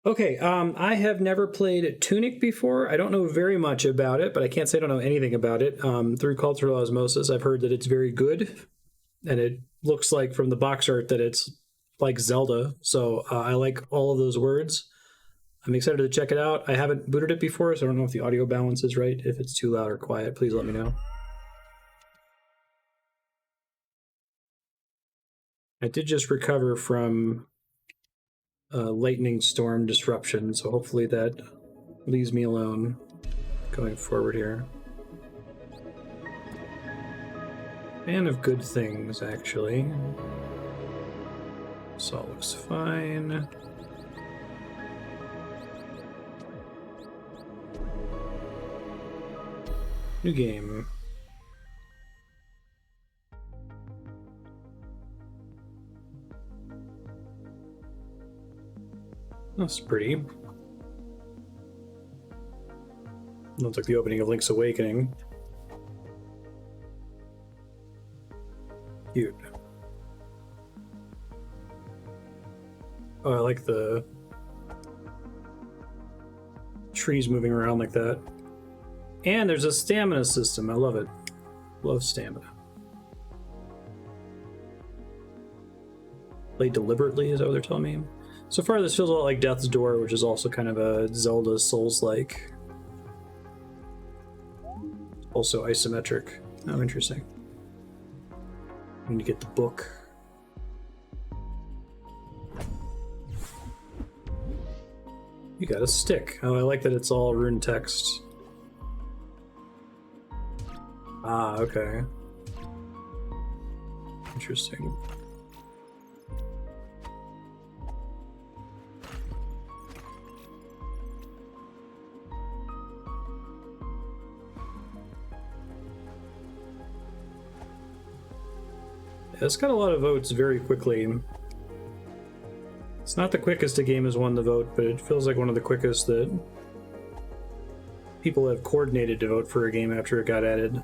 Okay, I have never played Tunic before. I don't know very much about it, but I can't say I don't know anything about it. Through cultural osmosis, I've heard that it's very good, and it looks like from the box art that it's like Zelda. So I like all of those words. I'm excited to check it out. I haven't booted it before, so I don't know if the audio balance is right. If it's too loud or quiet, please let me know. I did just recover from lightning storm disruption, so hopefully that leaves me alone going forward here. Fan of good things, actually. This all looks fine. New game. That's pretty. Looks like the opening of Link's Awakening. Cute. Oh, I like the trees moving around like that. And there's a stamina system. I love it. Love stamina. Play deliberately, is that what they're telling me? So far, this feels a lot like Death's Door, which is also kind of a Zelda Souls-like. Also isometric. Oh, interesting. I need to get the book. You got a stick. Oh, I like that it's all rune text. Ah, okay. Interesting. It's got a lot of votes very quickly. It's not the quickest a game has won the vote, but it feels like one of the quickest that people have coordinated to vote for a game after it got added.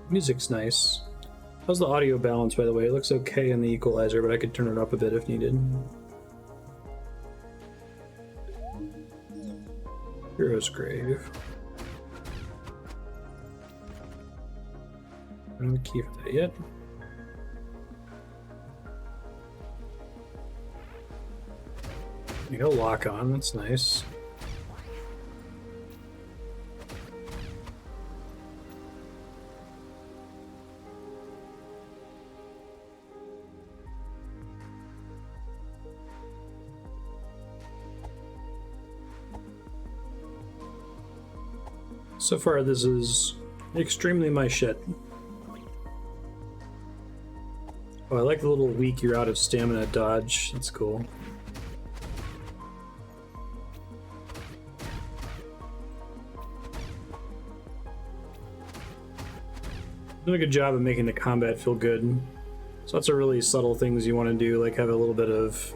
Music's nice. How's the audio balance, by the way? It looks okay in the equalizer, but I could turn it up a bit if needed. Hero's Grave. I don't have a key for that yet. You got a lock on, that's nice. So far, this is extremely my shit. Oh, I like the little weak you're out of stamina dodge. That's cool. Doing a good job of making the combat feel good. So lots of really subtle things you want to do, like have a little bit of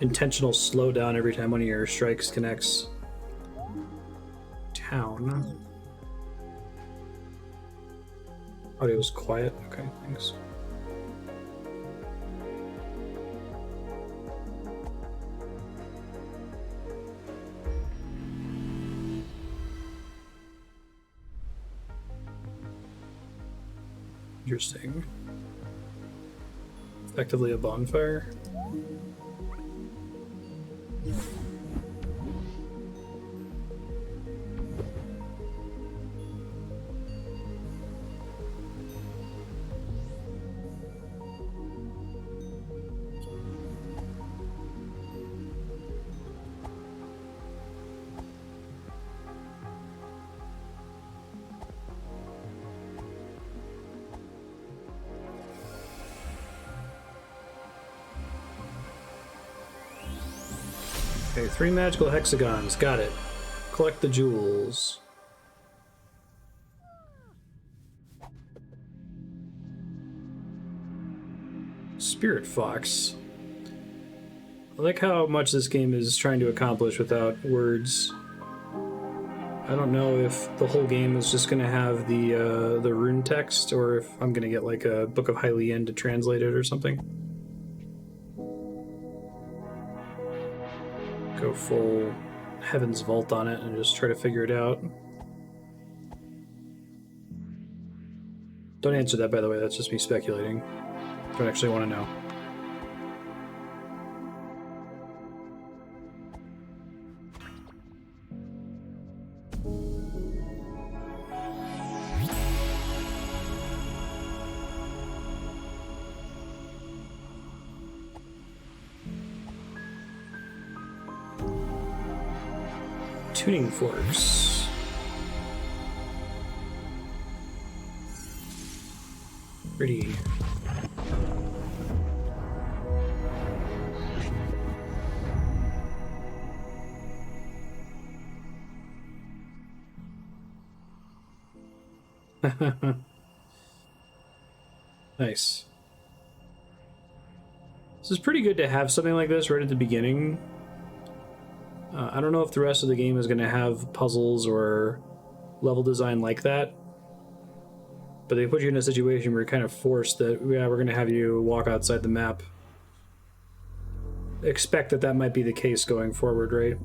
intentional slowdown every time one of your strikes connects. Town. Audio's quiet. Okay, thanks. Interesting. Effectively a bonfire. Okay, 3 magical hexagons. Got it. Collect the jewels. Spirit Fox. I like how much this game is trying to accomplish without words. I don't know if the whole game is just going to have the rune text, or if I'm going to get like a Book of Hylian to translate it or something. Go full Heaven's Vault on it and just try to figure it out. Don't answer that, by the way. That's just me speculating. Don't actually want to know. Tuning forks. Pretty. Nice. This is pretty good to have something like this right at the beginning. I don't know if the rest of the game is going to have puzzles or level design like that, but they put you in a situation where you're kind of forced that, yeah, we're going to have you walk outside the map. Expect that that might be the case going forward, right?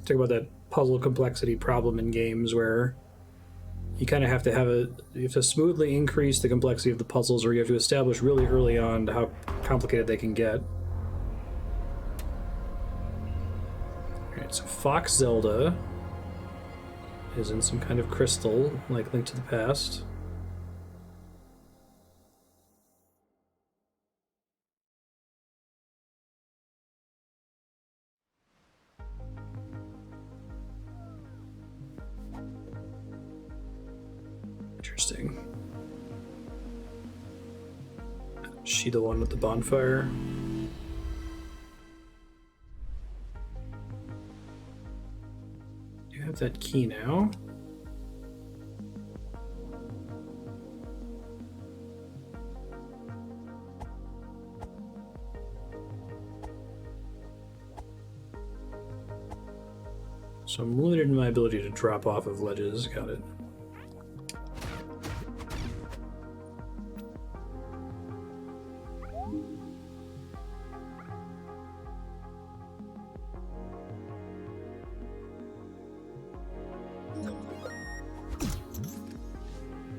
Talk about that puzzle complexity problem in games where you kind of have to you have to smoothly increase the complexity of the puzzles, or you have to establish really early on how complicated they can get. Alright, so Fox Zelda is in some kind of crystal, like Link to the Past. Interesting. Is she the one with the bonfire? You have that key now. So I'm limited in my ability to drop off of ledges. Got it.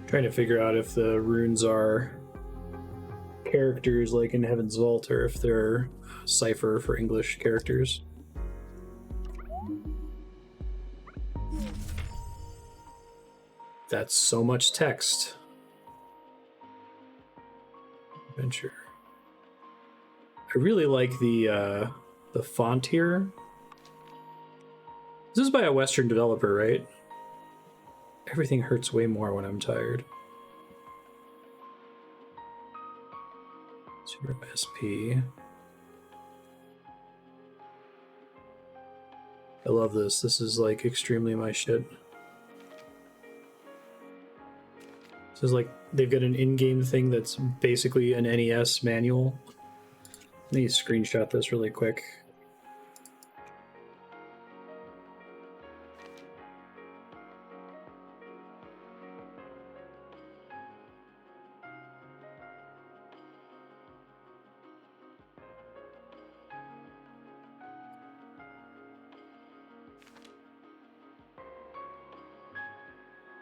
Trying to figure out if the runes are characters like in Heaven's Vault, or if they're cipher for English characters. That's so much text. Adventure. I really like the font here. This is by a Western developer, right? Everything hurts way more when I'm tired. Super SP. I love this. This is like extremely my shit. This is like they've got an in-game thing that's basically an NES manual. Let me screenshot this really quick.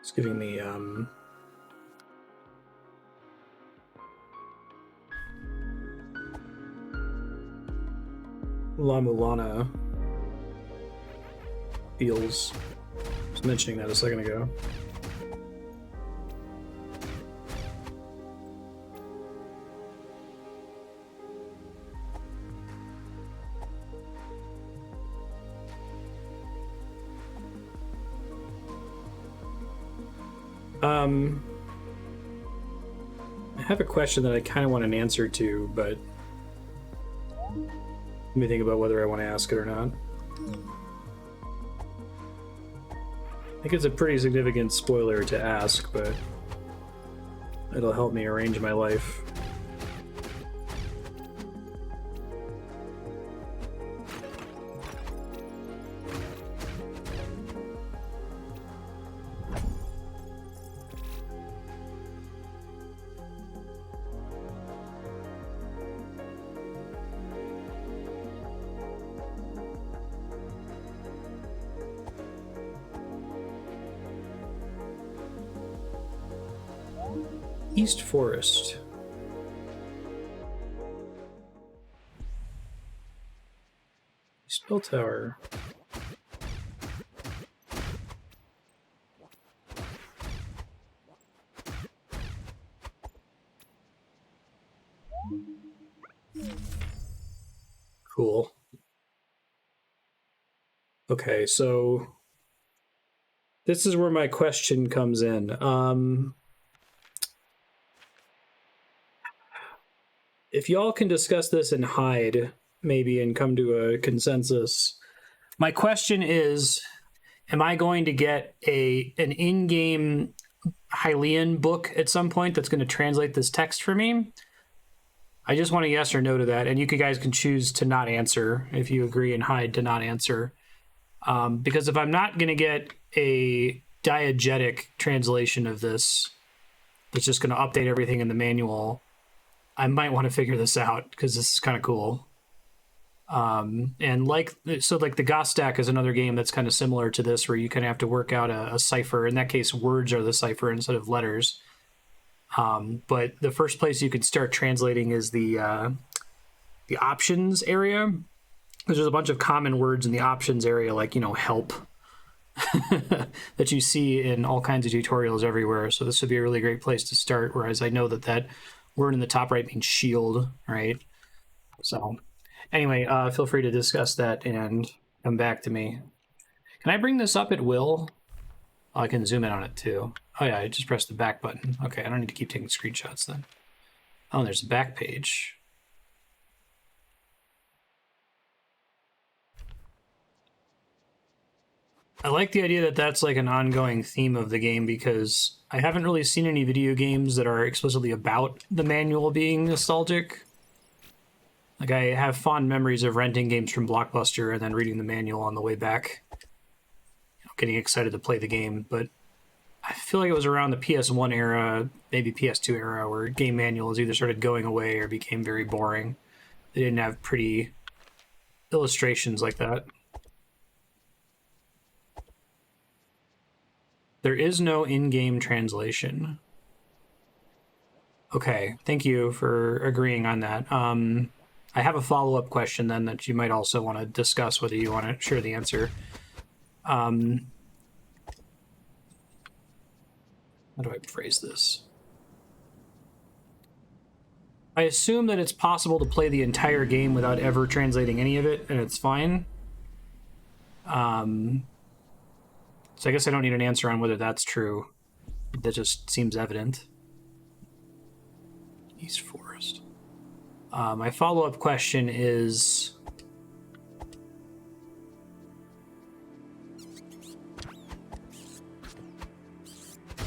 It's giving me La Mulana feels. I was mentioning that a second ago. I have a question that I kind of want an answer to, but let me think about whether I want to ask it or not. I think it's a pretty significant spoiler to ask, but it'll help me arrange my life. East Forest. Spell Tower. Cool. Okay, so this is where my question comes in. If y'all can discuss this and hide, maybe, and come to a consensus. My question is, am I going to get an in-game Hylian book at some point that's going to translate this text for me? I just want a yes or no to that, and you guys can choose to not answer if you agree, and hide to not answer. Because if I'm not going to get a diegetic translation of this that's just going to update everything in the manual, I might want to figure this out because this is kind of cool. And like the Gostak is another game that's kind of similar to this, where you kind of have to work out a cipher. In that case, words are the cipher instead of letters. But the first place you can start translating is the options area. There's a bunch of common words in the options area, like, help, that you see in all kinds of tutorials everywhere. So this would be a really great place to start, whereas I know that word in the top right means shield, right? So anyway, feel free to discuss that and come back to me. Can I bring this up at will? Oh, I can zoom in on it too. Oh yeah, I just pressed the back button. Okay, I don't need to keep taking screenshots then. Oh, there's a back page. I like the idea that that's like an ongoing theme of the game, because I haven't really seen any video games that are explicitly about the manual being nostalgic. Like, I have fond memories of renting games from Blockbuster and then reading the manual on the way back, getting excited to play the game. But I feel like it was around the PS1 era, maybe PS2 era, where game manuals either started going away or became very boring. They didn't have pretty illustrations like that. There is no in-game translation. Okay, thank you for agreeing on that. I have a follow-up question then that you might also want to discuss, whether you want to share the answer. How do I phrase this? I assume that it's possible to play the entire game without ever translating any of it, and it's fine. So I guess I don't need an answer on whether that's true. That just seems evident. East Forest. My follow-up question is...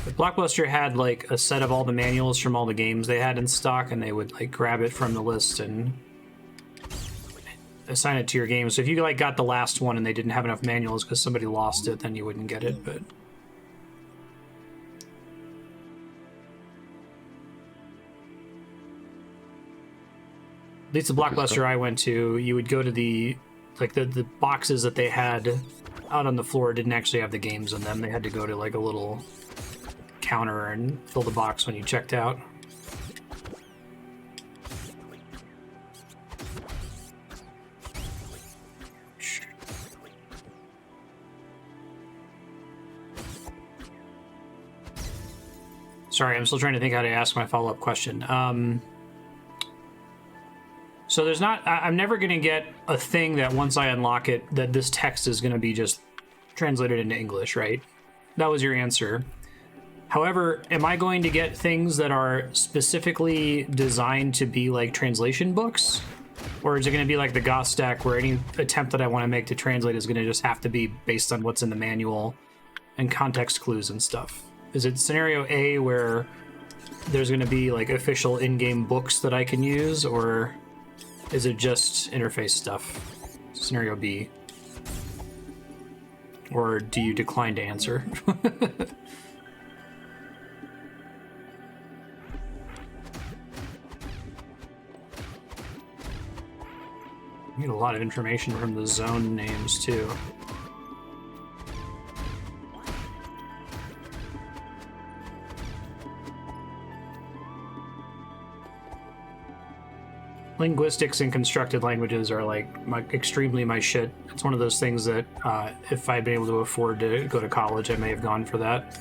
if Blockbuster had like a set of all the manuals from all the games they had in stock, and they would like grab it from the list and assign it to your game. So if you like got the last one and they didn't have enough manuals because somebody lost it, then you wouldn't get it. But at least the Blockbuster I went to, you would go to the boxes that they had out on the floor didn't actually have the games in them. They had to go to like a little counter and fill the box when you checked out. Sorry, I'm still trying to think how to ask my follow-up question. So there's not... I'm never going to get a thing that once I unlock it, that this text is going to be just translated into English, right? That was your answer. However, am I going to get things that are specifically designed to be like translation books? Or is it going to be like the Gostak, where any attempt that I want to make to translate is going to just have to be based on what's in the manual and context clues and stuff? Is it scenario A where there's going to be like official in-game books that I can use, or is it just interface stuff? Scenario B. Or do you decline to answer? I get a lot of information from the zone names too. linguistics and constructed languages are like extremely my shit. It's one of those things that if I'd been able to afford to go to college, I may have gone for that.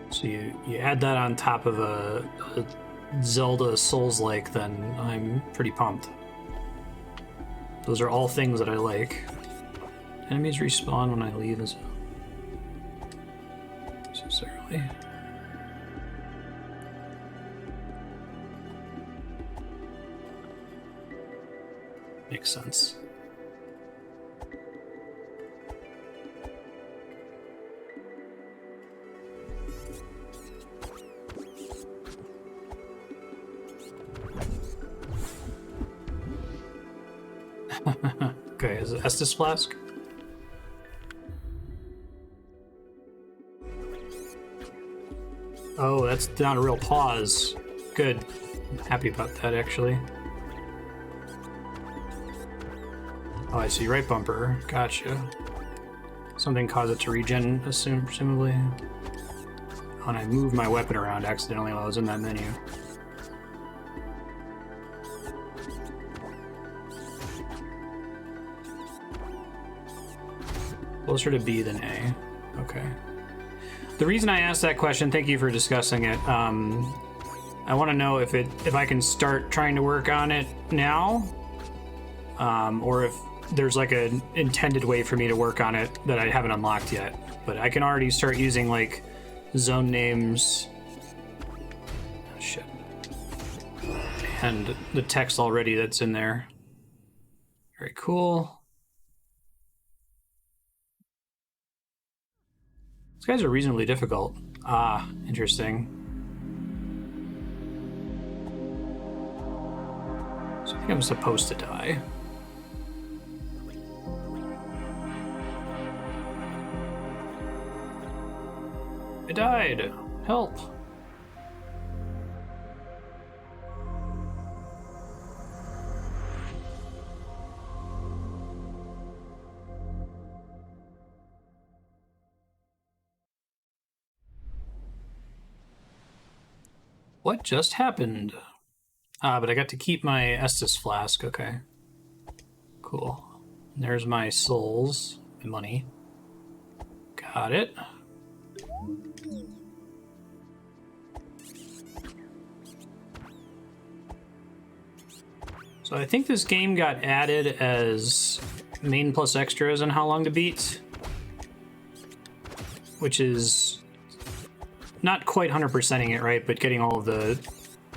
So you add that on top of a Zelda Souls-like, then I'm pretty pumped. Those are all things that I like. Enemies respawn when I leave as well. Necessarily. Makes sense. Okay, is it Estus Flask? Oh, that's not a real pause. Good. I'm happy about that, actually. Oh, I see. Right bumper. Gotcha. Something caused it to regen, presumably. Oh, and I moved my weapon around accidentally while I was in that menu. Closer to B than A. Okay. The reason I asked that question, thank you for discussing it. I want to know if I can start trying to work on it now, or if there's like an intended way for me to work on it that I haven't unlocked yet. But I can already start using like zone names. Oh, shit. And the text already that's in there. Very cool. These guys are reasonably difficult. Ah, interesting. So I think I'm supposed to die. I died. Help. What just happened? Ah, but I got to keep my Estus Flask. Okay. Cool. And there's my souls. My money. Got it. So I think this game got added as main plus extras and How Long to Beat, which is not quite 100%ing it right, but getting all of the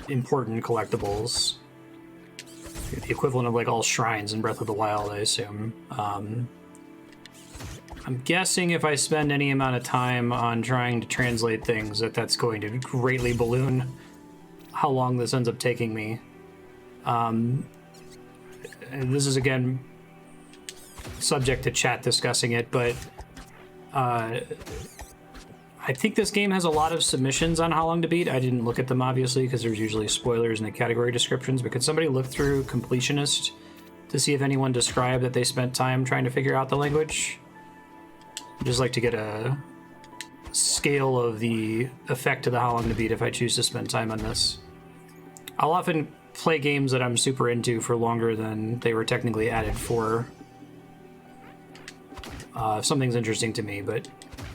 important collectibles. The equivalent of like all shrines in Breath of the Wild, I assume. I'm guessing if I spend any amount of time on trying to translate things, that's going to greatly balloon how long this ends up taking me. And this is, again, subject to chat discussing it, but I think this game has a lot of submissions on How Long to Beat. I didn't look at them, obviously, because there's usually spoilers in the category descriptions, but could somebody look through Completionist to see if anyone described that they spent time trying to figure out the language? I'd just like to get a scale of the effect to the How Long to Beat if I choose to spend time on this. I'll often play games that I'm super into for longer than they were technically added for. If something's interesting to me, but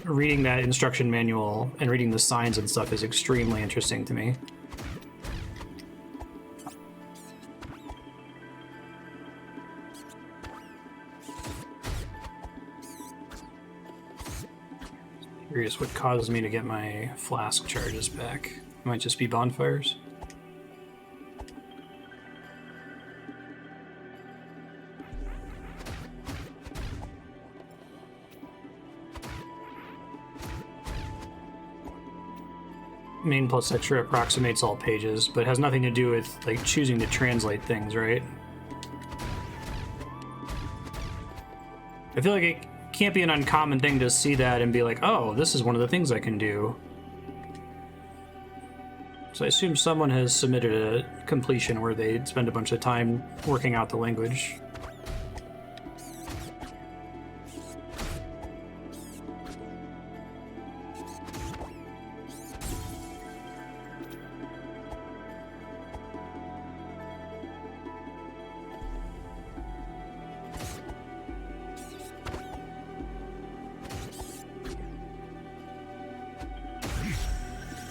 reading that instruction manual and reading the signs and stuff is extremely interesting to me. Curious what causes me to get my flask charges back. It might just be bonfires. Main plus extra approximates all pages, but has nothing to do with like choosing to translate things, right? I feel like it can't be an uncommon thing to see that and be like, oh, this is one of the things I can do. So I assume someone has submitted a completion where they spend a bunch of time working out the language.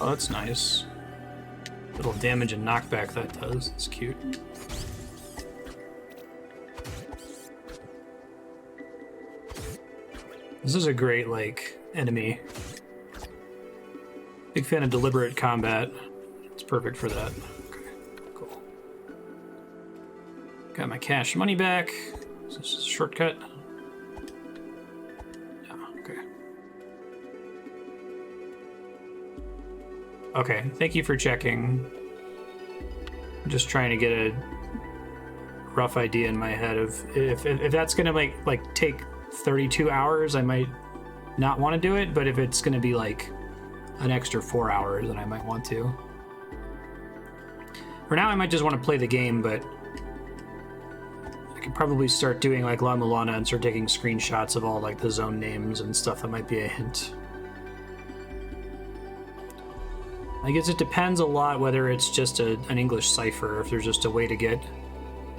Oh, that's nice. Little damage and knockback that does. It's cute. This is a great, like, enemy. Big fan of deliberate combat. It's perfect for that. Okay, cool. Got my cash money back. Is this a shortcut? Yeah, okay. Okay, thank you for checking. I'm just trying to get a rough idea in my head of if that's gonna like take 32 hours, I might not want to do it, but if it's gonna be like an extra 4 hours, then I might want to. For now, I might just want to play the game, but I could probably start doing like La Mulana and start taking screenshots of all like the zone names and stuff. That might be a hint. I guess it depends a lot whether it's just an English cipher, if there's just a way to get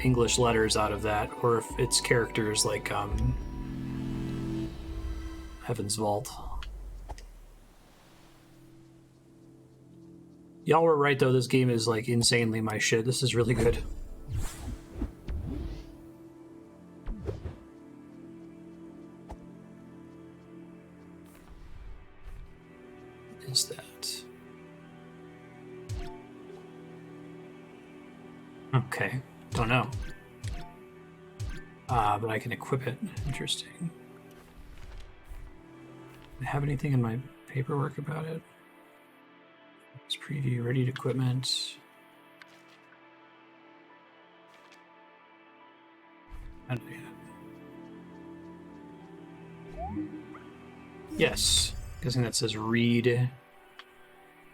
English letters out of that, or if it's characters like Heaven's Vault. Y'all were right though, this game is like insanely my shit. This is really good. What is that? Okay, don't know. But I can equip it. Interesting. Do I have anything in my paperwork about it? Let's preview ready equipment. I don't know yet. Yes. Guessing that says read.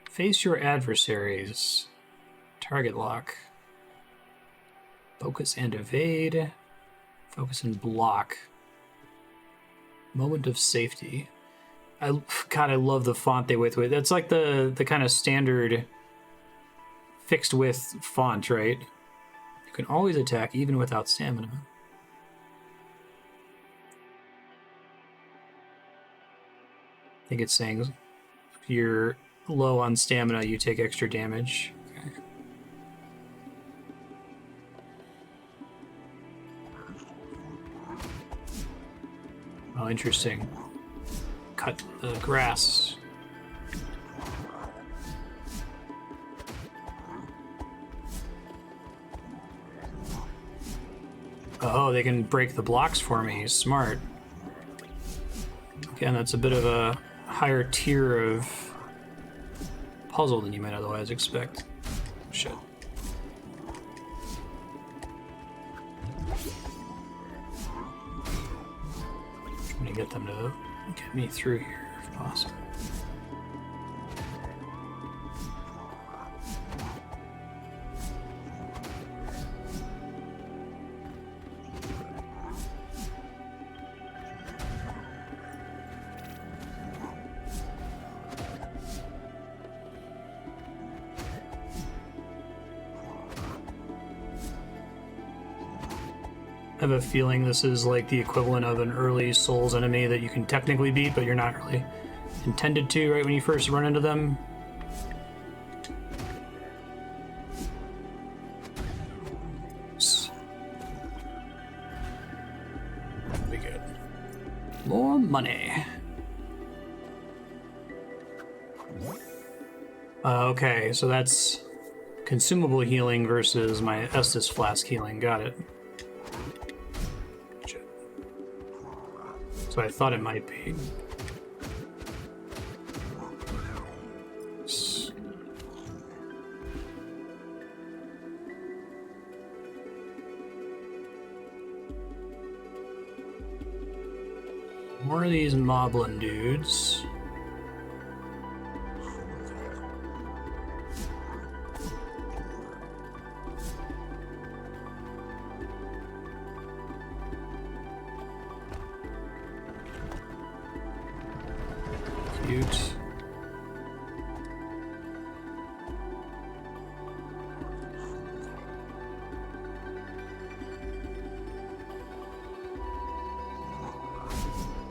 Face your adversaries. Target lock. Focus and evade. Focus and block. Moment of safety. God, I love the font they went with. That's like the kind of standard fixed width font, right? You can always attack even without stamina. I think it's saying if you're low on stamina, you take extra damage. Okay. Oh, interesting. Cut the grass. Oh, they can break the blocks for me. Smart. Again, that's a bit of a higher tier of puzzle than you might otherwise expect. Shit. Trying to get them to get me through here if possible. I have a feeling this is like the equivalent of an early Souls enemy that you can technically beat, but you're not really intended to right when you first run into them. We good. More money. Okay, so that's consumable healing versus my Estus Flask healing. Got it. So I thought it might be. More of these moblin dudes. Cute.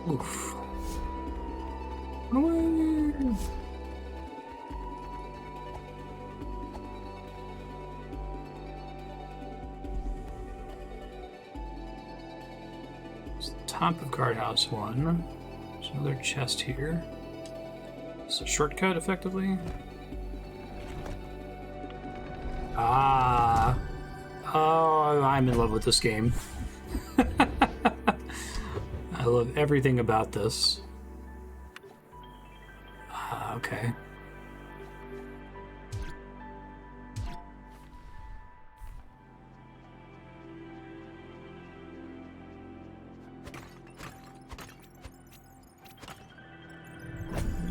Oof. top of guardhouse 1. There's another chest here. It's a shortcut, effectively. Ah. Oh, I'm in love with this game. I love everything about this. Okay.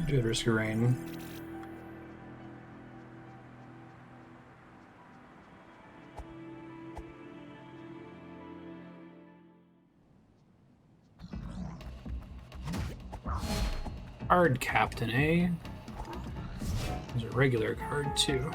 Good risk of rain. Card Captain, eh? There's a regular card, too.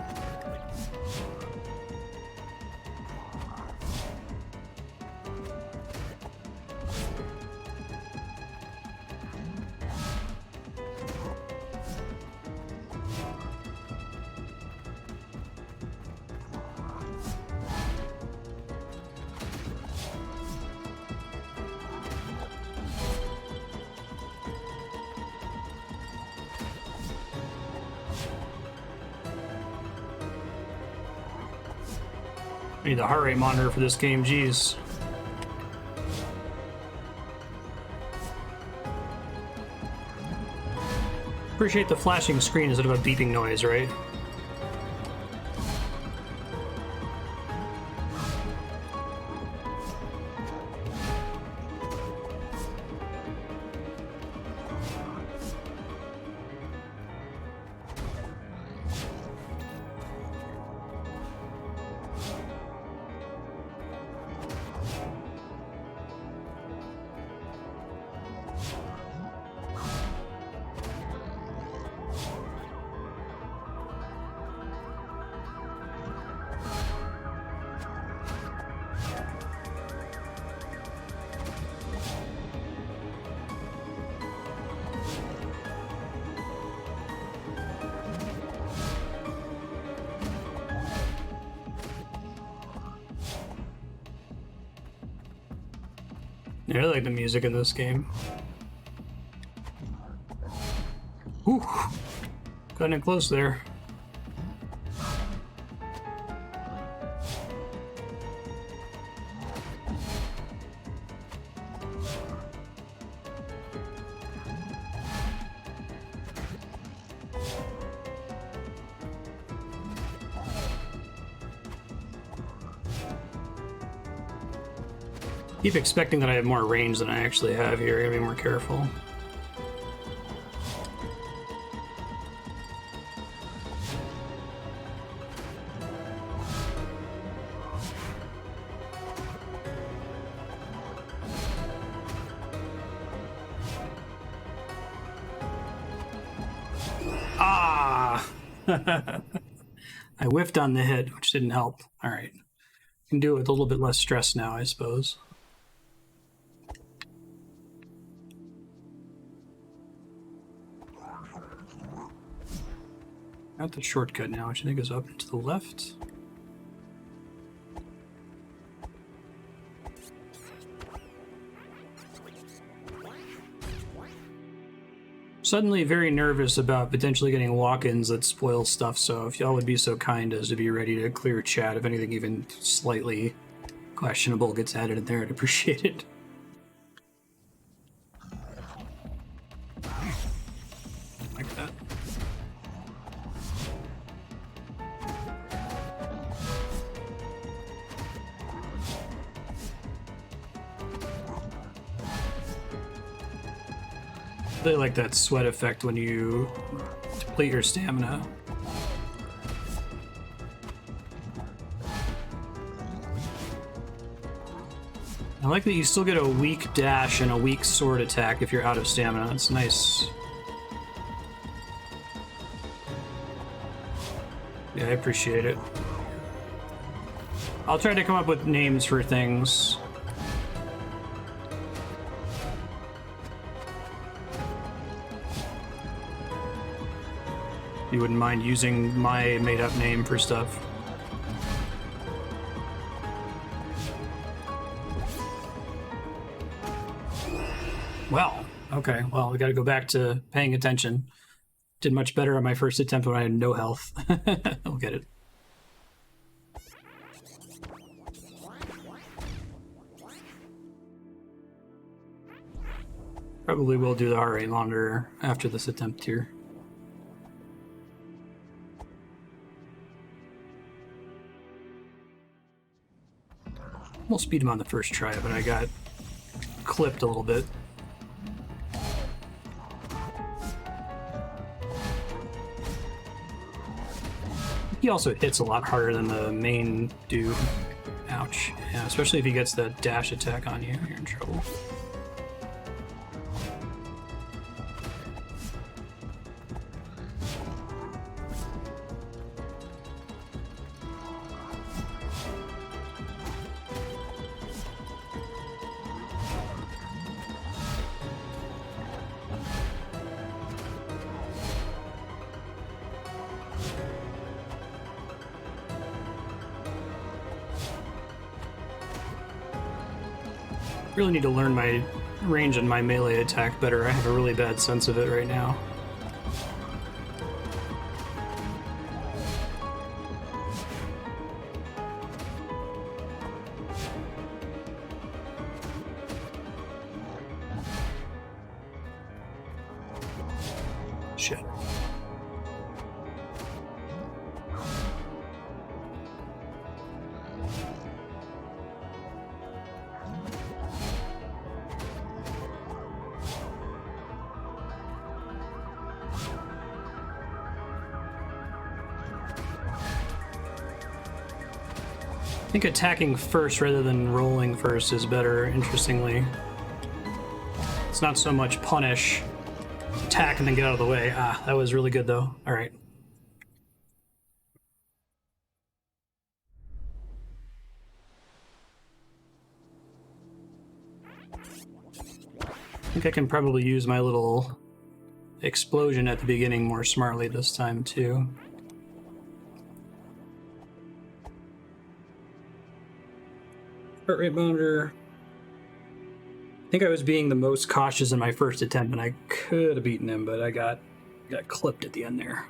I need the heart rate monitor for this game, jeez. Appreciate the flashing screen instead of a beeping noise, right? I really like the music in this game. Whew. Cutting it close there. Keep expecting that I have more range than I actually have here. I gotta be more careful. Ah! I whiffed on the hit, which didn't help. All right. Can do it with a little bit less stress now, I suppose. Got the shortcut now, which I think is up and to the left. Suddenly very nervous about potentially getting walk-ins that spoil stuff, so if y'all would be so kind as to be ready to clear chat if anything even slightly questionable gets added in there, I'd appreciate it. Like that. I really like that sweat effect when you deplete your stamina. I like that you still get a weak dash and a weak sword attack if you're out of stamina. That's nice. Yeah, I appreciate it. I'll try to come up with names for things. You wouldn't mind using my made-up name for stuff. Well, okay. Well, we got to go back to paying attention. Did much better on my first attempt when I had no health. I'll get it. Probably will do the heart rate monitor after this attempt here. We'll speed him on the first try, but I got clipped a little bit. He also hits a lot harder than the main dude. Ouch. Yeah, especially if he gets that dash attack on you, you're in trouble. Really need to learn my range and my melee attack better. I have a really bad sense of it right now. Shit. I think attacking first rather than rolling first is better, interestingly. It's not so much punish, attack, and then get out of the way. Ah, that was really good, though. All right. I think I can probably use my little explosion at the beginning more smartly this time, too. Heart rate monitor. I think I was being the most cautious in my first attempt, and I could have beaten him, but I got clipped at the end there.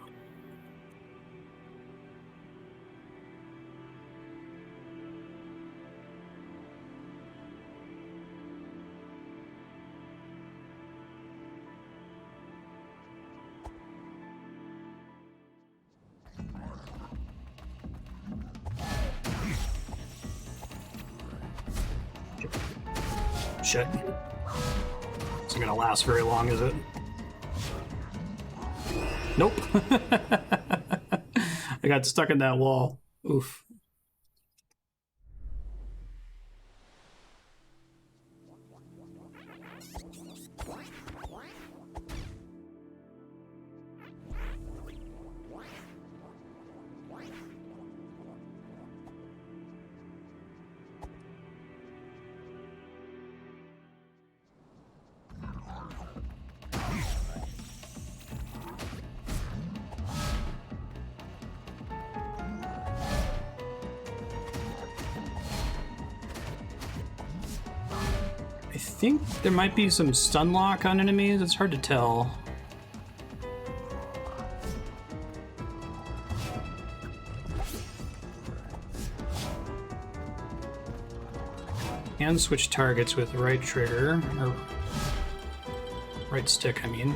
Shit. It's not gonna last very long, is it? Nope. I got stuck in that wall. Oof. I think there might be some stun lock on enemies. It's hard to tell. And switch targets with right trigger, or right stick, I mean.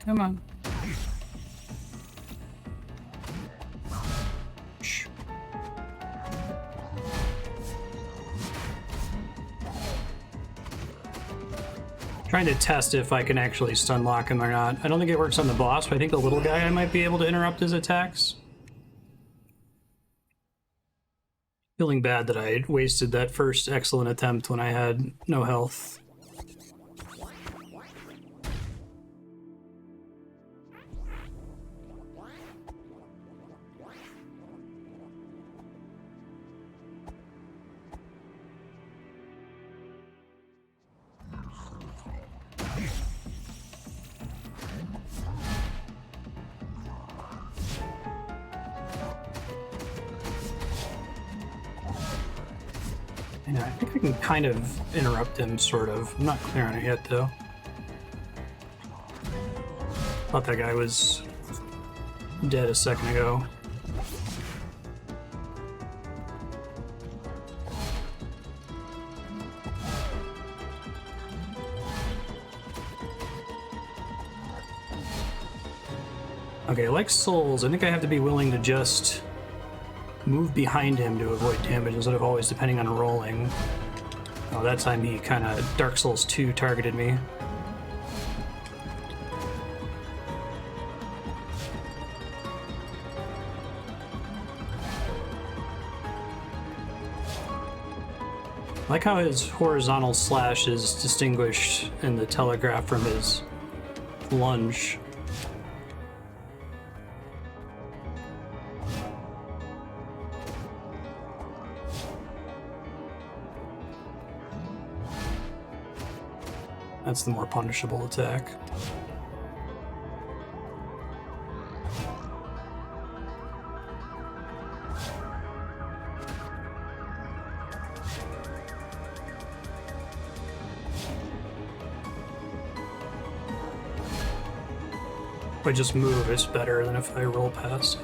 Come on. Shh. Trying to test if I can actually stun lock him or not. I don't think it works on the boss, but I think the little guy I might be able to interrupt his attacks. Feeling bad that I wasted that first excellent attempt when I had no health. Yeah, I think I can kind of interrupt him, sort of. I'm not clear on it yet, though. Thought that guy was dead a second ago. Okay, like Souls, I think I have to be willing to just move behind him to avoid damage instead of always depending on rolling. Oh, that time he kind of Dark Souls 2 targeted me. I like how his horizontal slash is distinguished in the telegraph from his lunge. That's the more punishable attack. If I just move, it's better than if I roll past.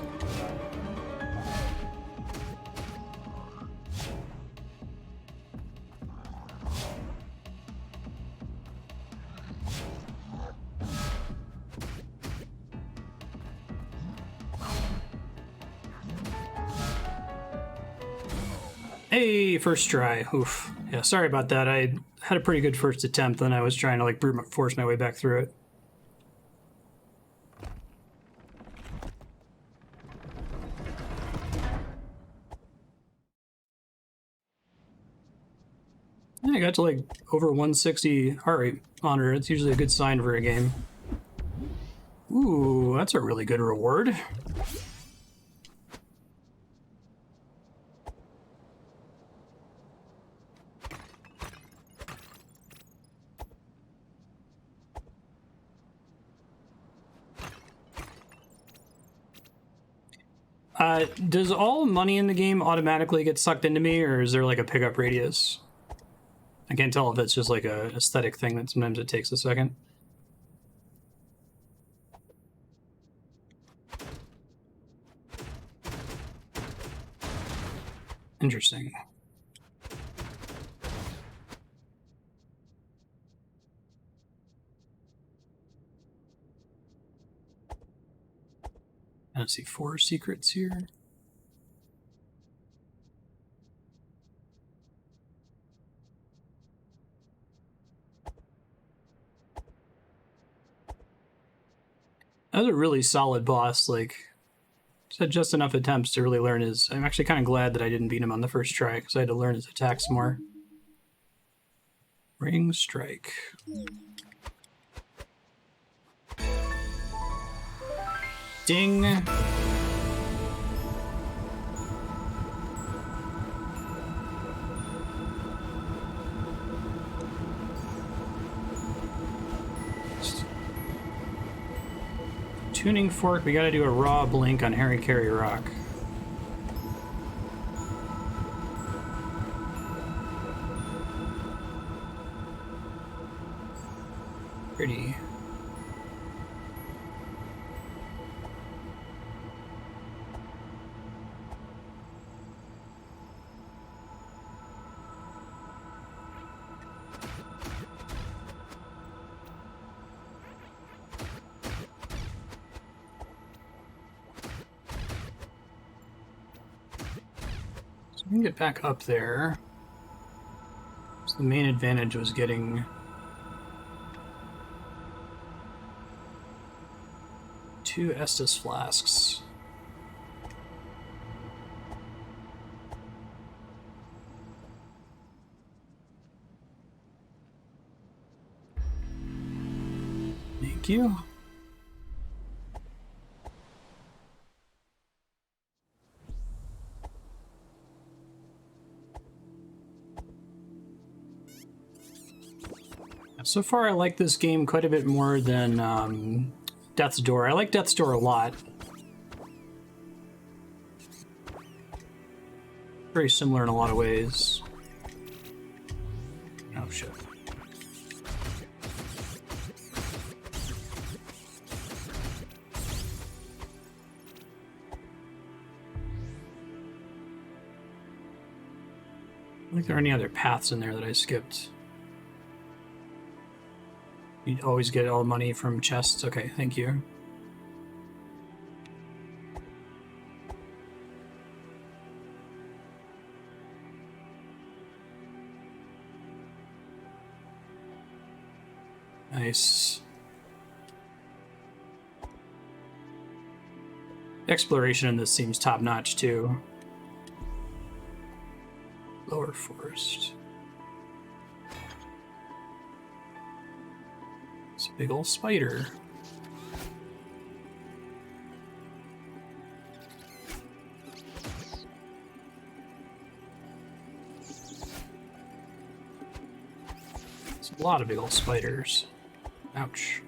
Hey, first try. Oof. Yeah, sorry about that. I had a pretty good first attempt, then I was trying to like brute force my way back through it. Yeah, I got to like over 160 heart rate on her. It's usually a good sign for a game. Ooh, that's a really good reward. Does all money in the game automatically get sucked into me, or is there like a pickup radius? I can't tell if it's just like a aesthetic thing that sometimes it takes a second. Interesting. I see 4 secrets here. That was a really solid boss. Like, had just enough attempts to really learn his. I'm actually kind of glad that I didn't beat him on the first try because I had to learn his attacks more. Ring strike. Ding. Tuning fork, we gotta do a raw blink on Harry Carry Rock. Pretty. We can get back up there. So the main advantage was getting 2 Estus flasks. Thank you. So far, I like this game quite a bit more than Death's Door. I like Death's Door a lot. Very similar in a lot of ways. Oh, shit. I don't think there are any other paths in there that I skipped. You always get all the money from chests. Okay, thank you. Nice. Exploration in this seems top-notch, too. Lower forest. It's a big old spider. It's a lot of big old spiders. Ouch.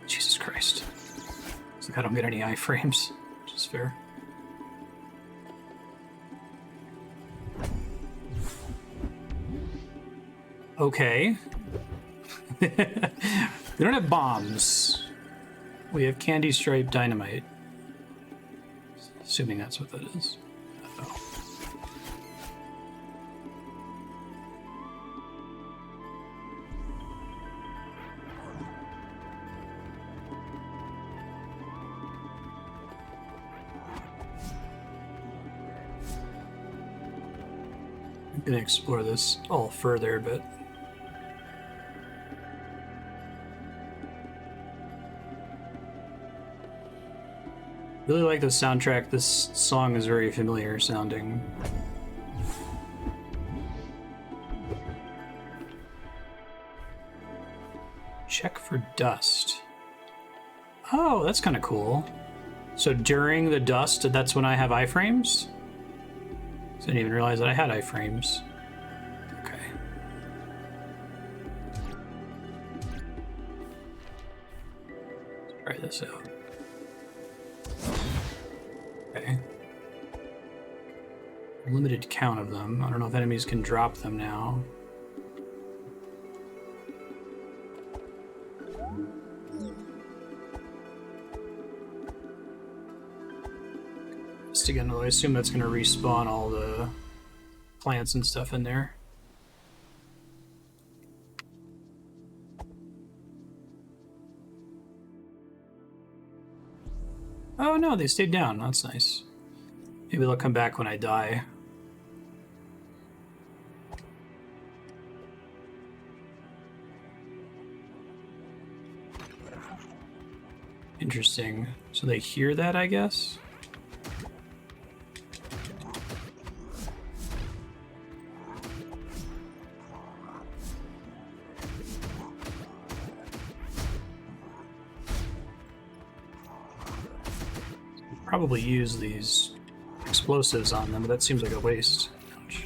Jesus Christ. It's like I don't get any iframes, which is fair. Okay. We don't have bombs. We have candy stripe dynamite. Assuming that's what that is. Oh. I'm gonna explore this all further, but really like the soundtrack. This song is very familiar sounding. Check for dust. Oh, that's kind of cool. So during the dust, that's when I have iframes? I didn't even realize that I had iframes. Okay. Let's try this out. Okay. Limited count of them. I don't know if enemies can drop them now. Just again, I assume that's going to respawn all the plants and stuff in there. Oh no, they stayed down. That's nice. Maybe they'll come back when I die. Interesting. So they hear that, I guess? Probably use these explosives on them, but that seems like a waste. Ouch.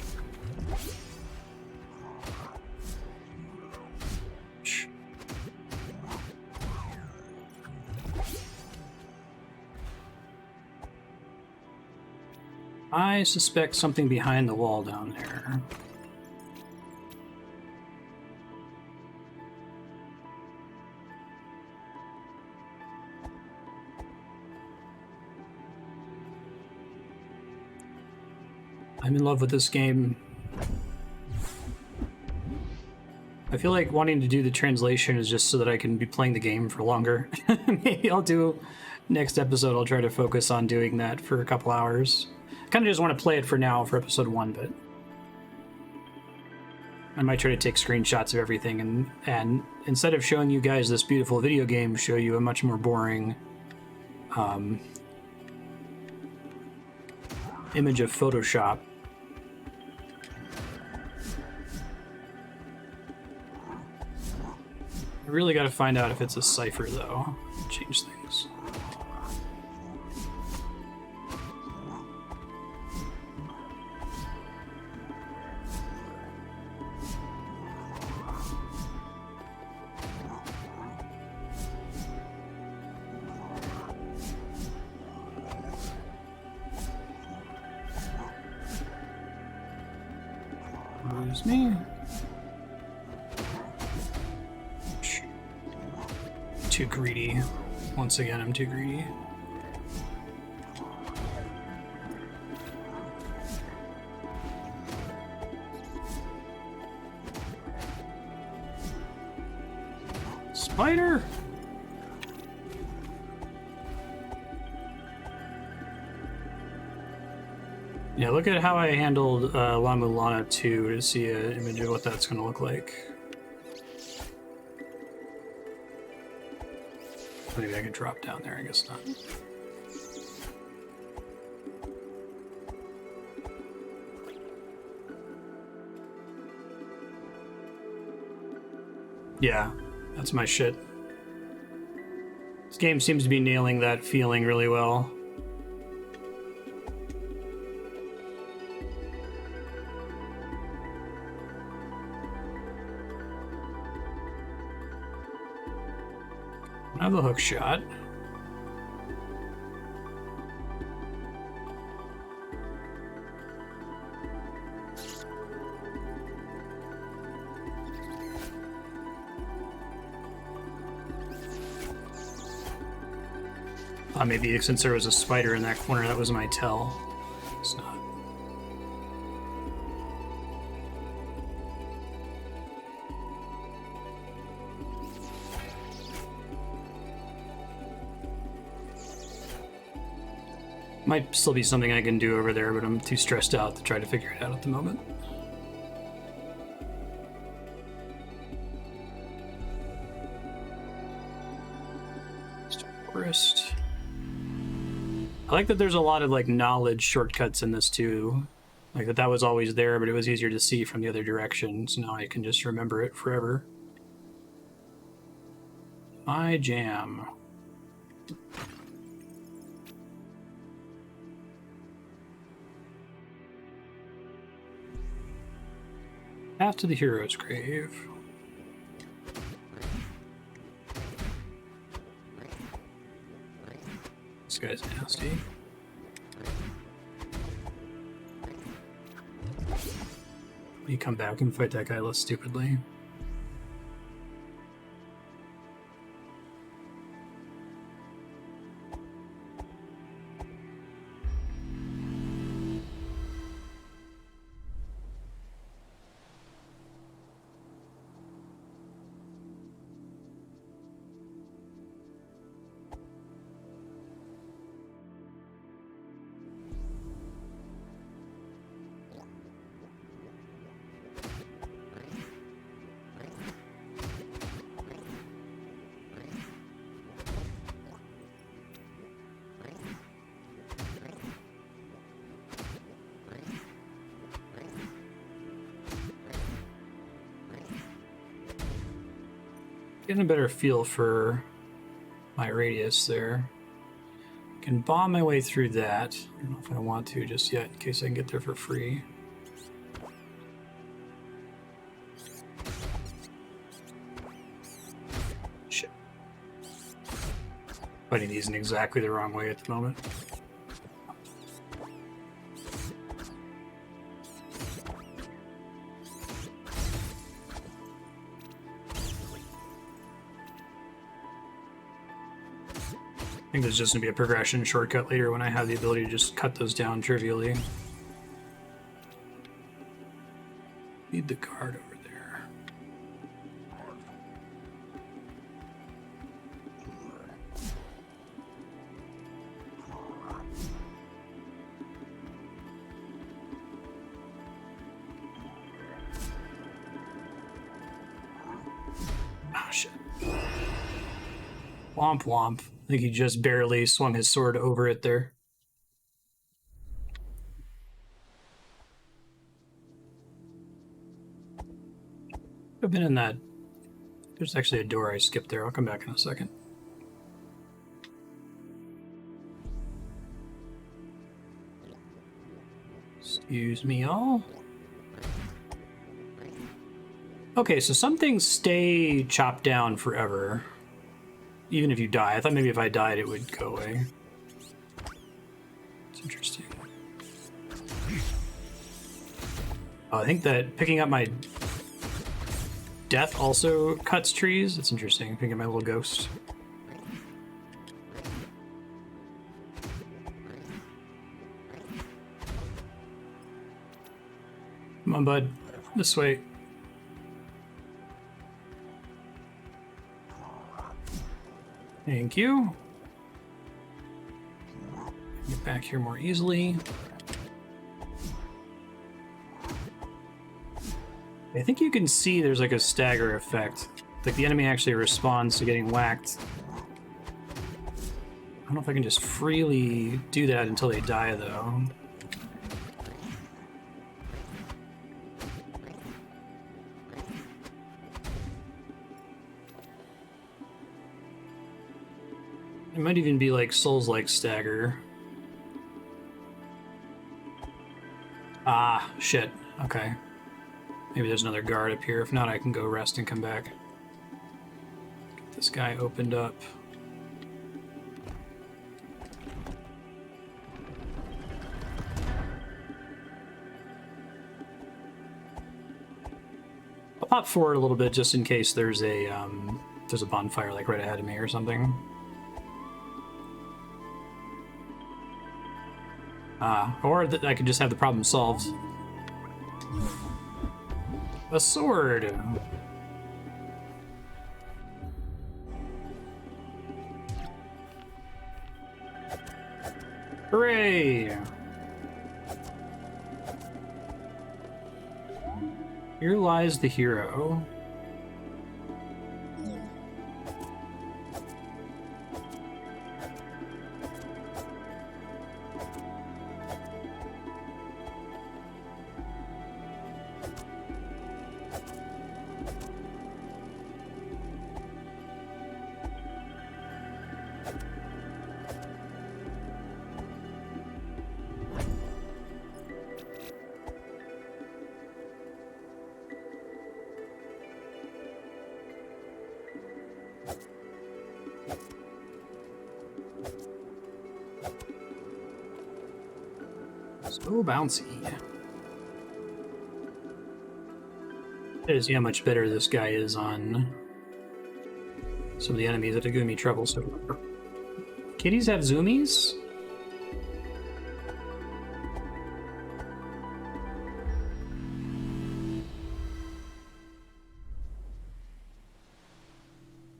Ouch. I suspect something behind the wall down there. I'm in love with this game. I feel like wanting to do the translation is just so that I can be playing the game for longer. Maybe I'll do next episode. I'll try to focus on doing that for a couple hours. I kind of just want to play it for now for episode 1, but I might try to take screenshots of everything and instead of showing you guys this beautiful video game, show you a much more boring image of Photoshop. I really got to find out if it's a cipher, though. Change things. Lose me. Too greedy. Once again, I'm too greedy. Spider! Yeah, look at how I handled La Mulana 2 to see an image of what that's going to look like. Maybe I could drop down there, I guess not. Yeah, that's my shit. This game seems to be nailing that feeling really well. I have a hook shot. Maybe since there was a spider in that corner, that was my tell. It's not. Might still be something I can do over there, but I'm too stressed out to try to figure it out at the moment. Forest. I like that there's a lot of like knowledge shortcuts in this too. Like that was always there, but it was easier to see from the other direction, so now I can just remember it forever. My jam. Path to the hero's grave. This guy's nasty. You come back and fight that guy less stupidly. Getting a better feel for my radius there. I can bomb my way through that. I don't know if I want to just yet, in case I can get there for free. Shit. Fighting these in exactly the wrong way at the moment. I think there's just going to be a progression shortcut later when I have the ability to just cut those down trivially. Need the card over there. Womp womp. I think he just barely swung his sword over it there. I've been in that. There's actually a door I skipped there. I'll come back in a second. Excuse me, all. Okay, so some things stay chopped down forever. Even if you die. I thought maybe if I died it would go away. It's interesting. Oh, I think that picking up my death also cuts trees. It's interesting. Picking up my little ghost. Come on, bud. This way. Thank you. Get back here more easily. I think you can see there's like a stagger effect. Like the enemy actually responds to getting whacked. I don't know if I can just freely do that until they die, though. It might even be like Souls-like stagger. Ah, shit. Okay. Maybe there's another guard up here. If not, I can go rest and come back. Get this guy opened up. I'll pop forward a little bit just in case there's a bonfire like right ahead of me or something. Or I could just have the problem solved. A sword! Hooray! Here lies the hero. So bouncy. See how much better this guy is on some of the enemies that are giving me trouble so far. Kitties have zoomies?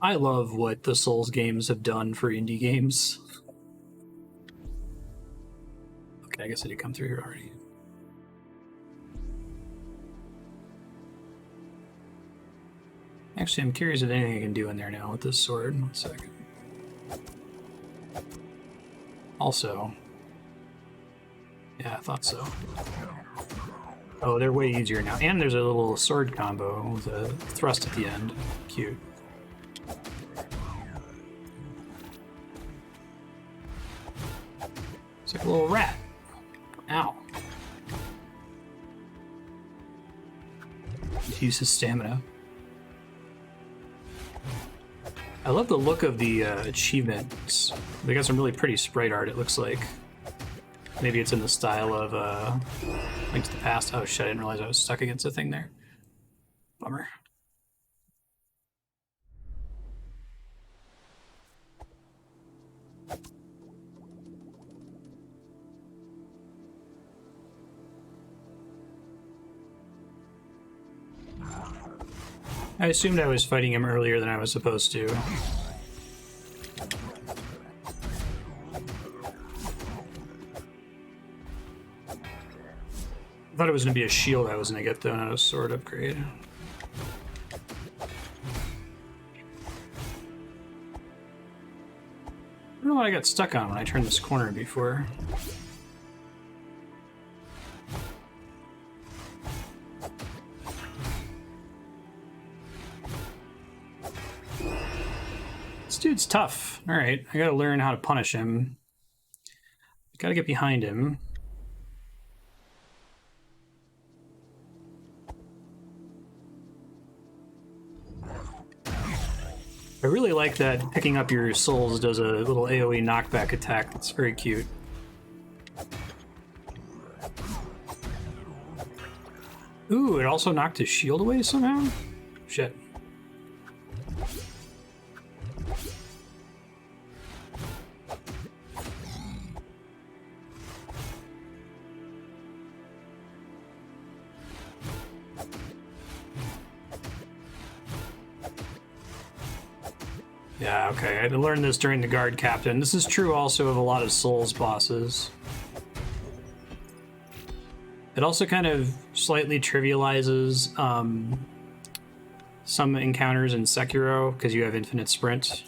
I love what the Souls games have done for indie games. Okay, I guess I did come through here already. Actually, I'm curious if anything I can do in there now with this sword. 1 second. Also, yeah, I thought so. Oh, they're way easier now. And there's a little sword combo with a thrust at the end. Cute. It's like a little rat. Ow. Use his stamina. I love the look of the achievements. They got some really pretty sprite art, it looks like. Maybe it's in the style of Link to the Past. Oh shit, I didn't realize I was stuck against a thing there. Bummer. I assumed I was fighting him earlier than I was supposed to. I thought it was going to be a shield I was going to get, though, not a sword upgrade. what I got stuck on when I turned this corner before. This dude's tough. Alright, I gotta learn how to punish him. Gotta get behind him. I really like that picking up your souls does a little AoE knockback attack. That's very cute. Ooh, it also knocked his shield away somehow? Shit. Yeah, okay. I had to learn this during the guard captain. This is true also of a lot of Souls bosses. It also kind of slightly trivializes some encounters in Sekiro because you have infinite sprint.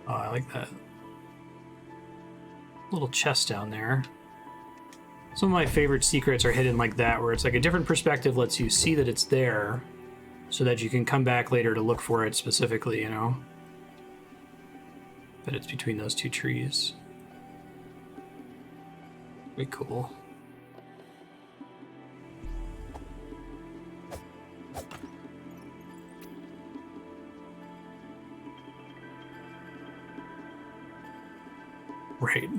Oh, I like that. Little chest down there. Some of my favorite secrets are hidden like that, where it's like a different perspective lets you see that it's there so that you can come back later to look for it specifically, you know? But it's between those two trees. Very cool. Right.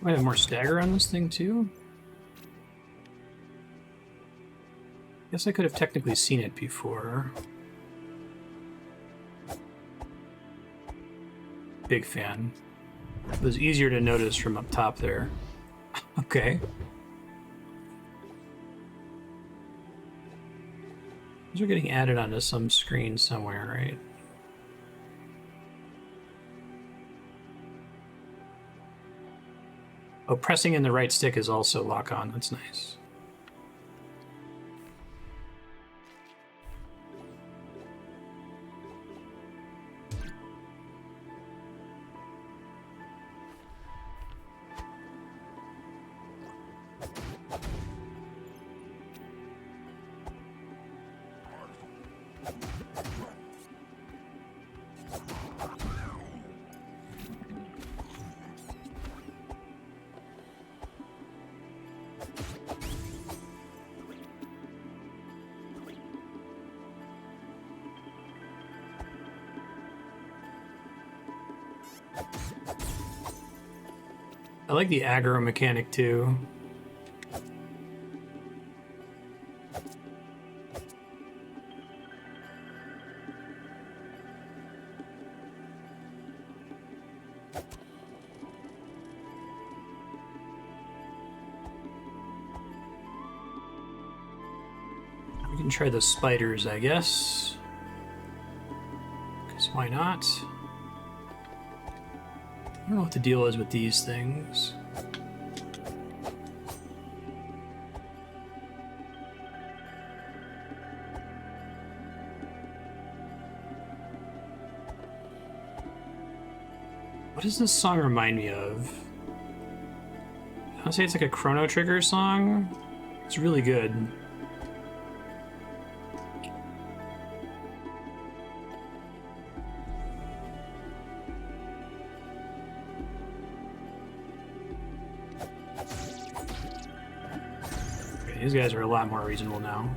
Might have more stagger on this thing too. Guess I could have technically seen it before. Big fan. It was easier to notice from up top there. Okay. These are getting added onto some screen somewhere, right? Oh, pressing in the right stick is also lock on. That's nice. I like the aggro mechanic too. We can try the spiders, I guess. Because why not? I don't know what the deal is with these things. What does this song remind me of? I'll say it's like a Chrono Trigger song. It's really good. These guys are a lot more reasonable now.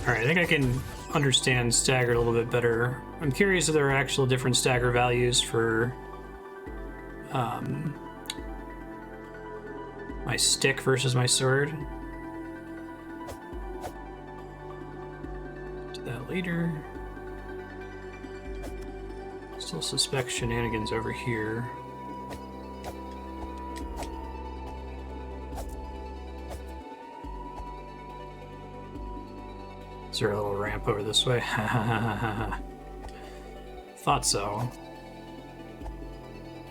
Alright, I think I can understand stagger a little bit better. I'm curious if there are actual different stagger values for my stick versus my sword. Do that later. Still suspect shenanigans over here. Is there a little ramp over this way? Thought so.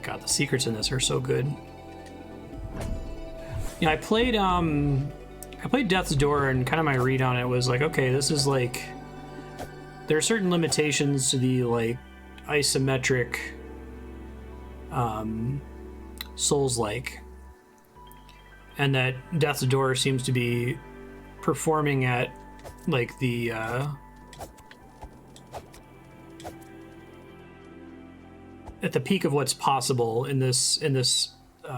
God, the secrets in this are so good. Yeah, I played Death's Door, and kind of my read on it was like, okay, this is like, there are certain limitations to the like isometric Souls-like, and that Death's Door seems to be performing at like the at the peak of what's possible in this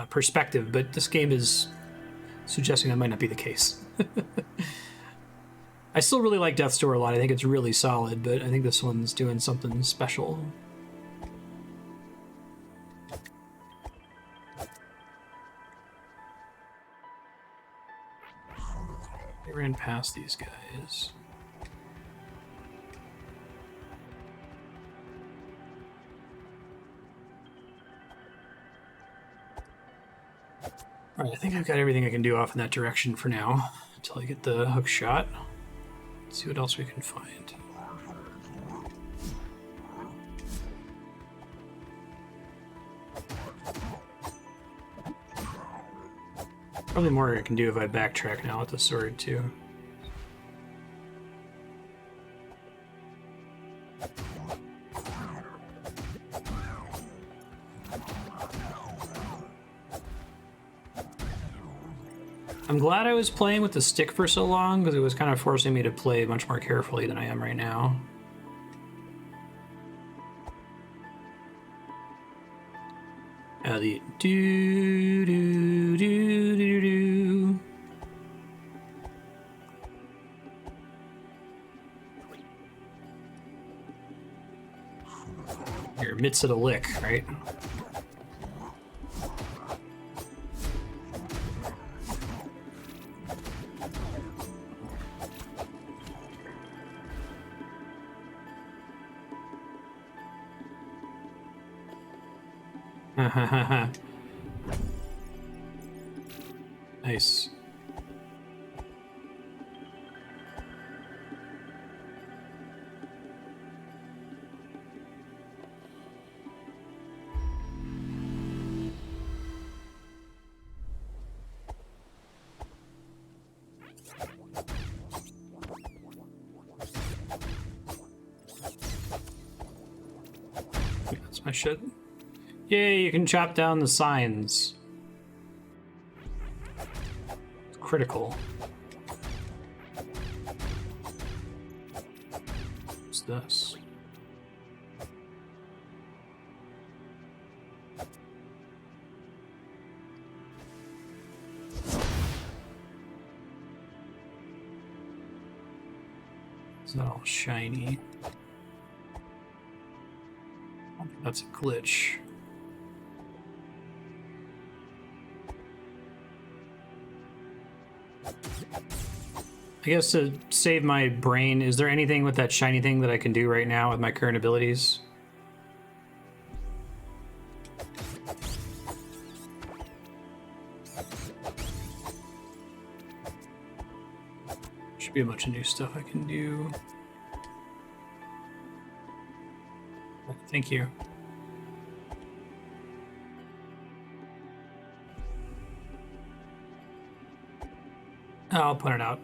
perspective, but this game is suggesting that might not be the case. I still really like Death's Door a lot. I think it's really solid, but I think this one's doing something special. I ran past these guys. All right, I think I've got everything I can do off in that direction for now, until I get the hook shot. Let's see what else we can find. Probably more I can do if I backtrack now with the sword, too. I'm glad I was playing with the stick for so long, because it was kind of forcing me to play much more carefully than I am right now. The do do do do do. Your midst of the lick, right? Nice. That's my shit. Yay, you can chop down the signs. It's critical. What's this? It's not all shiny. I don't think that's a glitch. I guess to save my brain, is there anything with that shiny thing that I can do right now with my current abilities? Should be a bunch of new stuff I can do. Thank you. I'll point it out.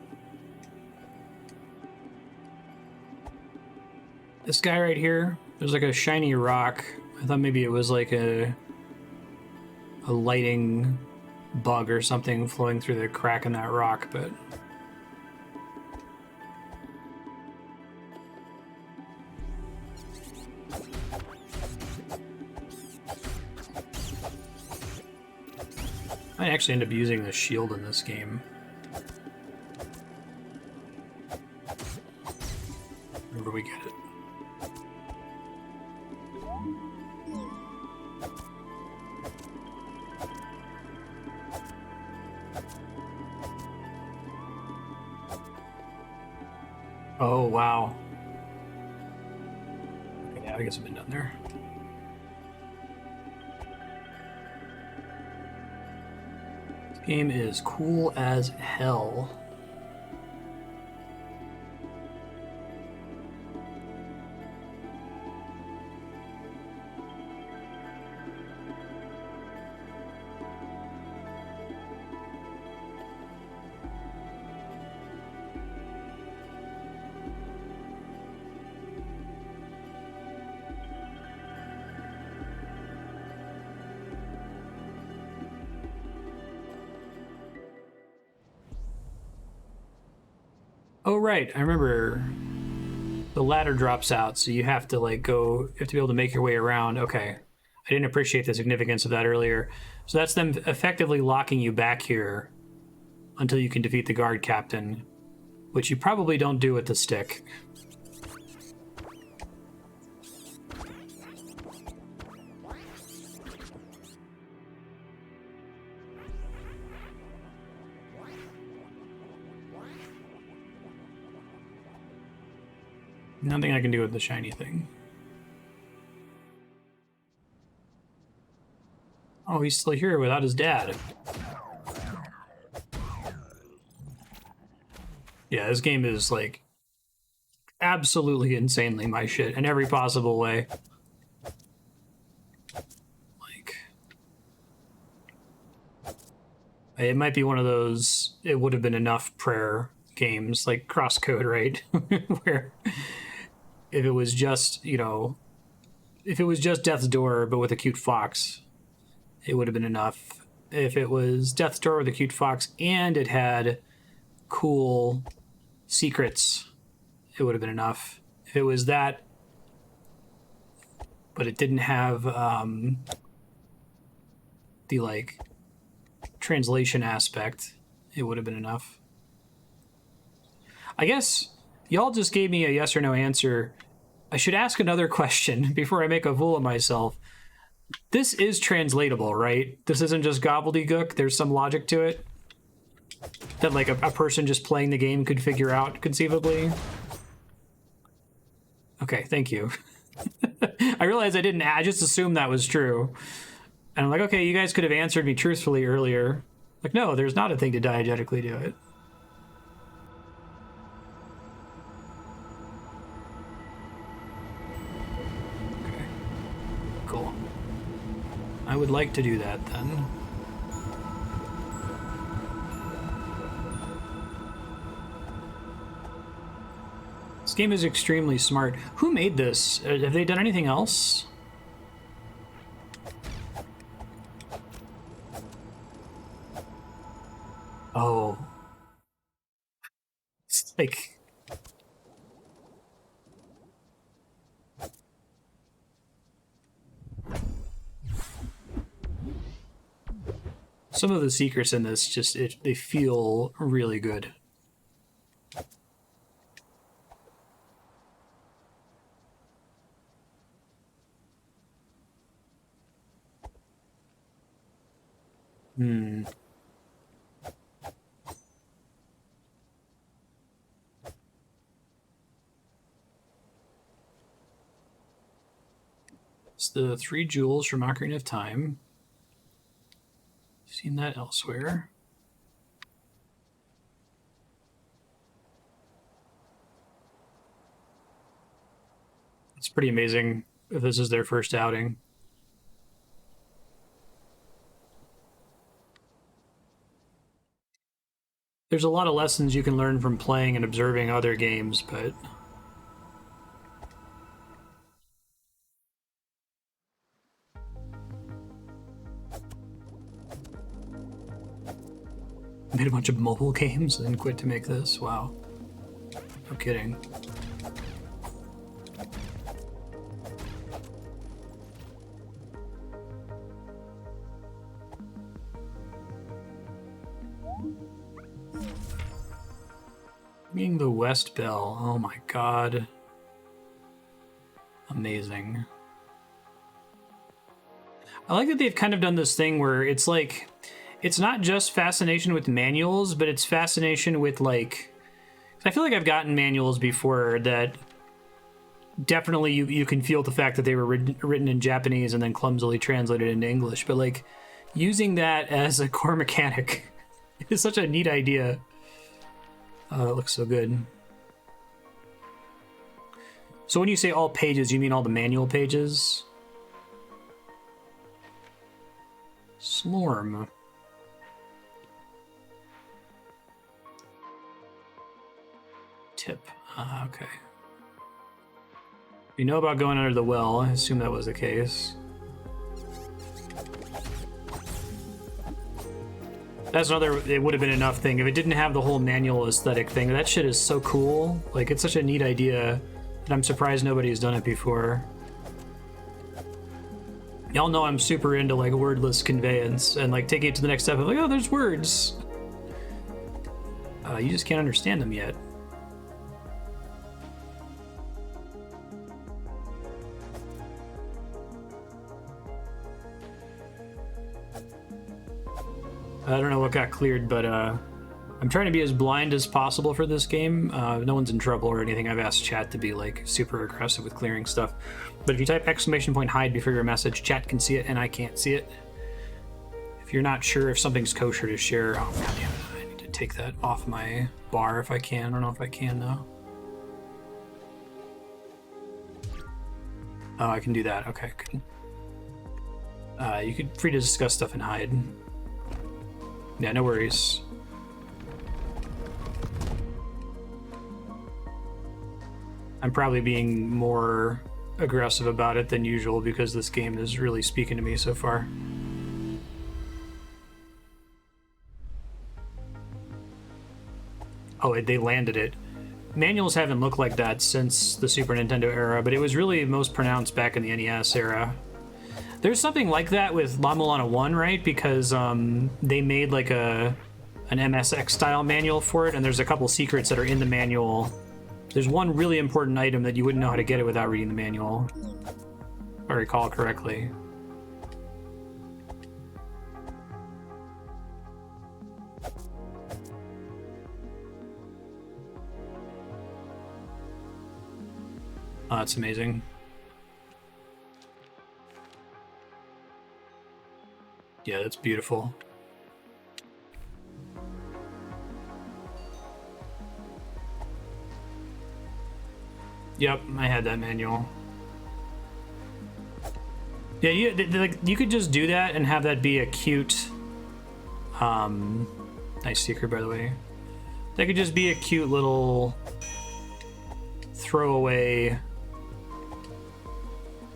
This guy right here, there's like a shiny rock. I thought maybe it was like a lighting bug or something flowing through the crack in that rock, but I might actually end up using the shield in this game. whenever we get it. Oh, wow. Okay, yeah, I guess I've been down there. This game is cool as hell. Oh, right. I remember the ladder drops out, so you have to like go, you have to be able to make your way around. Okay. I didn't appreciate the significance of that earlier. So that's them effectively locking you back here until you can defeat the guard captain, which you probably don't do with the stick. Nothing I can do with the shiny thing. Oh, he's still here without his dad. Yeah, this game is like absolutely insanely my shit in every possible way. Like, it might be one of those it would have been enough prayer games like Crosscode, right? Where if it was just, you know, if it was just Death's Door but with a cute fox, it would have been enough. If it was Death's Door with a cute fox and it had cool secrets, it would have been enough. If it was that, but it didn't have the like translation aspect, it would have been enough. I guess y'all just gave me a yes or no answer. I should ask another question before I make a fool of myself. This is translatable, right? This isn't just gobbledygook. There's some logic to it that like a person just playing the game could figure out conceivably. Okay, thank you. I realized I didn't. I just assumed that was true. And I'm like, okay, you guys could have answered me truthfully earlier. Like, no, there's not a thing to diegetically do it. Okay. Cool. I would like to do that then. This game is extremely smart. Who made this? Have they done anything else? Oh. It's like... Some of the secrets in this just, they feel really good. Hmm. It's the 3 jewels from Ocarina of Time. Seen that elsewhere. It's pretty amazing if this is their first outing. There's a lot of lessons you can learn from playing and observing other games, but... Made a bunch of mobile games and quit to make this? Wow. No kidding. Ringing the West Bell. Oh my god. Amazing. I like that they've kind of done this thing where it's like, it's not just fascination with manuals, but it's fascination with like, I feel like I've gotten manuals before that definitely you can feel the fact that they were written in Japanese and then clumsily translated into English, but like using that as a core mechanic is such a neat idea. Oh, it looks so good. So when you say all pages, you mean all the manual pages? Slorm. Tip. Okay. You know about going under the well. I assume that was the case. That's another, it would have been enough thing. If it didn't have the whole manual aesthetic thing, that shit is so cool. Like, it's such a neat idea that I'm surprised nobody's done it before. Y'all know I'm super into, like, wordless conveyance and, like, taking it to the next step of, like, oh, there's words. You just can't understand them yet. I don't know what got cleared, but I'm trying to be as blind as possible for this game. No one's in trouble or anything. I've asked chat to be like super aggressive with clearing stuff. But if you type !hide before your message, chat can see it and I can't see it. If you're not sure if something's kosher to share, oh god damn it, I need to take that off my bar if I can. I don't know if I can though. Oh, I can do that. Okay, good. You could free to discuss stuff and hide. Yeah, no worries. I'm probably being more aggressive about it than usual because this game is really speaking to me so far. Oh, they landed it. Manuals haven't looked like that since the Super Nintendo era, but it was really most pronounced back in the NES era. There's something like that with La Mulana 1, right? Because they made like an MSX style manual for it, and there's a couple secrets that are in the manual. There's one really important item that you wouldn't know how to get it without reading the manual, if I recall correctly. Oh, that's amazing. Yeah, that's beautiful. Yep, I had that manual. Yeah, you could just do that and have that be a cute... nice secret, by the way. That could just be a cute little throwaway,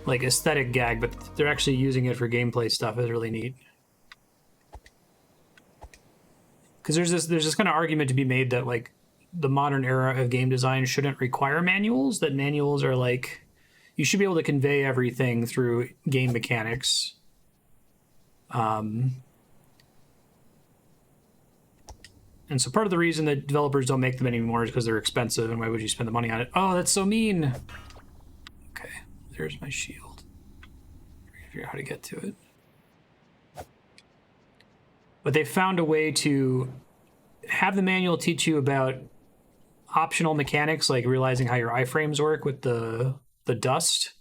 like, aesthetic gag, but they're actually using it for gameplay stuff. It's really neat. Because there's this kind of argument to be made that, like, the modern era of game design shouldn't require manuals, that manuals are like, you should be able to convey everything through game mechanics. And so part of the reason that developers don't make them anymore is because they're expensive, and why would you spend the money on it? Oh, that's so mean. Okay, there's my shield. I'm trying to figure out how to get to it. But they found a way to have the manual teach you about optional mechanics, like realizing how your iframes work with the dust,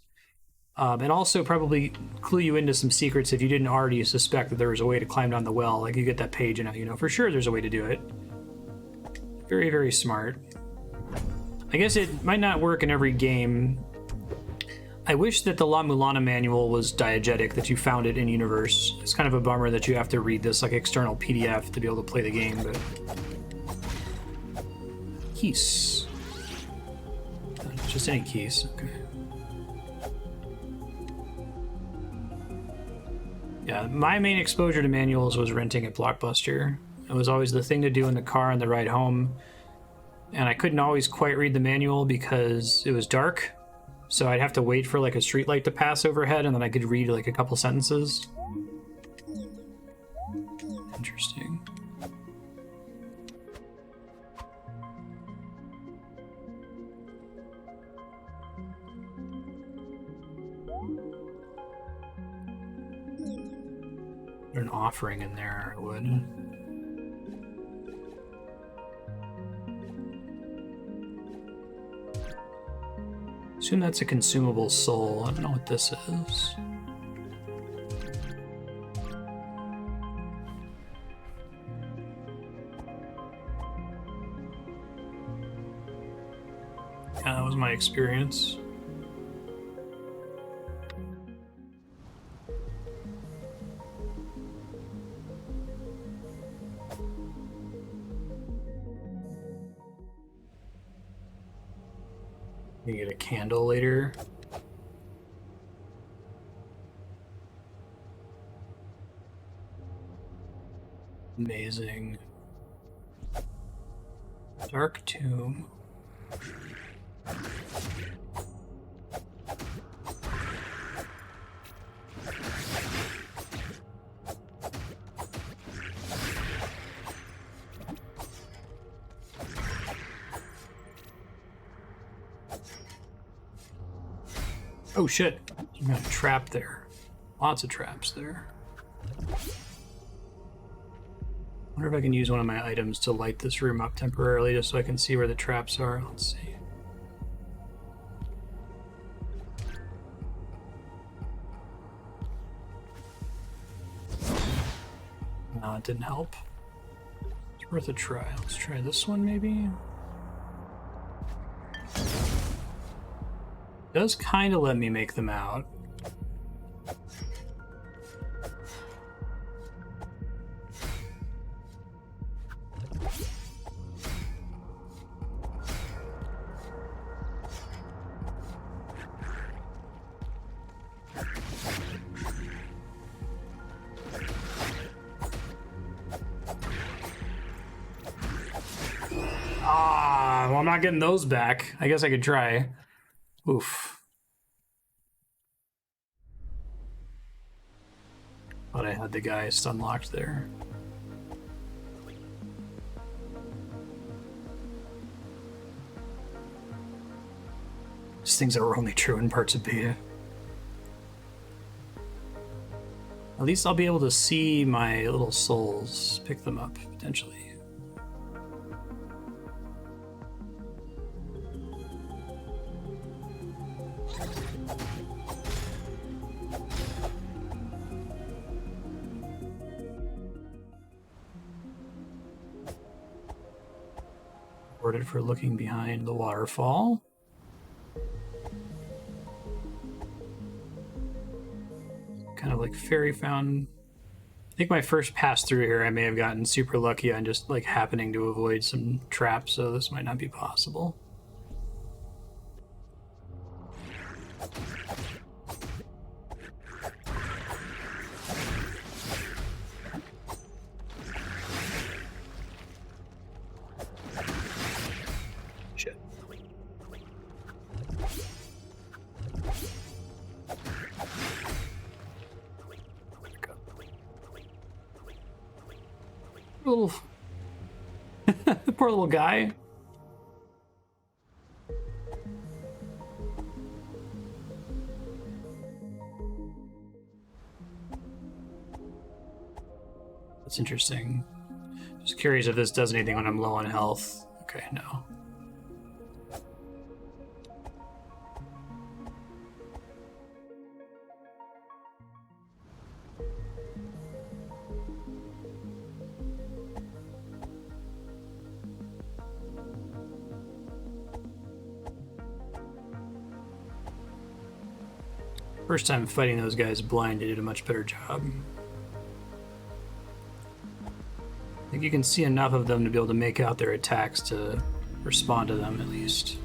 and also probably clue you into some secrets if you didn't already suspect that there was a way to climb down the well. Like, you get that page and now you know for sure there's a way to do it. Very, very smart. I guess it might not work in every game. I wish that the La Mulana manual was diegetic, that you found it in universe. It's kind of a bummer that you have to read this like external PDF to be able to play the game, but... Keys. Just any keys, okay. Yeah, my main exposure to manuals was renting at Blockbuster. It was always the thing to do in the car on the ride home, and I couldn't always quite read the manual because it was dark. So I'd have to wait for like a street light to pass overhead, and then I could read like a couple sentences. Interesting. Put an offering in there, I would. Assume that's a consumable soul. I don't know what this is. Yeah, that was my experience. You get a candle later. Amazing. Dark tomb. Oh shit, you got a trap there. Lots of traps there. Wonder if I can use one of my items to light this room up temporarily just so I can see where the traps are. Let's see. No, it didn't help. It's worth a try. Let's try this one maybe. Does kind of let me make them out. Ah, well, I'm not getting those back. I guess I could try. Oof. Thought I had the guy stun locked there. Just things that were only true in parts of beta. At least I'll be able to see my little souls, pick them up, potentially. Rewarded for looking behind the waterfall. Kind of like fairy fountain. I think my first pass through here I may have gotten super lucky on just like happening to avoid some traps, so this might not be possible. Little poor little guy. That's interesting. Just curious if this does anything when I'm low on health. Okay, no. First time fighting those guys blind, they did a much better job. I think you can see enough of them to be able to make out their attacks to respond to them at least.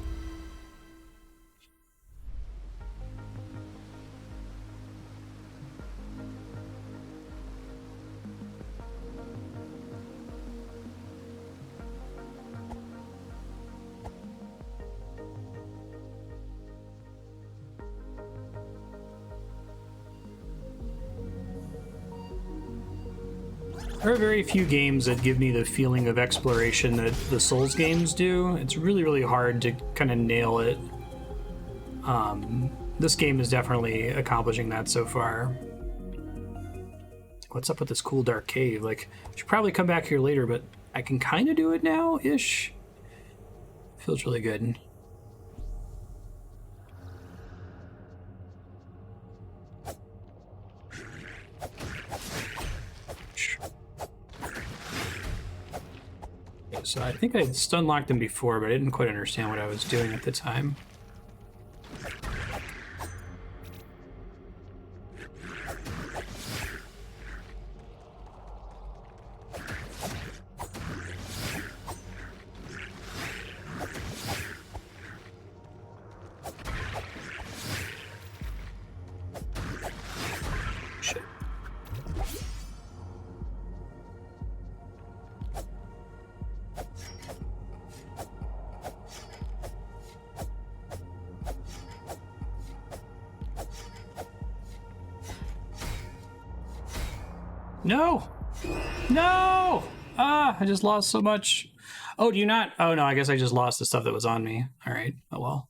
There are very few games that give me the feeling of exploration that the Souls games do. It's really, really hard to kind of nail it. This game is definitely accomplishing that so far. what's up with this cool dark cave? Like, I should probably come back here later, but I can kind of do it now-ish. Feels really good. So I think I stun locked him before, but I didn't quite understand what I was doing at the time. No! No! Ah, I just lost so much. Oh, do you not? Oh, no, I guess I just lost the stuff that was on me. All right, oh well.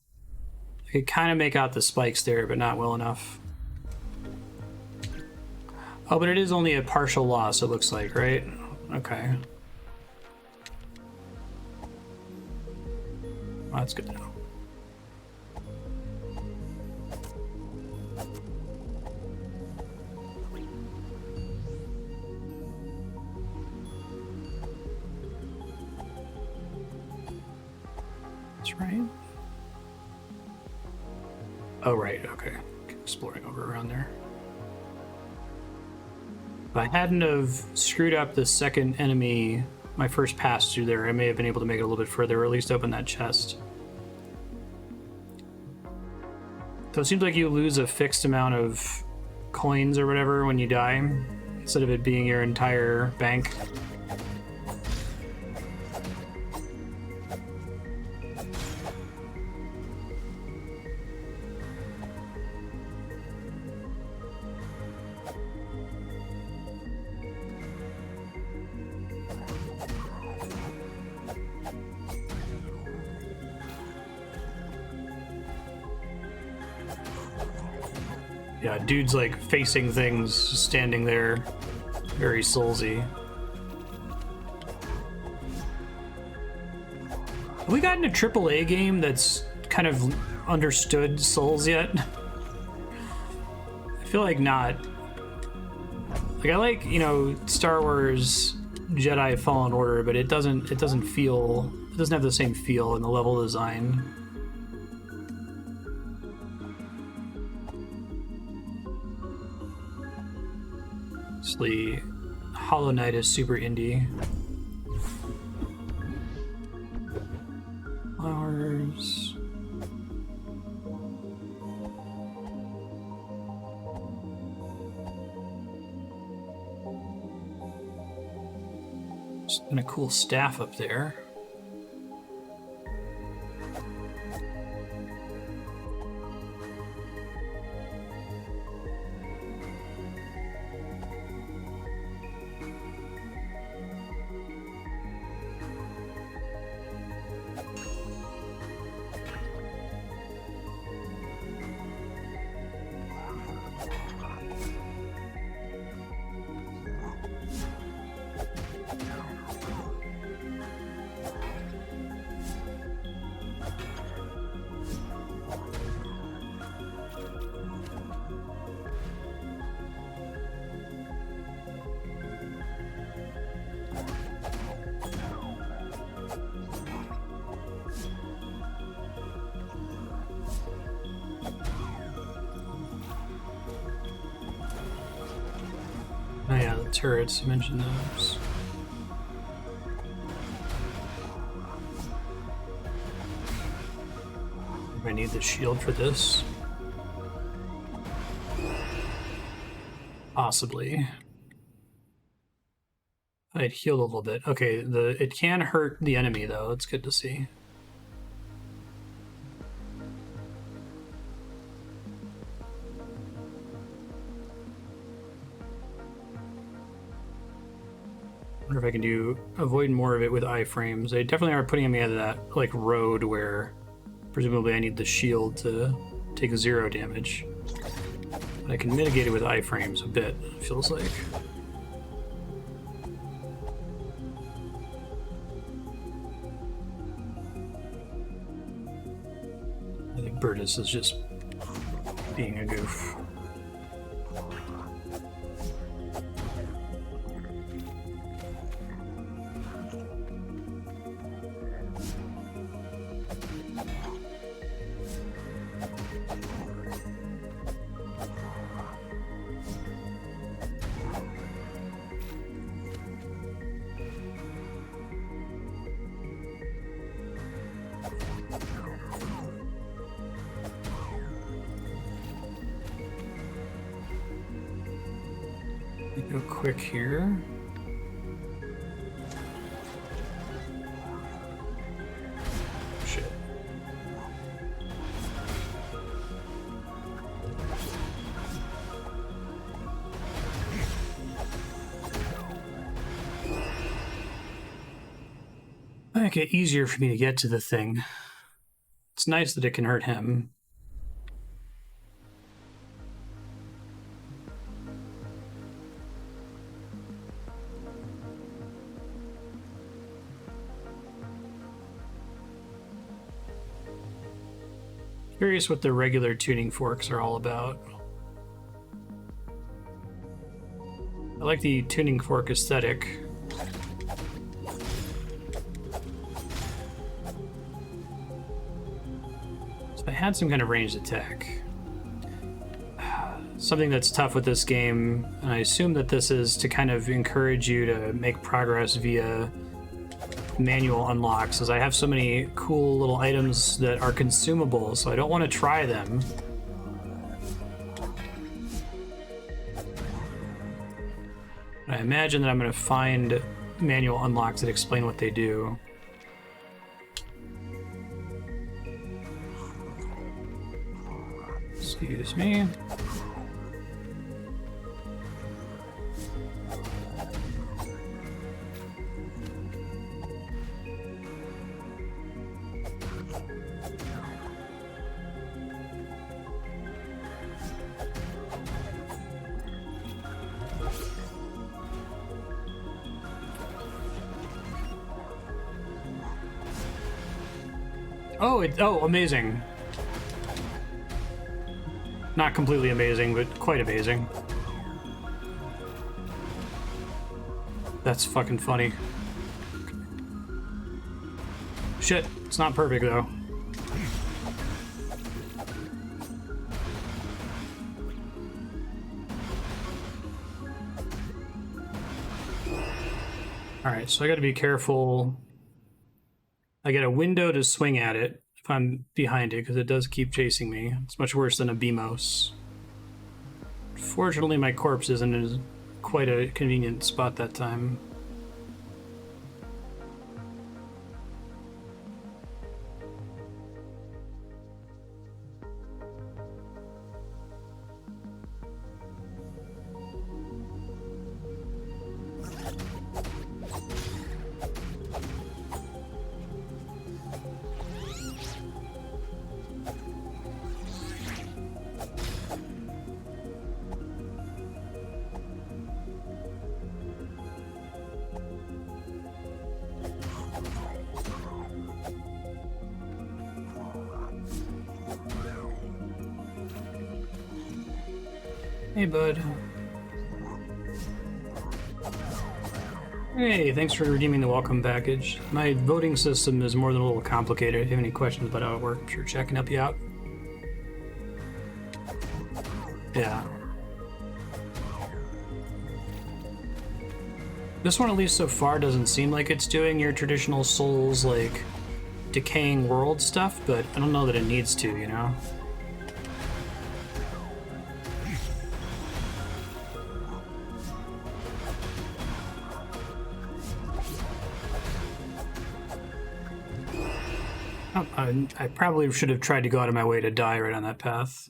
I could kind of make out the spikes there, but not well enough. Oh, but it is only a partial loss, it looks like, right? Okay. Well, that's good to know. Right? Oh, right, okay. Exploring over around there. If I hadn't have screwed up the second enemy, my first pass through there, I may have been able to make it a little bit further, or at least open that chest. So it seems like you lose a fixed amount of coins or whatever when you die, instead of it being your entire bank. Yeah, dude's like facing things, standing there, very soulsy. Have we gotten a AAA game that's kind of understood Souls yet? I feel like not. Like I like, you know, Star Wars Jedi Fallen Order, but it doesn't have the same feel in the level design. Hollow Knight is super indie. Flowers. Just been a cool staff up there. Oh yeah, the turrets, you mentioned those. I need the shield for this. Possibly. I'd healed a little bit. Okay, it can hurt the enemy though, it's good to see. I wonder if I can avoid more of it with iframes. They definitely are putting me out of that like road where presumably I need the shield to take 0 damage. But I can mitigate it with iframes a bit, it feels like. Bertus is just being a goof. Go quick here. Shit. Make it easier for me to get to the thing. It's nice that it can hurt him. Curious what the regular tuning forks are all about. I like the tuning fork aesthetic. So I had some kind of ranged attack. Something that's tough with this game, and I assume that this is to kind of encourage you to make progress via manual unlocks, as I have so many cool little items that are consumable, so I don't want to try them. I imagine that I'm going to find manual unlocks that explain what they do. Excuse me. Oh, amazing. Not completely amazing, but quite amazing. That's fucking funny. Shit, it's not perfect though. Alright, so I gotta be careful. I get a window to swing at it if I'm behind it, because it does keep chasing me. It's much worse than a Beamos. Fortunately, my corpse isn't in quite a convenient spot that time. Hey, bud. Hey, thanks for redeeming the welcome package. My voting system is more than a little complicated. If you have any questions about how it works, I'm sure Chat can help you out. Yeah. This one, at least so far, doesn't seem like it's doing your traditional Souls, like, decaying world stuff, but I don't know that it needs to, you know? I probably should have tried to go out of my way to die right on that path.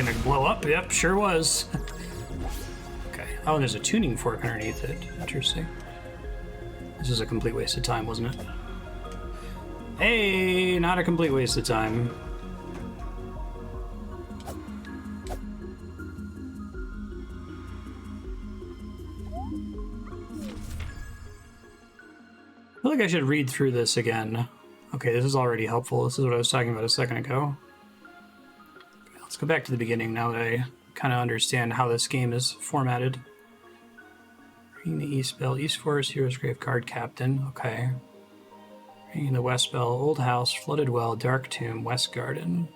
gonna blow up. Yep, sure was. Okay. Oh, and there's a tuning fork underneath it. Interesting. This is a complete waste of time, wasn't it? Hey, not a complete waste of time. I feel like I should read through this again. Okay, this is already helpful. This is what I was talking about a second ago. Okay, let's go back to the beginning now that I kind of understand how this game is formatted. Ringing the East Bell, East Forest, Hero's Grave, Guard Captain. Okay. Ringing the West Bell, Old House, Flooded Well, Dark Tomb, West Garden.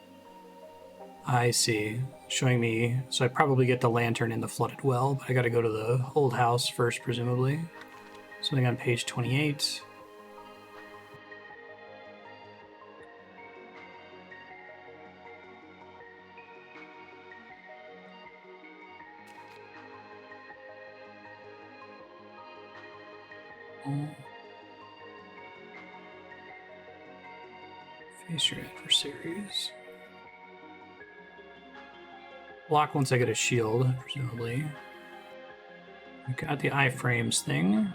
I see. Showing me... So I probably get the lantern in the Flooded Well, but I gotta go to the Old House first, presumably. Something on page 28. Face your adversaries. Block once I get a shield, presumably. We got the iframes thing.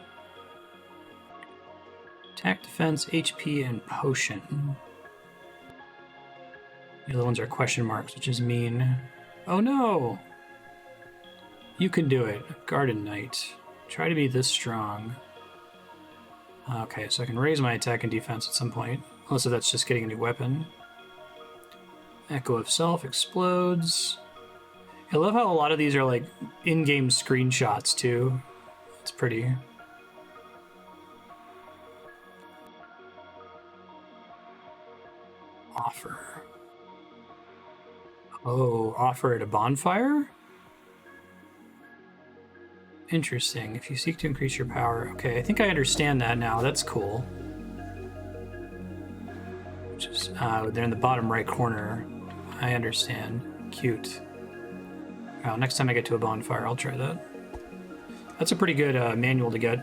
Attack, defense, HP, and potion. The other ones are question marks, which is mean. Oh no! You can do it. Garden Knight. Try to be this strong. Okay, so I can raise my attack and defense at some point. Unless that's just getting a new weapon. Echo of Self explodes. I love how a lot of these are like in-game screenshots too. It's pretty. Offer. Oh, offer at a bonfire? Interesting. If you seek to increase your power. Okay, I think I understand that now. That's cool. Just they're in the bottom right corner. I understand. Cute. Well, next time I get to a bonfire, I'll try that. That's a pretty good manual to get.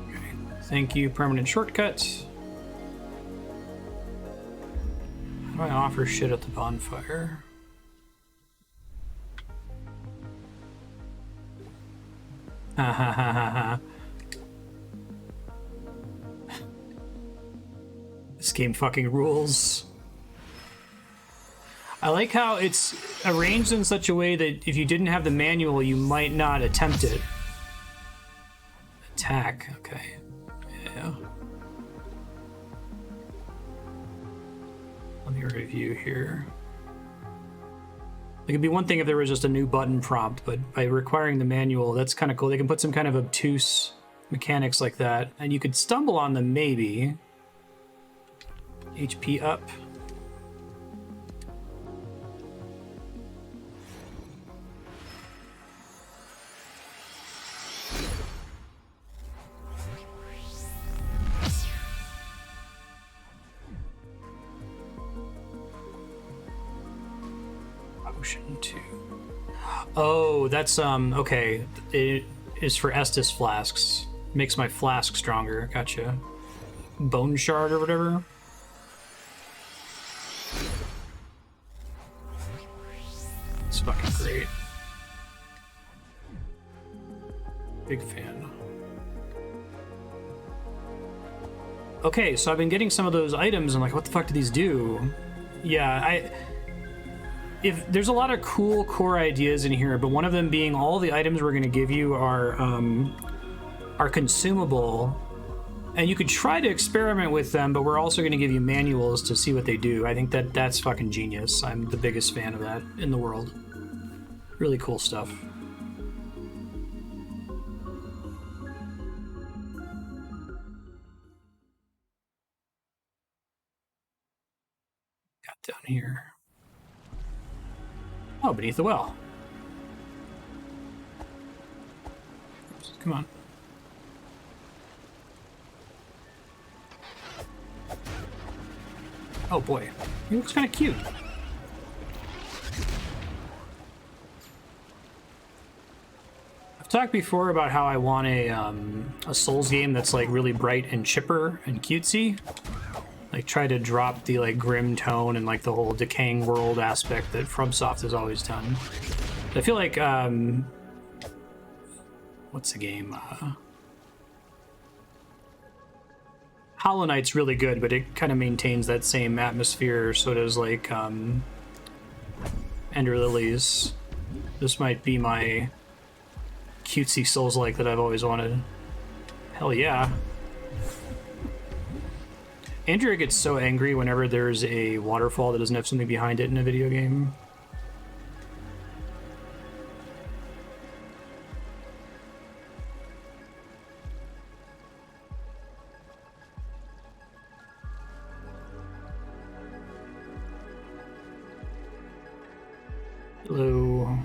Okay. Thank you, permanent shortcut. How do I offer shit at the bonfire? Ha ha ha ha ha. This game fucking rules. I like how it's arranged in such a way that if you didn't have the manual, you might not attempt it. Attack, okay. Yeah. Let me review here. It could be one thing if there was just a new button prompt, but by requiring the manual, that's kind of cool. They can put some kind of obtuse mechanics like that, and you could stumble on them maybe. HP up. Potion 2. Oh, that's okay. It is for Estus flasks. Makes my flask stronger. Gotcha. Bone shard or whatever. It's fucking great. Big fan. Okay, so I've been getting some of those items and like, what the fuck do these do? Yeah, if there's a lot of cool core ideas in here, but one of them being all the items we're going to give you are consumable, and you could try to experiment with them, but we're also going to give you manuals to see what they do. I think that's fucking genius. I'm the biggest fan of that in the world. Really cool stuff. Got down here. Oh, beneath the well. Oops, come on. Oh boy, he looks kind of cute. I've talked before about how I want a Souls game that's like really bright and chipper and cutesy. like try to drop the like grim tone and like the whole decaying world aspect that FromSoft has always done. I feel like what's the game? Hollow Knight's really good, but it kind of maintains that same atmosphere. So does like Ender Lilies. This might be my cutesy Souls-like that I've always wanted. Hell yeah. Andrea gets so angry whenever there's a waterfall that doesn't have something behind it in a video game. Hello.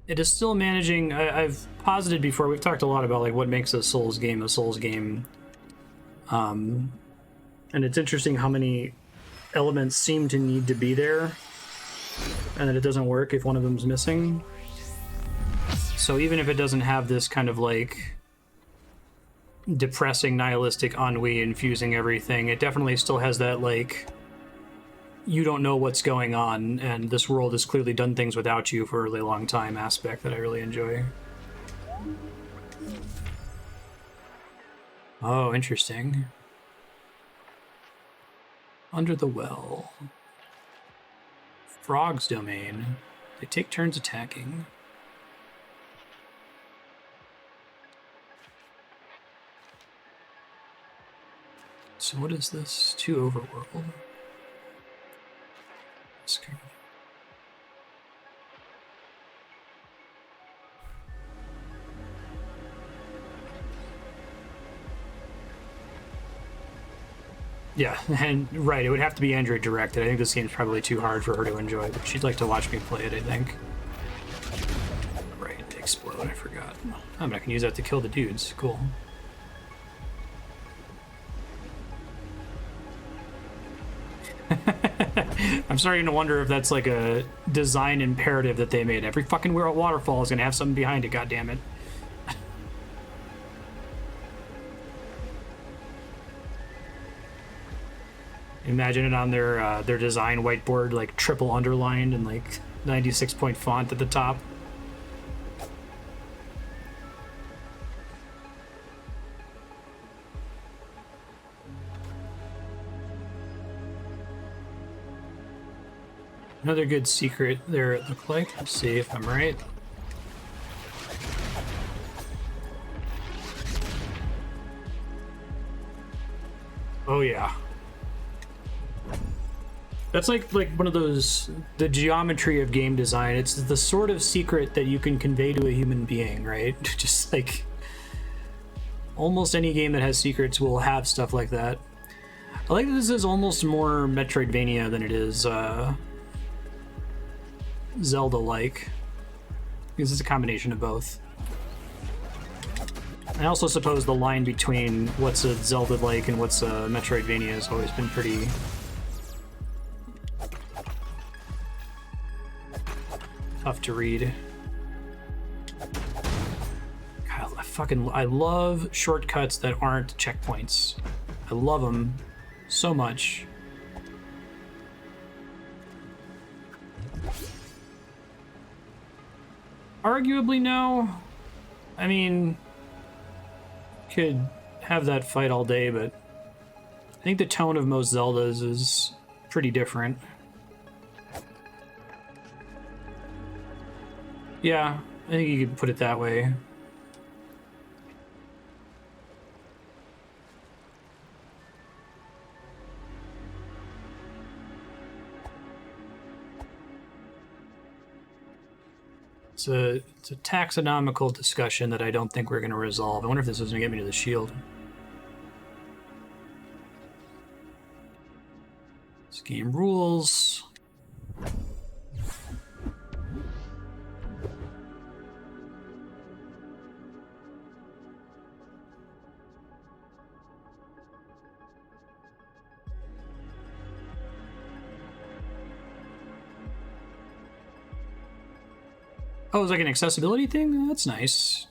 It is still managing. I've posited before. We've talked a lot about like what makes a Souls game a Souls game, and it's interesting how many elements seem to need to be there, and that it doesn't work if one of them's missing. So even if it doesn't have this kind of like depressing nihilistic ennui infusing everything, it definitely still has that like you don't know what's going on and this world has clearly done things without you for a really long time aspect that I really enjoy. Oh, interesting. Under the well. Frog's domain. They take turns attacking. So what is this? 2 overworld. Yeah, and right, it would have to be Android directed. I think this game's probably too hard for her to enjoy, but she'd like to watch me play it, I think. Right, explode, I forgot. I can use that to kill the dudes. Cool. I'm starting to wonder if that's like a design imperative that they made. Every fucking waterfall is gonna have something behind it, goddammit. Imagine it on their design whiteboard, like triple underlined and like 96-point font at the top. Another good secret there, it looked like. Let's see if I'm right. Oh yeah. That's like one of those, the geometry of game design. It's the sort of secret that you can convey to a human being, right? Just like almost any game that has secrets will have stuff like that. I like that this is almost more Metroidvania than it is Zelda-like, because it's a combination of both. I also suppose the line between what's a Zelda-like and what's a Metroidvania has always been pretty tough to read. God, I love shortcuts that aren't checkpoints. I love them so much. Arguably, no. I mean, could have that fight all day, but I think the tone of most Zeldas is pretty different. Yeah, I think you could put it that way. It's a taxonomical discussion that I don't think we're going to resolve. I wonder if this is going to get me to the shield. This game rules. Oh, it's like an accessibility thing? Oh, that's nice.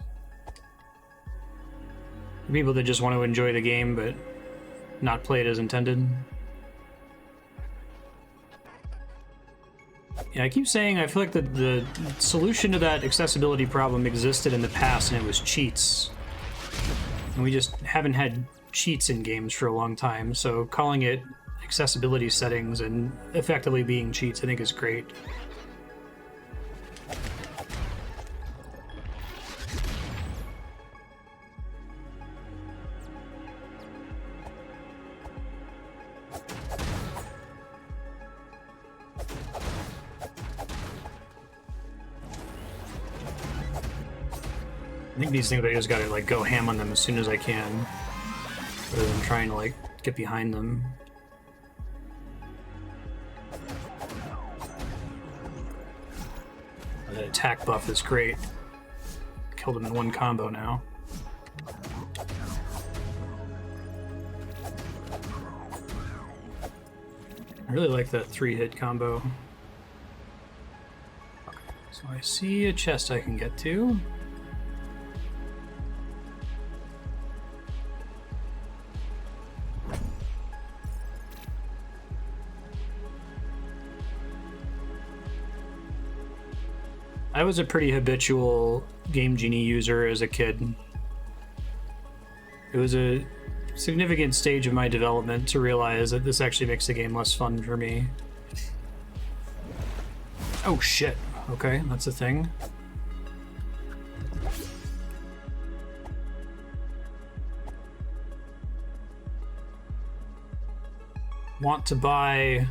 People that just want to enjoy the game but not play it as intended. Yeah, I keep saying I feel like the solution to that accessibility problem existed in the past, and it was cheats. And we just haven't had cheats in games for a long time, so calling it accessibility settings and effectively being cheats I think is great. I think these things, I just gotta like go ham on them as soon as I can, rather than trying to like get behind them. That attack buff is great. Killed him in one combo now. I really like that 3-hit combo. Okay, so I see a chest I can get to. I was a pretty habitual Game Genie user as a kid. It was a significant stage of my development to realize that this actually makes the game less fun for me. Oh shit. Okay, that's a thing. Want to buy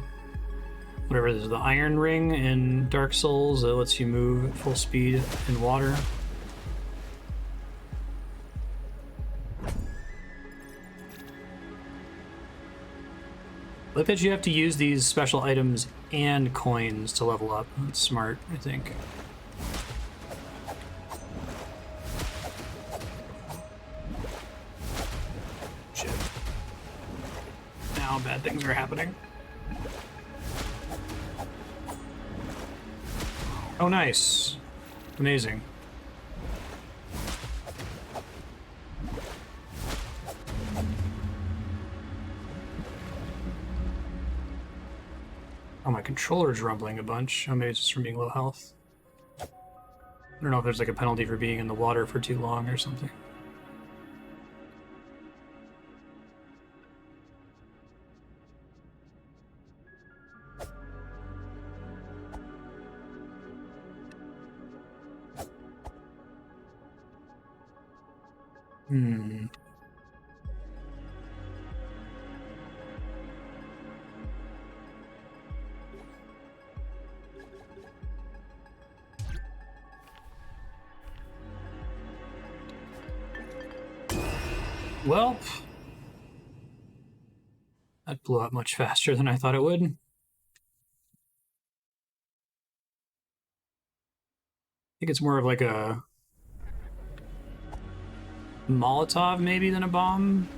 whatever this is, the Iron Ring in Dark Souls that lets you move at full speed in water. I like that you have to use these special items and coins to level up. That's smart, I think. Shit. Now bad things are happening. Oh, nice. Amazing. Oh, my controller's rumbling a bunch. Oh, maybe it's just from being low health. I don't know if there's like a penalty for being in the water for too long or something. Well, that blew up much faster than I thought it would. I think it's more of like a Molotov maybe than a bomb.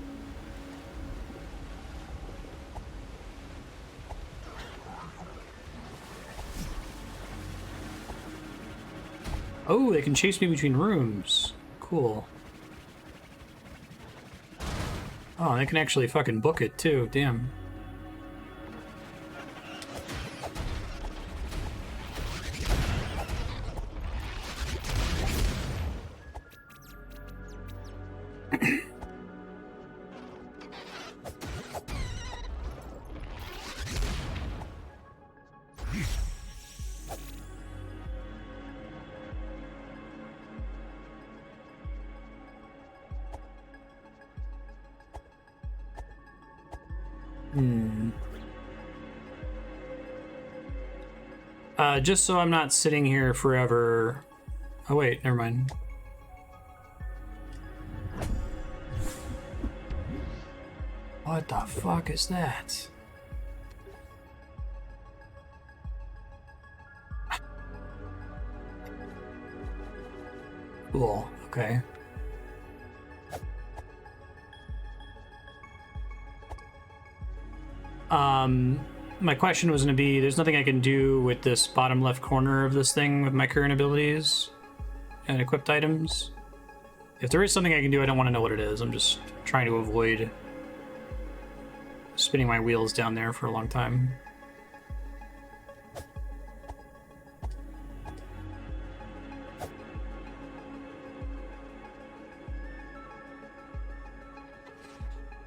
Oh, they can chase me between rooms. Cool. Oh, they can actually fucking book it too. Damn. Just so I'm not sitting here forever. Oh wait, never mind. What the fuck is that? Cool, okay. my question was going to be, there's nothing I can do with this bottom left corner of this thing with my current abilities and equipped items. If there is something I can do, I don't want to know what it is. I'm just trying to avoid spinning my wheels down there for a long time.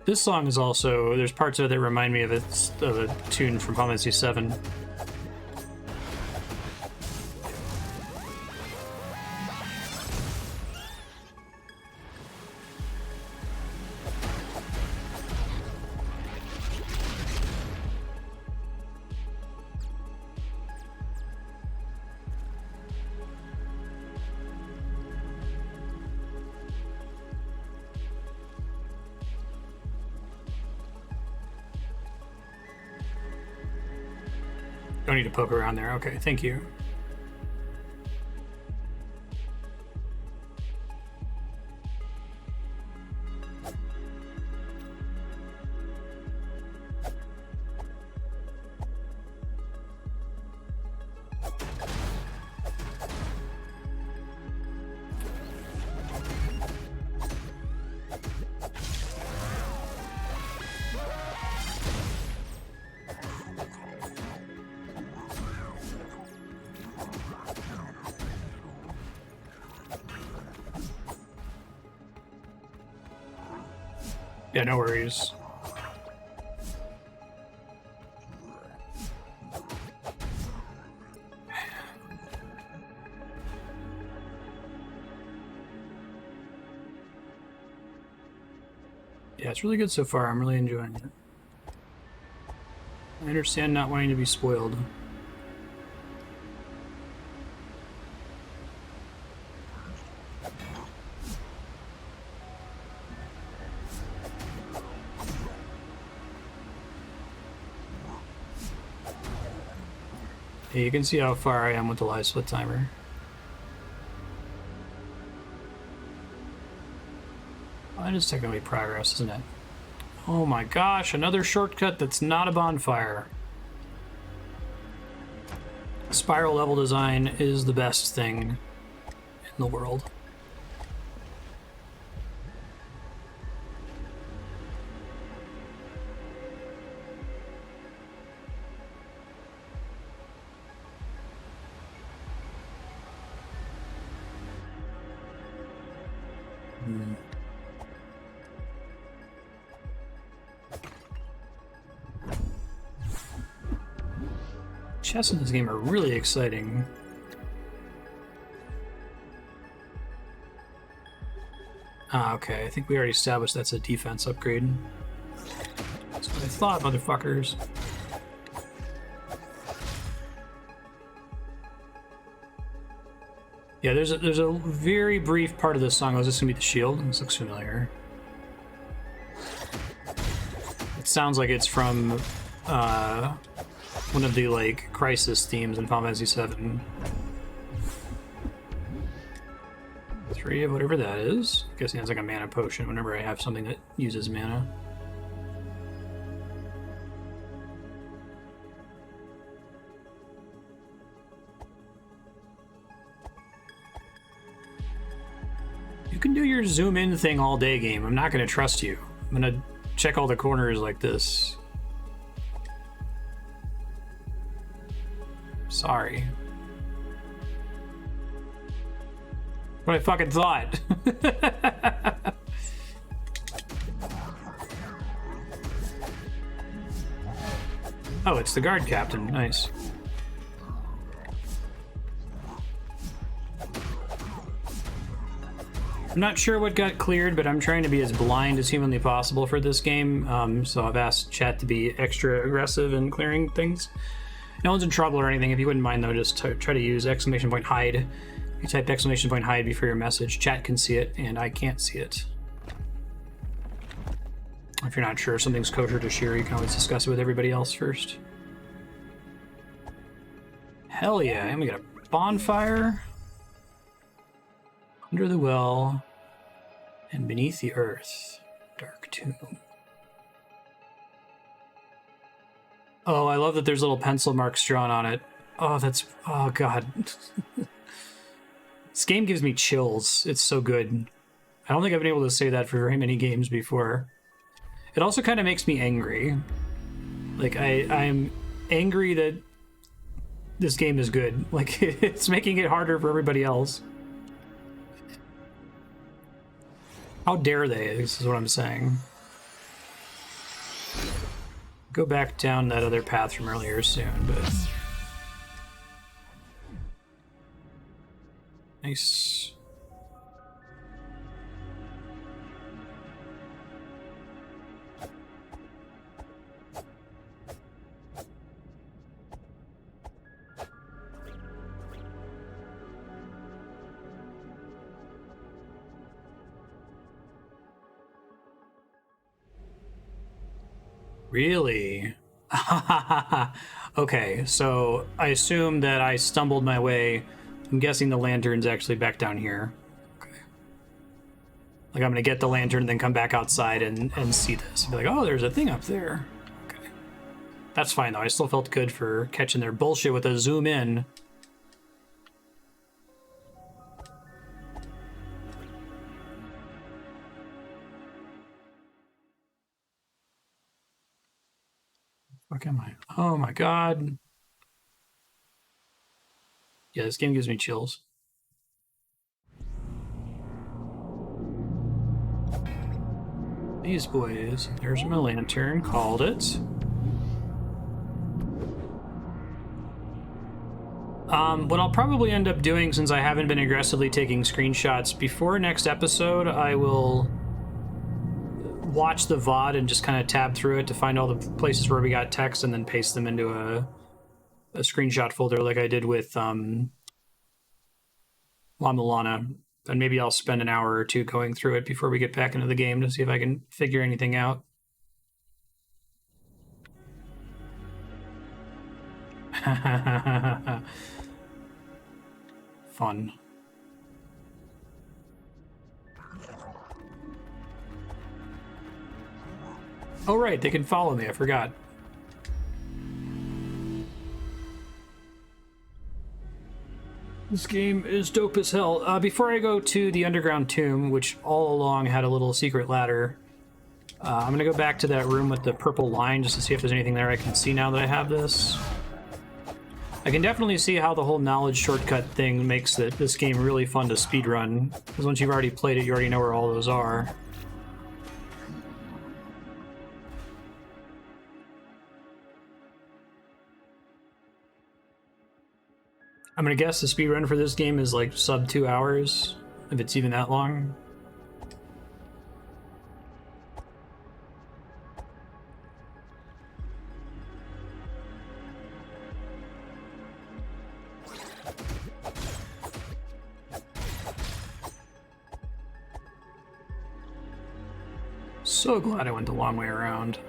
This song is also, there's parts of it that remind me of a tune from Final Fantasy VII. Don't need to poke around there. Okay, thank you. Yeah, no worries. Yeah, it's really good so far. I'm really enjoying it. I understand not wanting to be spoiled. You can see how far I am with the live split timer. Well, that is technically progress, isn't it? Oh my gosh, another shortcut that's not a bonfire. Spiral level design is the best thing in the world. Chests in this game are really exciting. Ah, okay. I think we already established that's a defense upgrade. That's what I thought, motherfuckers. Yeah, there's a very brief part of this song. Oh, is this gonna be the shield? This looks familiar. It sounds like it's from one of the like crisis themes in Final Fantasy VII. 3 of whatever that is. I'm guessing it's like a mana potion whenever I have something that uses mana. You can do your zoom in thing all day, game. I'm not going to trust you. I'm going to check all the corners like this. Sorry. What I fucking thought. Oh, it's the guard captain. Nice. I'm not sure what got cleared, but I'm trying to be as blind as humanly possible for this game. So I've asked chat to be extra aggressive in clearing things. No one's in trouble or anything. If you wouldn't mind, though, just try to use exclamation point hide. If you type exclamation point hide before your message, chat can see it, and I can't see it. If you're not sure if something's kosher to share, you can always discuss it with everybody else first. Hell yeah, and we got a bonfire. Under the well and beneath the earth, dark tomb. Oh, I love that there's little pencil marks drawn on it. Oh, oh god. This game gives me chills. It's so good. I don't think I've been able to say that for very many games before. It also kind of makes me angry. Like, I'm angry that this game is good. Like, it's making it harder for everybody else. How dare they? This is what I'm saying. Go back down that other path from earlier soon, but... Nice. Really? Okay, so I assume that I stumbled my way. I'm guessing the lantern's actually back down here. Okay. Like, I'm gonna get the lantern and then come back outside and see this. And be like, oh, there's a thing up there. Okay. That's fine, though. I still felt good for catching their bullshit with a zoom in. Fuck am I? Oh my god. Yeah, this game gives me chills. These boys. There's my lantern. Called it. What I'll probably end up doing, since I haven't been aggressively taking screenshots, before next episode, I will watch the VOD and just kind of tab through it to find all the places where we got text and then paste them into a screenshot folder like I did with La Mulana. And maybe I'll spend an hour or two going through it before we get back into the game to see if I can figure anything out. Fun. Oh, right, they can follow me. I forgot. This game is dope as hell. Before I go to the underground tomb, which all along had a little secret ladder, I'm going to go back to that room with the purple line just to see if there's anything there I can see now that I have this. I can definitely see how the whole knowledge shortcut thing makes this game really fun to speedrun, because once you've already played it, you already know where all those are. I'm gonna guess the speedrun for this game is like sub 2 hours, if it's even that long. So glad I went the long way around.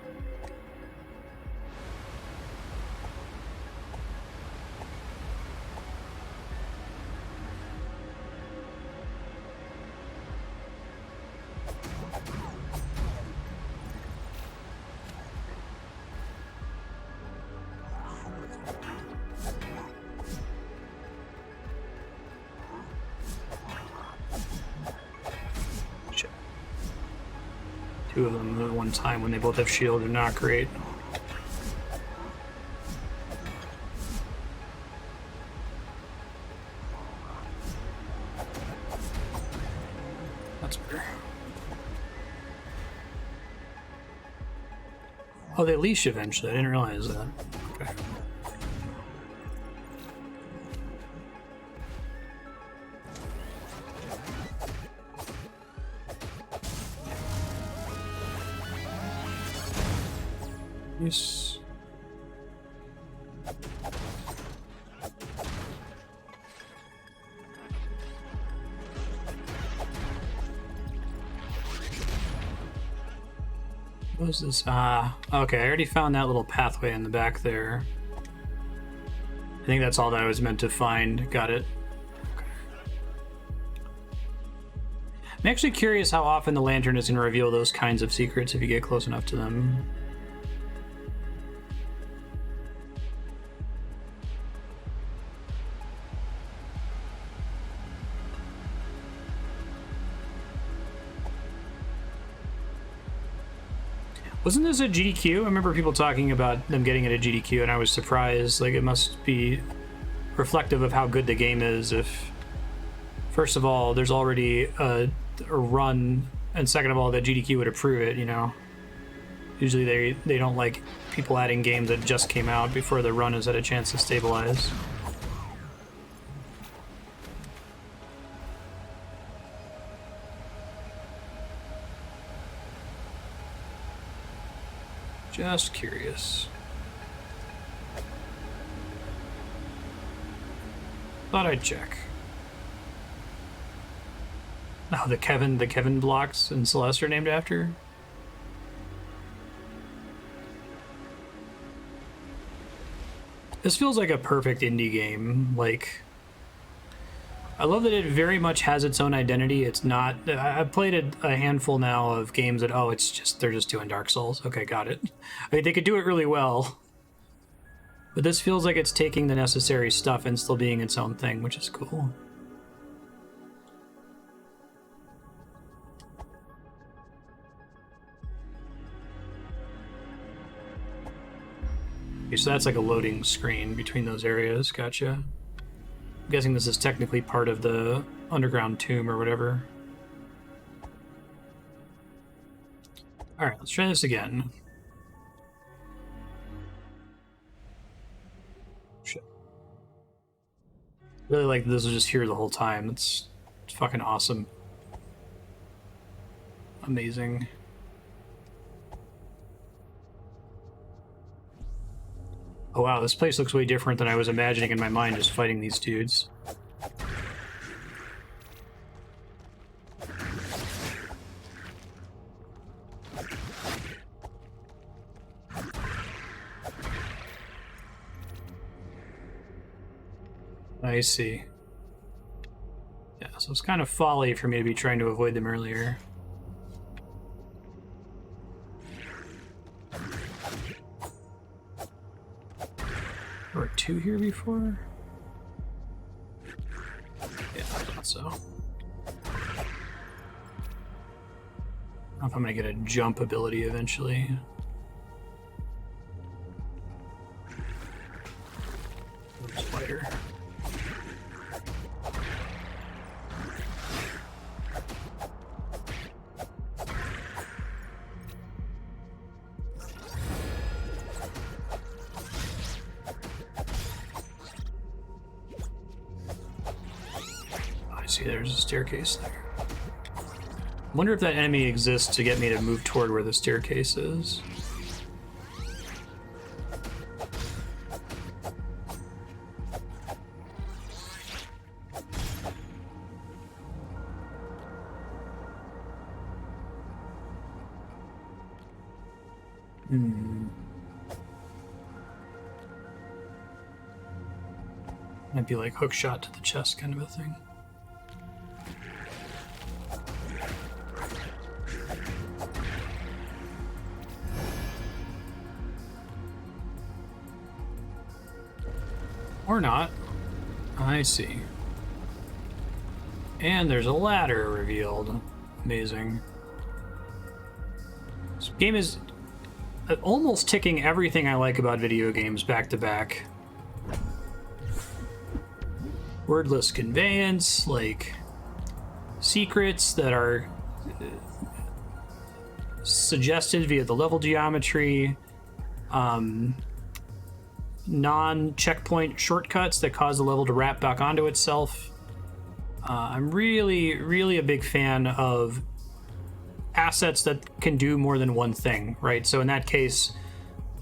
Two of them at one time when they both have shield are not great. That's better. Oh, they leash eventually. I didn't realize that. Okay. Yes. What was this? Okay, I already found that little pathway in the back there. I think that's all that I was meant to find. Got it. Okay. I'm actually curious how often the lantern is going to reveal those kinds of secrets if you get close enough to them. Wasn't this a GDQ? I remember people talking about them getting it at GDQ, and I was surprised. Like, it must be reflective of how good the game is if, first of all, there's already a run, and second of all, that GDQ would approve it, you know? Usually they don't like people adding games that just came out before the run has had a chance to stabilize. Just curious. Thought I'd check. Oh, the Kevin blocks in Celeste are named after? This feels like a perfect indie game. Like, I love that it very much has its own identity. It's not... I've played a handful now of games that, oh, it's just... They're just doing Dark Souls. Okay, got it. I mean, they could do it really well. But this feels like it's taking the necessary stuff and still being its own thing, which is cool. Okay, so that's like a loading screen between those areas. Gotcha. I'm guessing this is technically part of the underground tomb or whatever. Alright, let's try this again. Shit. Really like this was just here the whole time. It's fucking awesome. Amazing. Oh wow, this place looks way different than I was imagining in my mind just fighting these dudes. I see. Yeah, so it's kind of folly for me to be trying to avoid them earlier. There were two here before? Yeah, I thought so. I don't know if I'm gonna get a jump ability eventually. Spider. See, there's a staircase there. I wonder if that enemy exists to get me to move toward where the staircase is. Might be like hook shot to the chest kind of a thing. Or not. I see. And there's a ladder revealed. Amazing. This game is almost ticking everything I like about video games back to back. Wordless conveyance, like secrets that are suggested via the level geometry, non-checkpoint shortcuts that cause the level to wrap back onto itself. I'm really a big fan of assets that can do more than one thing, right? So in that case,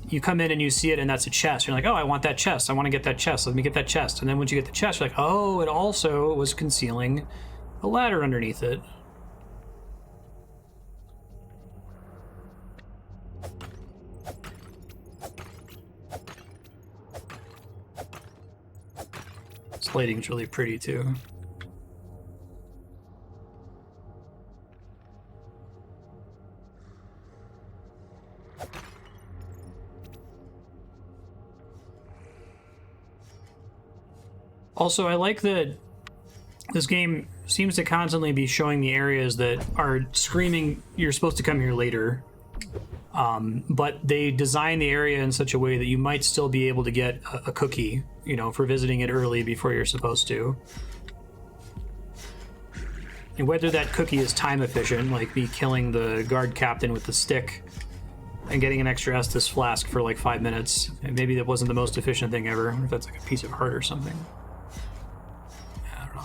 you come in and you see it and that's a chest. You're like, oh, I want that chest. I want to get that chest. Let me get that chest. And then once you get the chest, you're like, oh, it also was concealing a ladder underneath it. This lighting's really pretty too. Also, I like that this game seems to constantly be showing the areas that are screaming, you're supposed to come here later. But they design the area in such a way that you might still be able to get a cookie, you know, for visiting it early before you're supposed to. And whether that cookie is time efficient, like me killing the guard captain with the stick and getting an extra Estus flask for like 5 minutes, and maybe that wasn't the most efficient thing ever. I wonder if that's like a piece of heart or something. I don't know.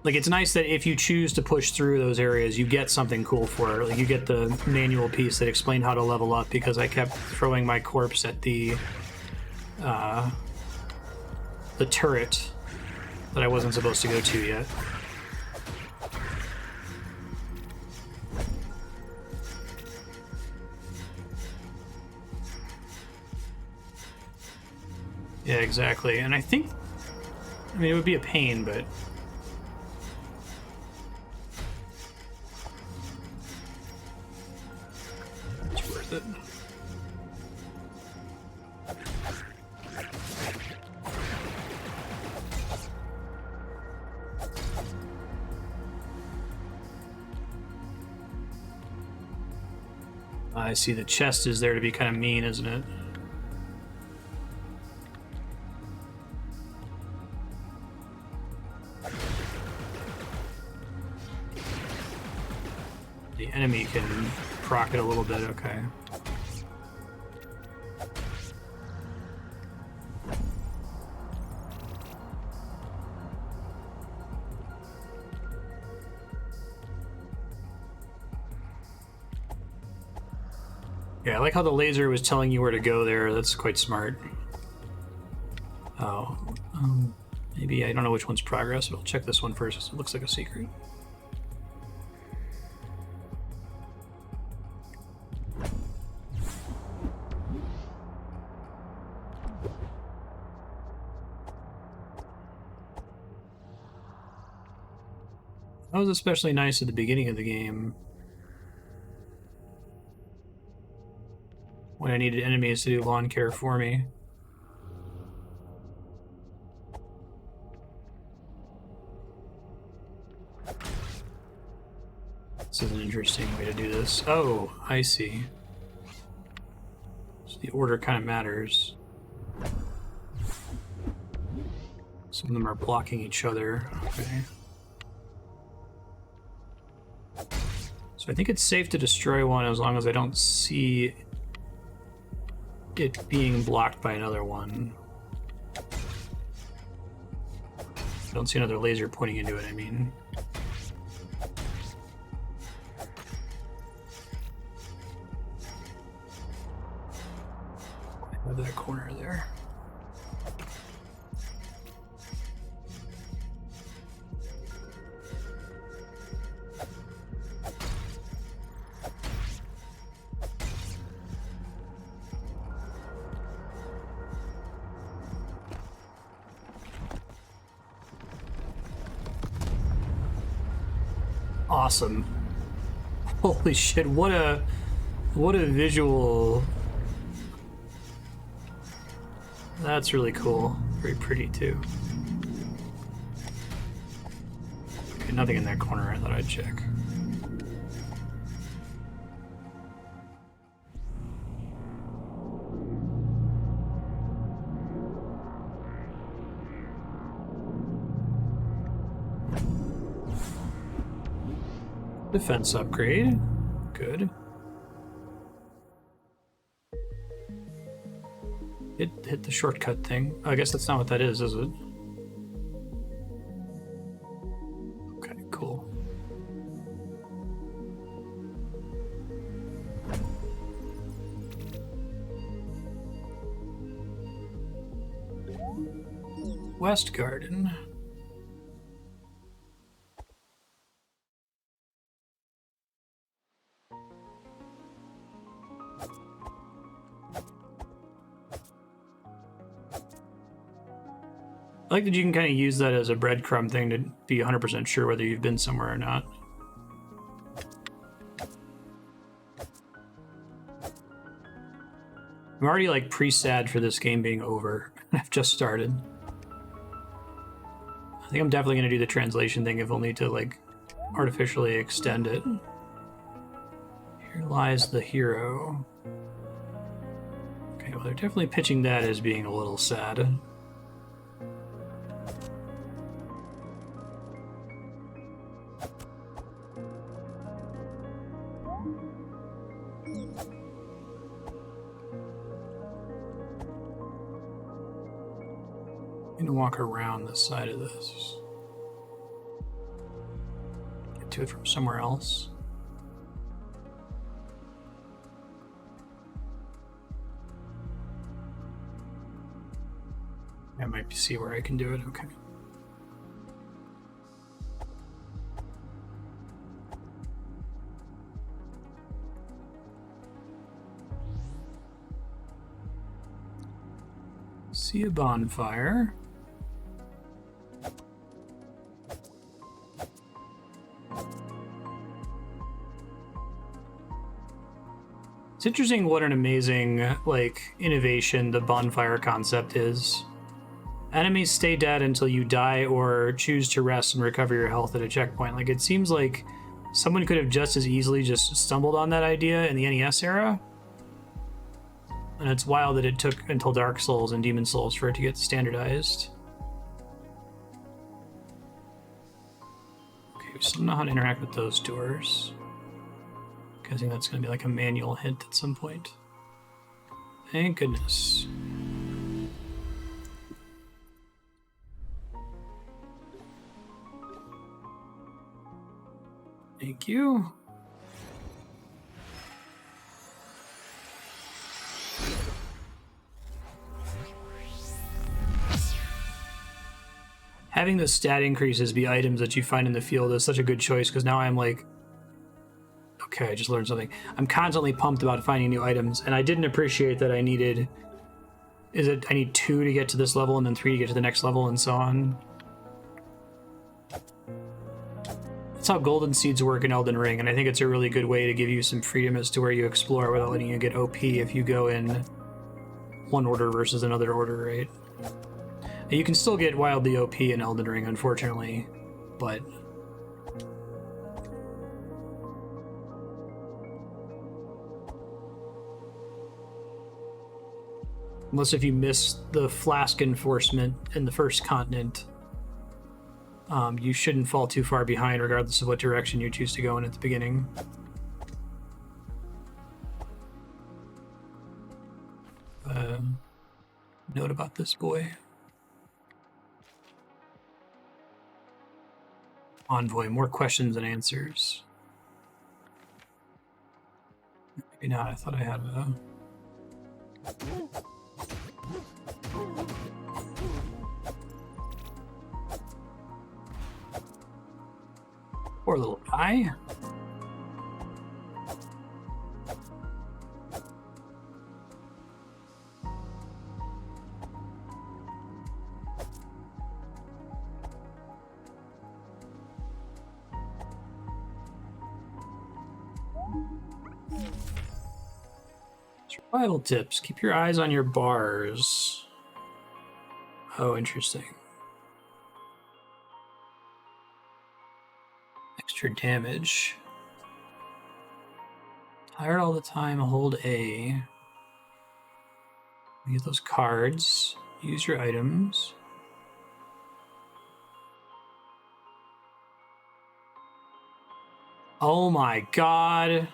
Like, it's nice that if you choose to push through those areas, you get something cool for it. Like, you get the manual piece that explained how to level up, because I kept throwing my corpse at the turret that I wasn't supposed to go to yet. Yeah, exactly. And I think, I mean, it would be a pain, but it's worth it. I see the chest is there to be kind of mean, isn't it? The enemy can proc it a little bit, okay. Yeah, I like how the laser was telling you where to go there. That's quite smart. Oh, maybe I don't know which one's progress, but I'll check this one first. It looks like a secret. That was especially nice at the beginning of the game, when I needed enemies to do lawn care for me. This is an interesting way to do this. Oh, I see. So the order kind of matters. Some of them are blocking each other. Okay. So I think it's safe to destroy one as long as I don't see it being blocked by another one. I don't see another laser pointing into it, I mean. I have that corner there. Awesome. Holy shit, what a visual. That's really cool. Very pretty too. Okay, nothing in that corner. I thought I'd check. Defense upgrade. Good. It hit the shortcut thing. I guess that's not what that is it? Okay, cool. West Garden. I like that you can kind of use that as a breadcrumb thing to be 100% sure whether you've been somewhere or not. I'm already like pre-sad for this game being over. I've just started. I think I'm definitely going to do the translation thing, if only to like artificially extend it. Here lies the hero. Okay, well, they're definitely pitching that as being a little sad. I'm gonna walk around the side of this. Get to it from somewhere else. I might see where I can do it. Okay. See a bonfire. It's interesting what an amazing, like, innovation the bonfire concept is. Enemies stay dead until you die or choose to rest and recover your health at a checkpoint. Like, it seems like someone could have just as easily just stumbled on that idea in the NES era. And it's wild that it took until Dark Souls and Demon Souls for it to get standardized. Okay, we still know how to interact with those doors. I think that's going to be like a manual hint at some point. Thank goodness. Thank you. Having the stat increases be items that you find in the field is such a good choice, because now I'm like, okay, I just learned something. I'm constantly pumped about finding new items, and I didn't appreciate that I needed... I need 2 to get to this level, and then 3 to get to the next level, and so on. That's how golden seeds work in Elden Ring, and I think it's a really good way to give you some freedom as to where you explore without letting you get OP if you go in one order versus another order, right? And you can still get wildly OP in Elden Ring, unfortunately, but... unless if you miss the flask enforcement in the first continent, you shouldn't fall too far behind regardless of what direction you choose to go in at the beginning. Note about this boy. Envoy, more questions than answers. Maybe not, I thought I had a... Poor little guy. Survival tips. Keep your eyes on your bars. Oh, interesting. Extra damage. Tired all the time, hold A. Get those cards. Use your items. Oh my god.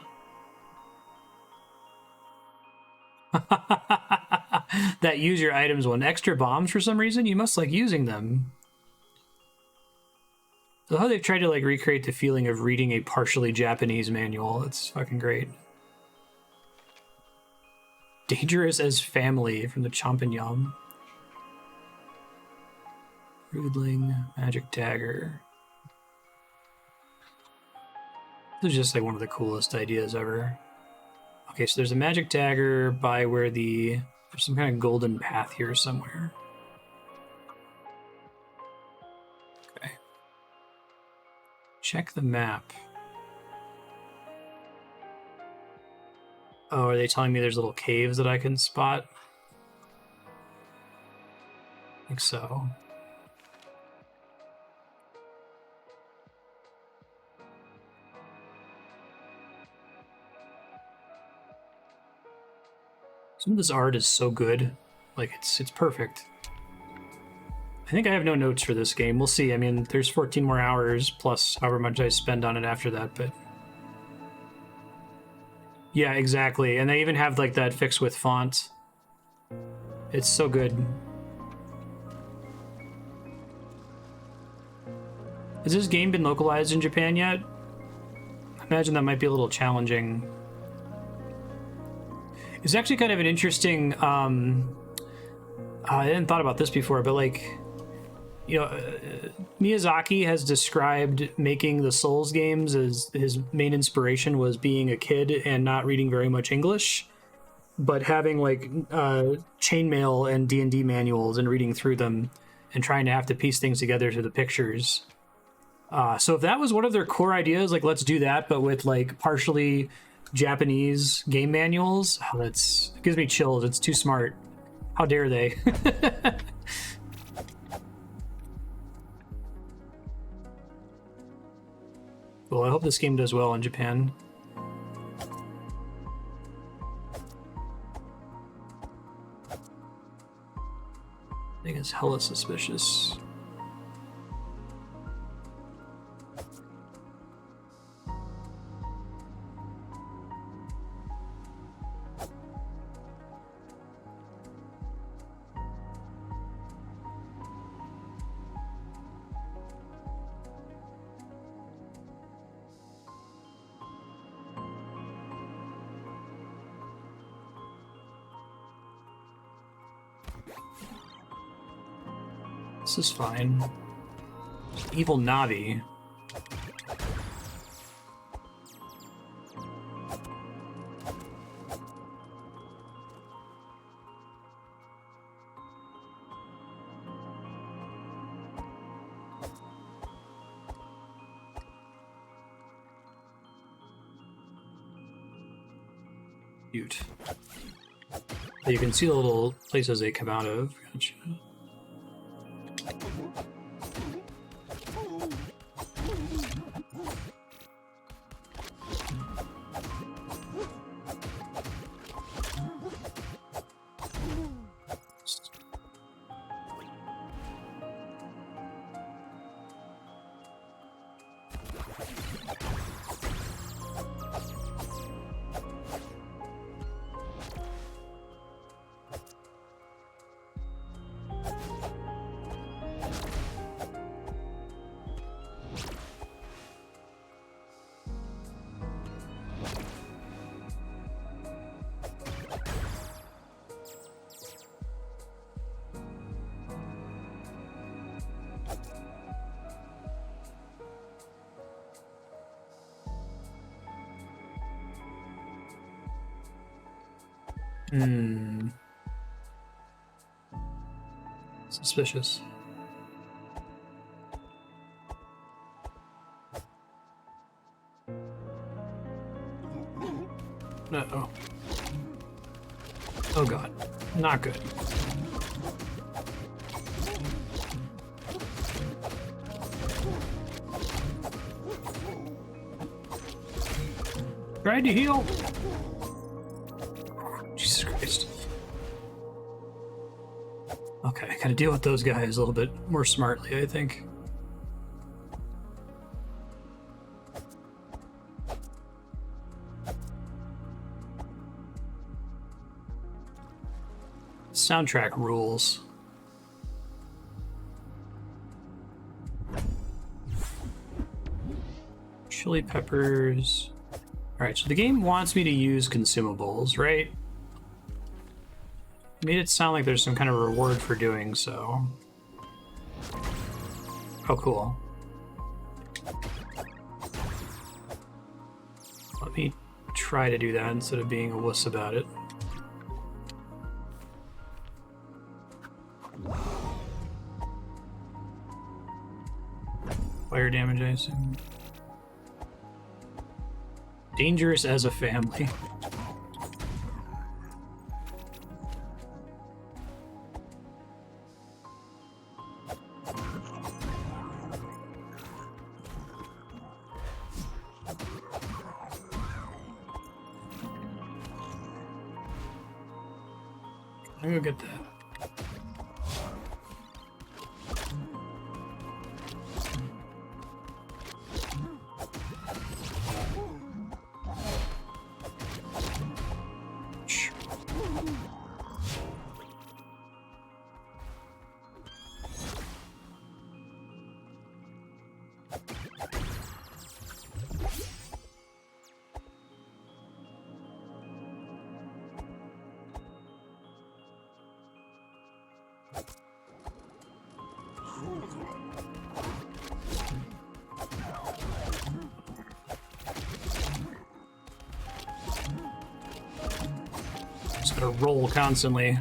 That use your items one. Extra bombs for some reason? You must like using them. So how they've tried to like recreate the feeling of reading a partially Japanese manual. It's fucking great. Dangerous as family from the Chompignon. Rudling, magic dagger. This is just like one of the coolest ideas ever. Okay, so there's a magic dagger by where there's some kind of golden path here somewhere. Okay. Check the map. Oh, are they telling me there's little caves that I can spot? I think so. Some of this art is so good. Like, it's perfect. I think I have no notes for this game. We'll see. I mean, there's 14 more hours plus however much I spend on it after that, but... Yeah, exactly. And they even have, like, that fix with font. It's so good. Has this game been localized in Japan yet? I imagine that might be a little challenging. It's actually kind of an interesting... I hadn't thought about this before, but, like... You know, Miyazaki has described making the Souls games as his main inspiration was being a kid and not reading very much English, but having like chainmail and D&D manuals and reading through them and trying to have to piece things together through the pictures. So if that was one of their core ideas, like let's do that, but with like partially Japanese game manuals, it gives me chills. It's too smart. How dare they? Well, I hope this game does well in Japan. I think it's hella suspicious. This is fine. Evil Navi. Cute. You can see the little places they come out of. Gotcha. Suspicious. Uh-oh. Oh god. Not good. Tried to heal. Jesus Christ. Okay, I gotta deal with those guys a little bit more smartly, I think. Soundtrack rules. Chili peppers. Alright, so the game wants me to use consumables, right? Made it sound like there's some kind of reward for doing so. Oh, cool. Let me try to do that instead of being a wuss about it. Fire damage, I assume. Dangerous as a family. I'm gonna get that. Just gotta roll constantly.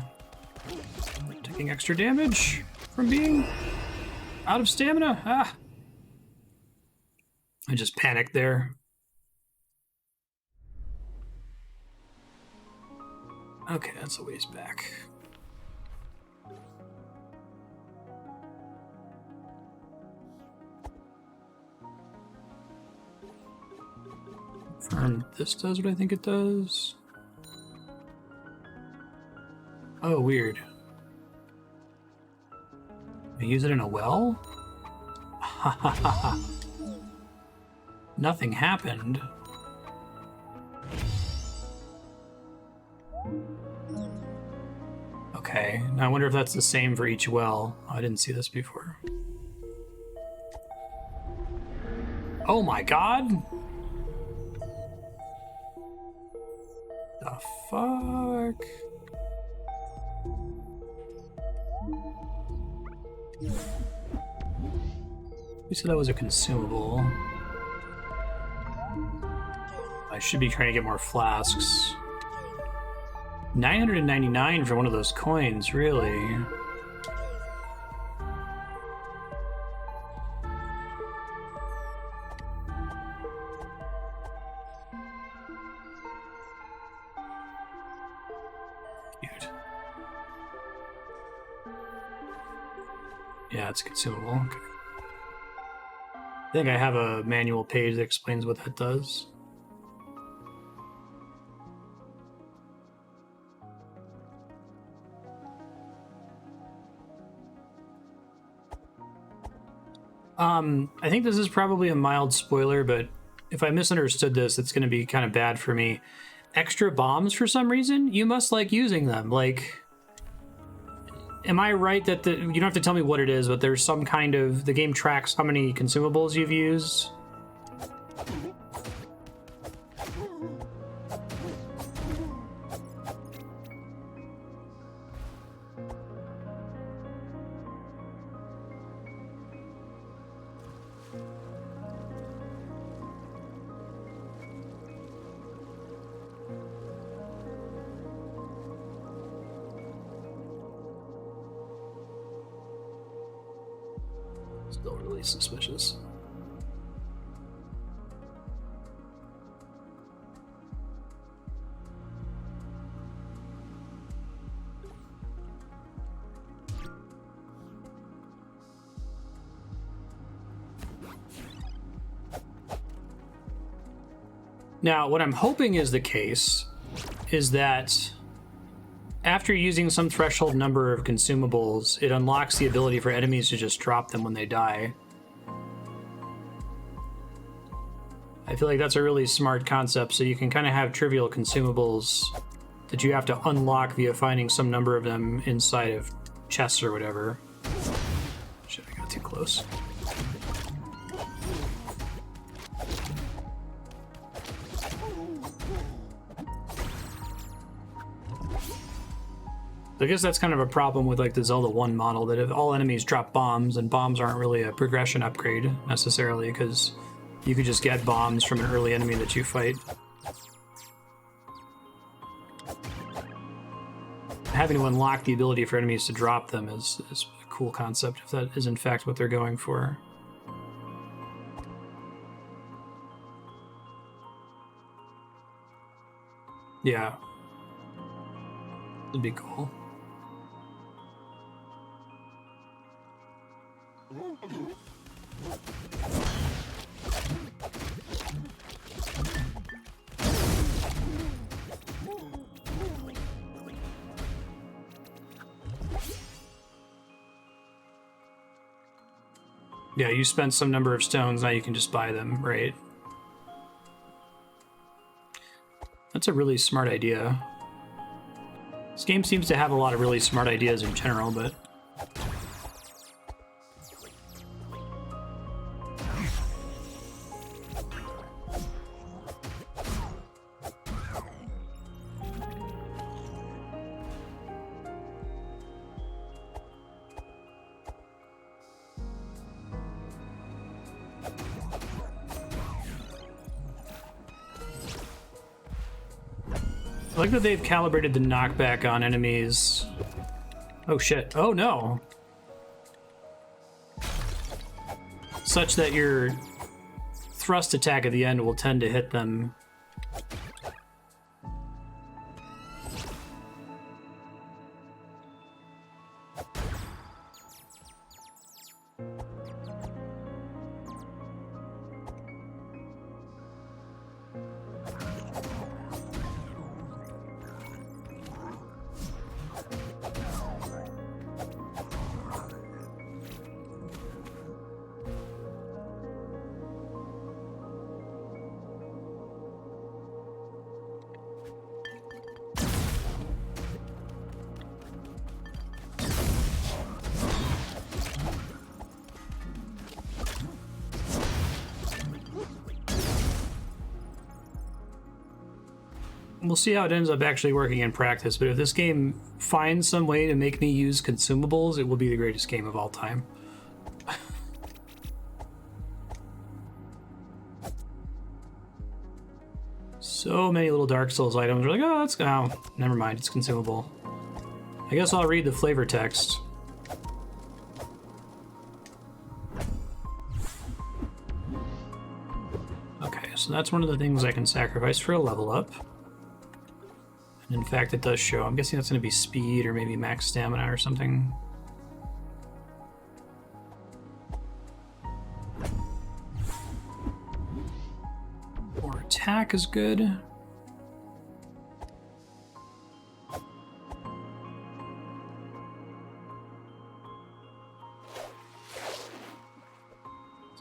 Taking extra damage from being out of stamina. Ah! I just panicked there. Okay, that's a ways back. Confirm this does what I think it does. Oh, weird. I use it in a well? Ha ha ha ha. Nothing happened. Okay, now I wonder if that's the same for each well. Oh, I didn't see this before. Oh my god! The fuck? You said that was a consumable. I should be trying to get more flasks. 999 for one of those coins, really? Cute. Yeah, it's consumable. Okay. I think I have a manual page that explains what that does. I think this is probably a mild spoiler, but if I misunderstood this, it's going to be kind of bad for me. Extra bombs, for some reason, you must like using them. Like, am I right that you don't have to tell me what it is, but there's some kind of, the game tracks how many consumables you've used? Still really suspicious. Now, what I'm hoping is the case is that after using some threshold number of consumables, it unlocks the ability for enemies to just drop them when they die. I feel like that's a really smart concept, so you can kind of have trivial consumables that you have to unlock via finding some number of them inside of chests or whatever. Shit, I got too close. I guess that's kind of a problem with like the Zelda 1 model, that if all enemies drop bombs, and bombs aren't really a progression upgrade necessarily, because you could just get bombs from an early enemy that you fight. Having to unlock the ability for enemies to drop them is a cool concept, if that is in fact what they're going for. Yeah. That'd be cool. Yeah, you spent some number of stones, now you can just buy them, right? That's a really smart idea. This game seems to have a lot of really smart ideas in general, but... I like that they've calibrated the knockback on enemies. Oh shit. Oh no! Such that your thrust attack at the end will tend to hit them. We'll see how it ends up actually working in practice, but if this game finds some way to make me use consumables, it will be the greatest game of all time. So many little Dark Souls items are like, oh, that's... oh, never mind, it's consumable. I guess I'll read the flavor text. Okay, so that's one of the things I can sacrifice for a level up. In fact, it does show. I'm guessing that's going to be speed or maybe max stamina or something. Or attack is good.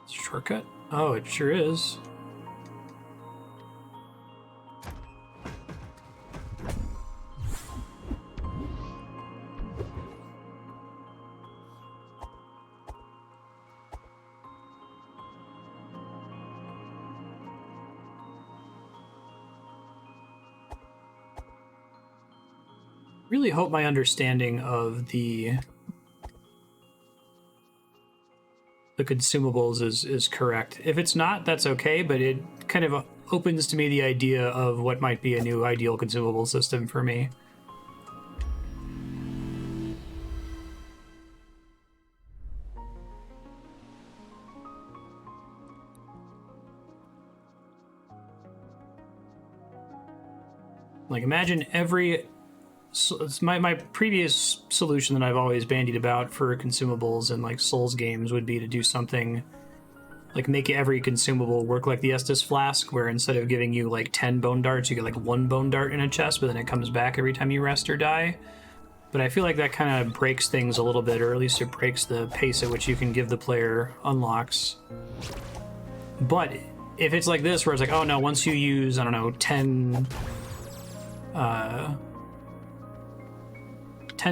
Shortcut? Oh, it sure is. Really hope my understanding of the consumables is correct. If it's not, that's okay, but it kind of opens to me the idea of what might be a new ideal consumable system for me. Like, imagine every... So it's my previous solution that I've always bandied about for consumables and like Souls games would be to do something like make every consumable work like the Estus Flask, where instead of giving you like 10 bone darts, you get like 1 bone dart in a chest, but then it comes back every time you rest or die. But I feel like that kind of breaks things a little bit, or at least it breaks the pace at which you can give the player unlocks. But if it's like this, where it's like, oh no, once you use, I don't know, 10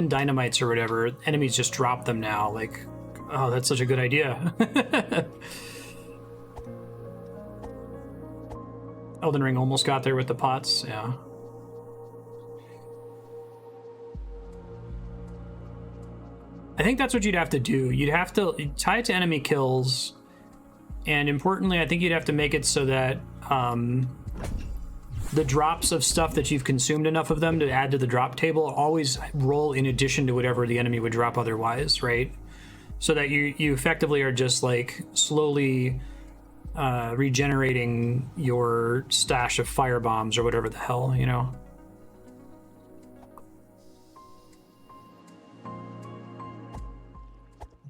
dynamites or whatever, enemies just drop them now. Like, oh, that's such a good idea. Elden Ring almost got there with the pots, yeah. I think that's what you'd have to do. You'd have to tie it to enemy kills, and importantly, I think you'd have to make it so that the drops of stuff that you've consumed enough of them to add to the drop table always roll in addition to whatever the enemy would drop otherwise, right? So that you effectively are just like slowly regenerating your stash of fire bombs or whatever the hell, you know?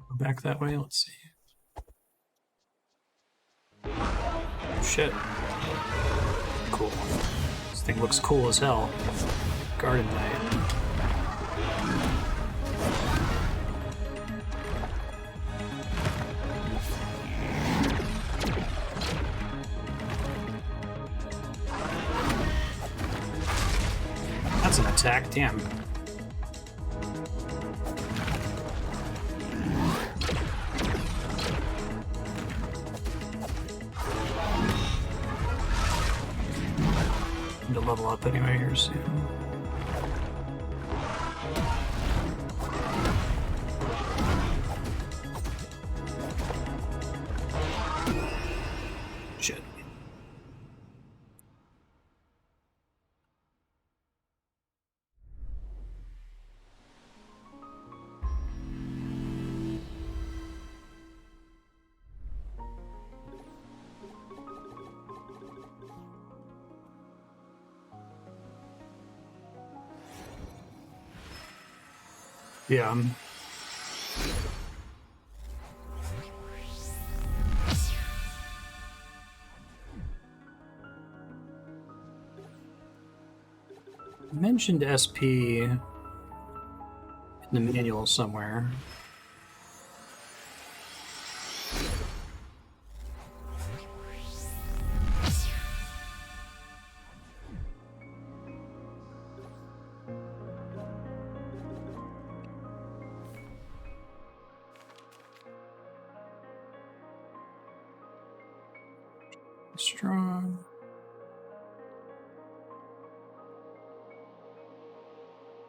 Go back that way, let's see. Shit. Cool. This thing looks cool as hell. Garden Knight. That's an attack, damn. To level up anyway here soon. Shit. Yeah. Mentioned SP in the manual somewhere. Strong.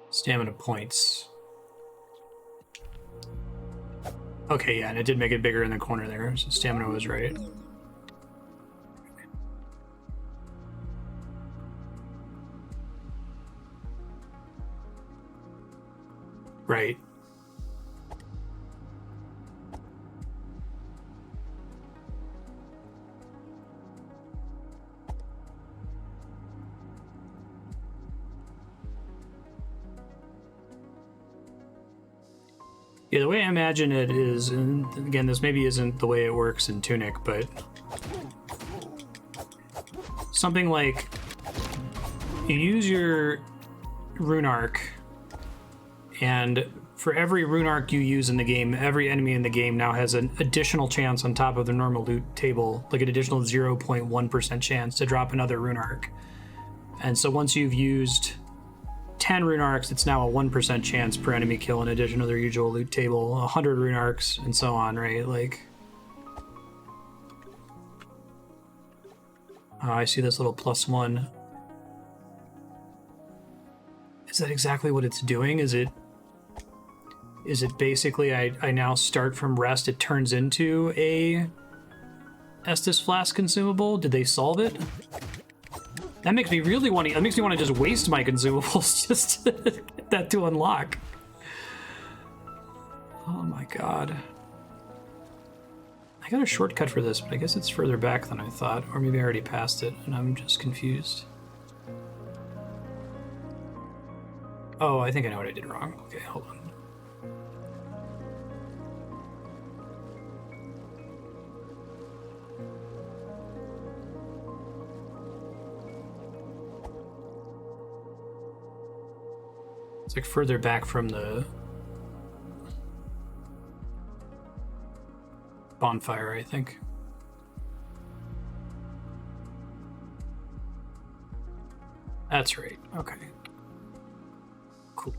Stamina points. Okay, yeah, and it did make it bigger in the corner there, so stamina was right. Right. Yeah, the way I imagine it is, and again, this maybe isn't the way it works in Tunic, but something like you use your rune arc, and for every rune arc you use in the game, every enemy in the game now has an additional chance on top of the normal loot table, like an additional 0.1% chance to drop another rune arc. And so once you've used 10 rune arcs, it's now a 1% chance per enemy kill in addition to their usual loot table, 100 rune arcs, and so on, right? Like, I see this little +1. Is that exactly what it's doing? Is it basically I now start from rest, it turns into a Estus Flask consumable? Did they solve it? That makes me really want to. That makes me want to just waste my consumables just to get that to unlock. Oh my god. I got a shortcut for this, but I guess it's further back than I thought. Or maybe I already passed it and I'm just confused. Oh, I think I know what I did wrong. Okay, hold on. It's like further back from the bonfire, I think. That's right. Okay. Cool.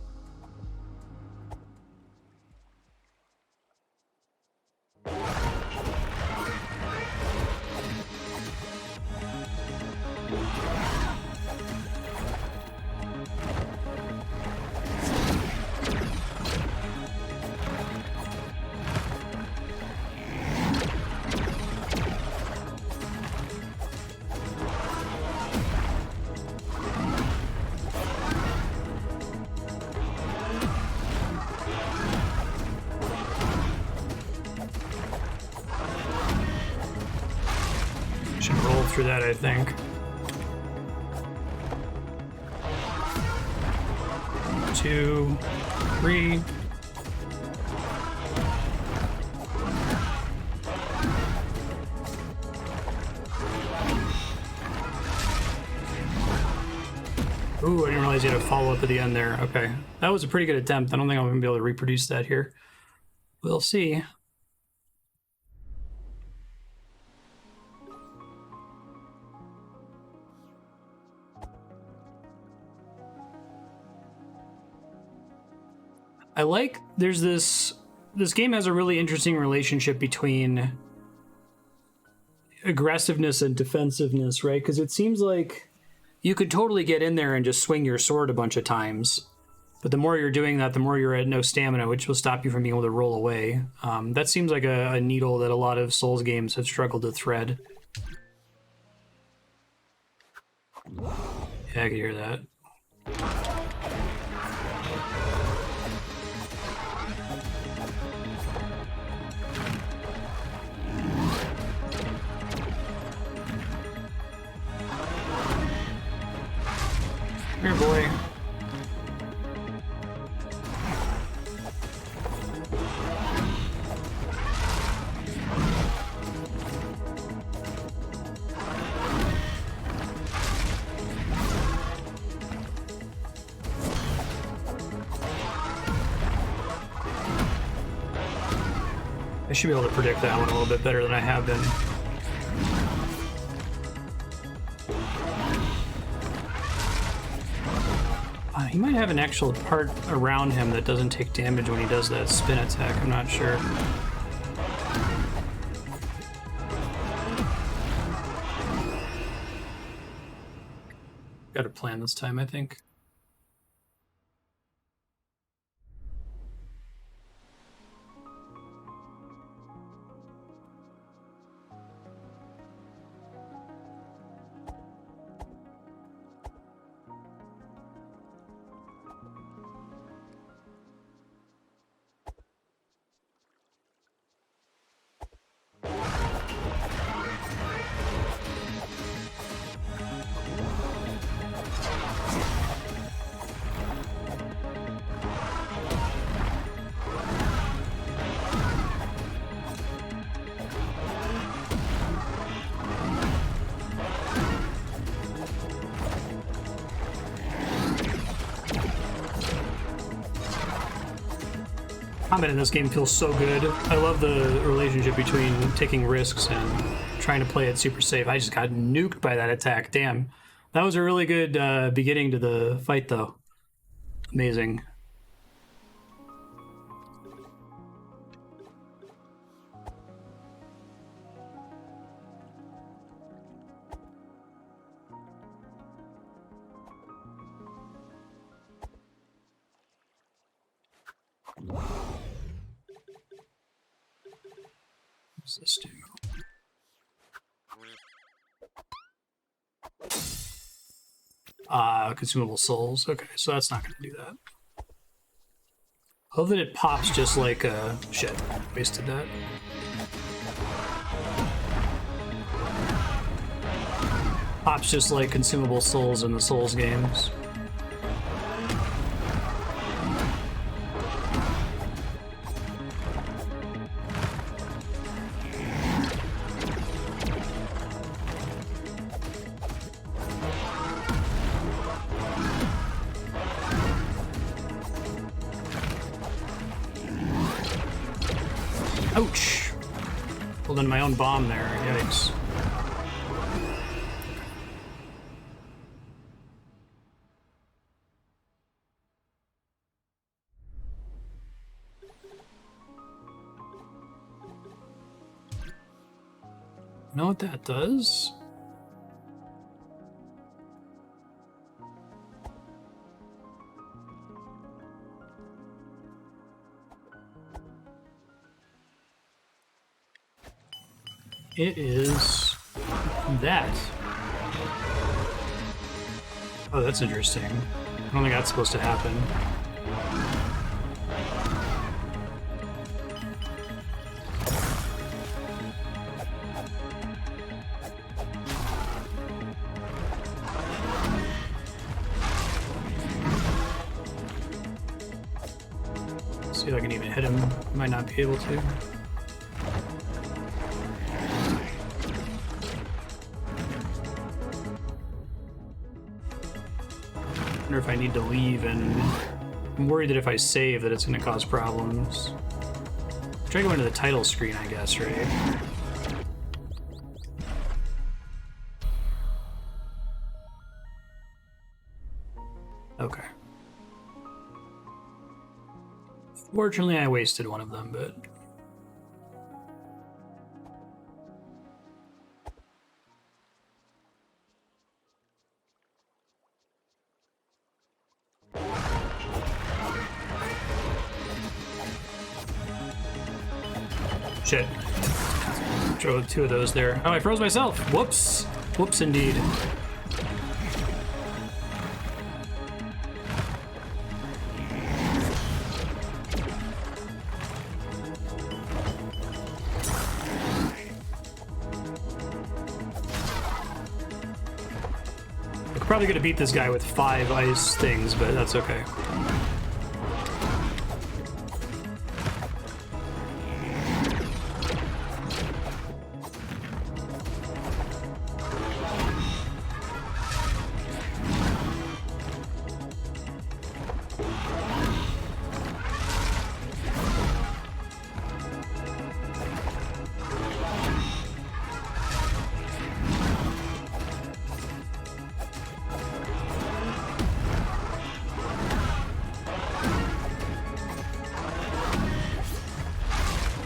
For that, I think. 2, 3. Ooh, I didn't realize you had a follow-up at the end there. Okay. That was a pretty good attempt. I don't think I'm going to be able to reproduce that here. We'll see. I like there's this game has a really interesting relationship between aggressiveness and defensiveness, right? Because it seems like you could totally get in there and just swing your sword a bunch of times. But the more you're doing that, the more you're at no stamina, which will stop you from being able to roll away. That seems like a needle that a lot of Souls games have struggled to thread. Yeah, I can hear that. Here, boy. I should be able to predict that one a little bit better than I have been. He might have an actual part around him that doesn't take damage when he does that spin attack. I'm not sure. Got a plan this time, I think. Combat in this game feels so good. I love the relationship between taking risks and trying to play it super safe. I just got nuked by that attack. Damn. That was a really good beginning to the fight, though. Amazing. What does this do? Consumable souls. Okay, so that's not going to do that. I love that it pops just like shit. Wasted that. Pops just like consumable souls in the Souls games. Ouch! Pulled in my own bomb there. Yikes. You know what that does? It is that. Oh, that's interesting. I don't think that's supposed to happen. See if I can even hit him. Might not be able to. I wonder if I need to leave, and I'm worried that if I save that it's going to cause problems. Try to go into the title screen, I guess, right? Okay. Fortunately, I wasted one of them, but... Shit. Throw 2 of those there. Oh, I froze myself. Whoops. Whoops, indeed. I'm probably gonna beat this guy with 5 ice things, but that's okay.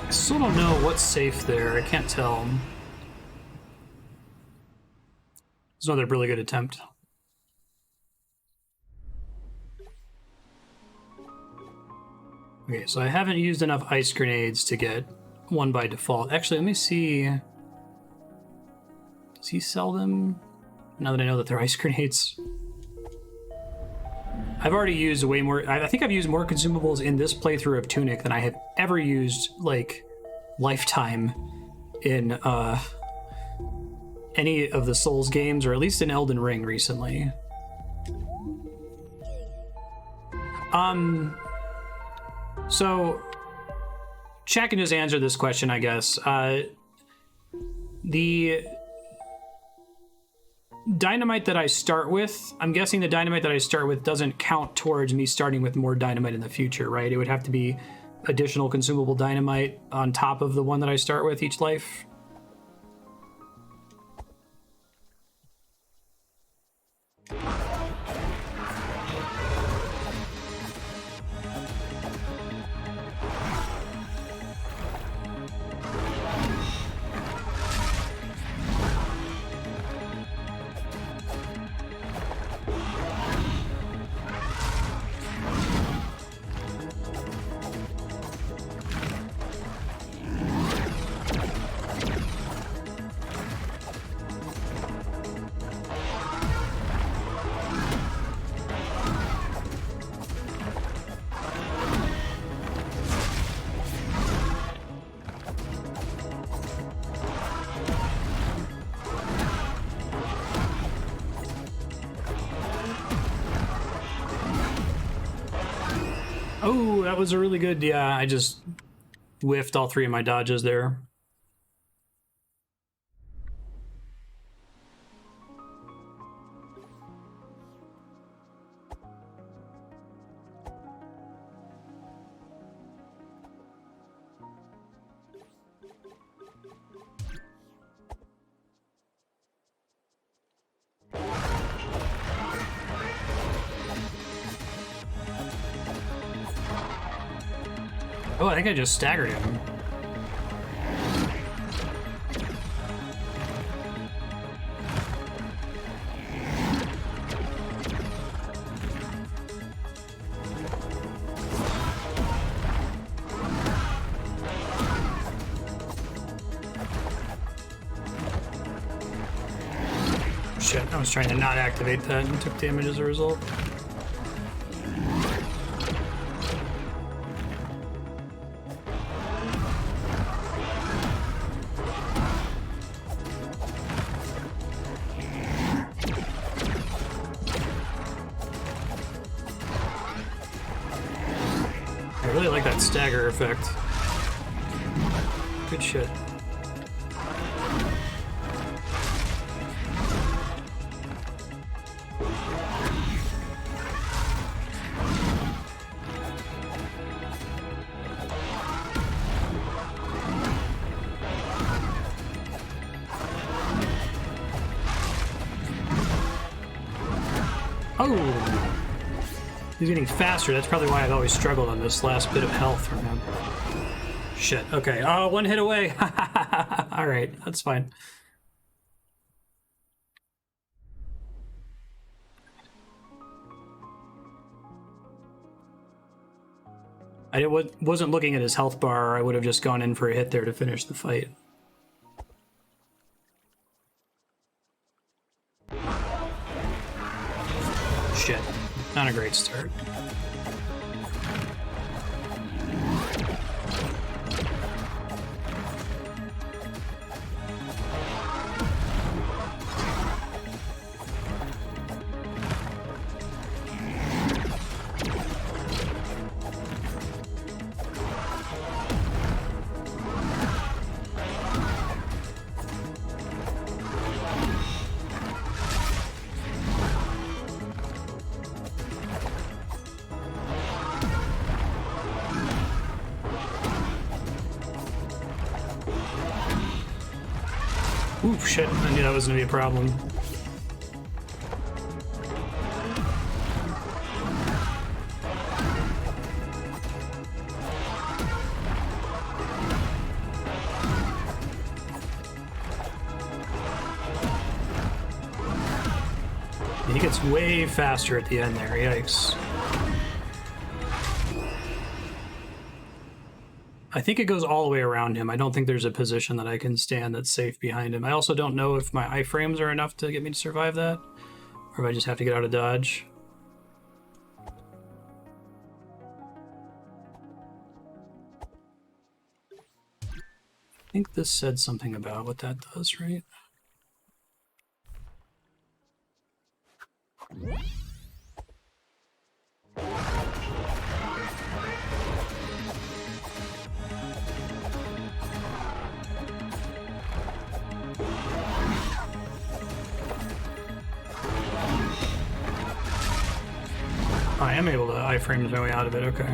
I still don't know what's safe there. I can't tell. It's another really good attempt. Okay, so I haven't used enough ice grenades to get 1 by default. Actually, let me see. Does he sell them? Now that I know that they're ice grenades. I've already used way more. I think I've used more consumables in this playthrough of Tunic than I have ever used, like, lifetime in any of the Souls games, or at least in Elden Ring recently. So chat can just answer this question, I guess. The dynamite that I start with, I'm guessing the dynamite that I start with doesn't count towards me starting with more dynamite in the future, right? It would have to be additional consumable dynamite on top of the one that I start with each life. Oh, that was a really good, yeah, I just whiffed all 3 of my dodges there. Oh, I think I just staggered him. Shit, I was trying to not activate that and took damage as a result. I really like that stagger effect. Good shit. He's getting faster. That's probably why I've always struggled on this last bit of health from him. Shit. Okay. Oh, one hit away. All right. That's fine. I wasn't looking at his health bar. I would have just gone in for a hit there to finish the fight. Shit. Not a great start. Ooh, shit. I knew that was going to be a problem. He gets way faster at the end there. Yikes. I think it goes all the way around him. I don't think there's a position that I can stand that's safe behind him. I also don't know if my iframes are enough to get me to survive that, or if I just have to get out of dodge. I think this said something about what that does, right? I am able to iframe my way out of it, okay.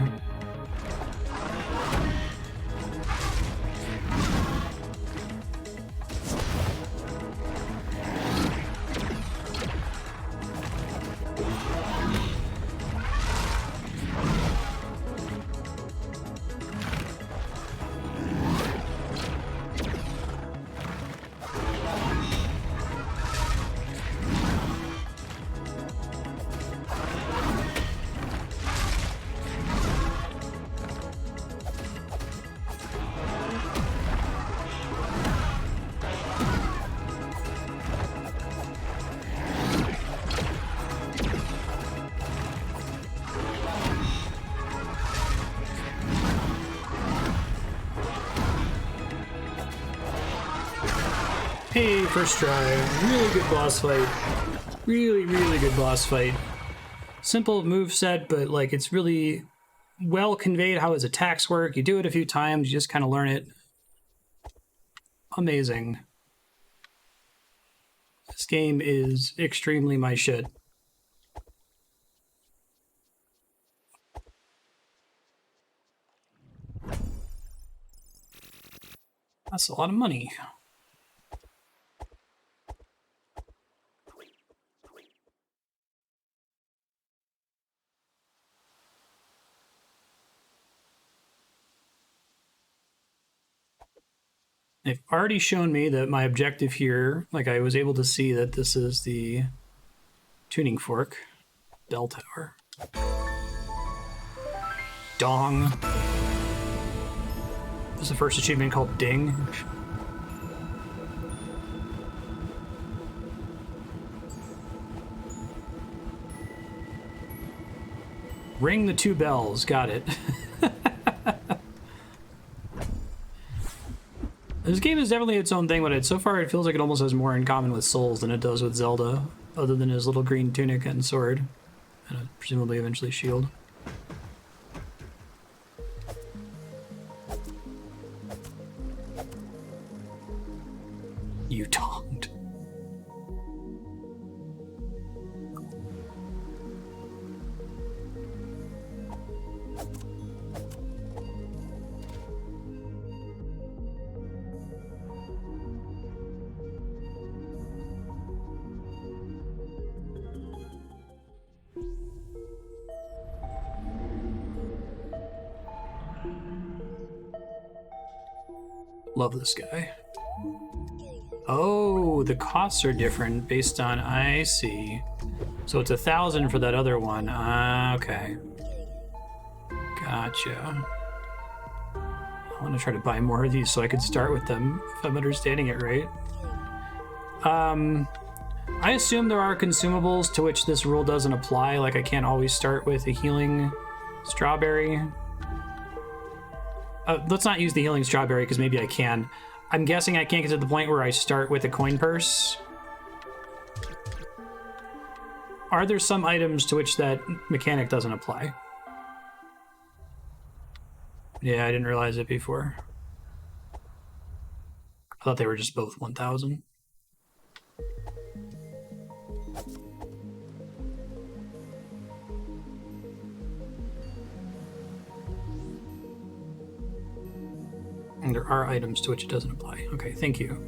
Hey, first try. Really good boss fight. Really, really good boss fight. Simple move set, but like it's really well conveyed how his attacks work. You do it a few times, you just kind of learn it. Amazing. This game is extremely my shit. That's a lot of money. They've already shown me that my objective here, like I was able to see that this is the tuning fork, bell tower. Dong. This is the first achievement called Ding. Ring the 2 bells, got it. This game is definitely its own thing, but so far it feels like it almost has more in common with Souls than it does with Zelda, other than his little green tunic and sword, and presumably eventually shield. You tonged. Love this guy. Oh, the costs are different based on... I see. So it's 1,000 for that other one. Okay. Gotcha. I want to try to buy more of these so I could start with them, if I'm understanding it right. I assume there are consumables to which this rule doesn't apply, like I can't always start with a healing strawberry. Let's not use the healing strawberry, because maybe I can. I'm guessing I can't get to the point where I start with a coin purse. Are there some items to which that mechanic doesn't apply? Yeah, I didn't realize it before. I thought they were just both 1,000. And there are items to which it doesn't apply. Okay, thank you.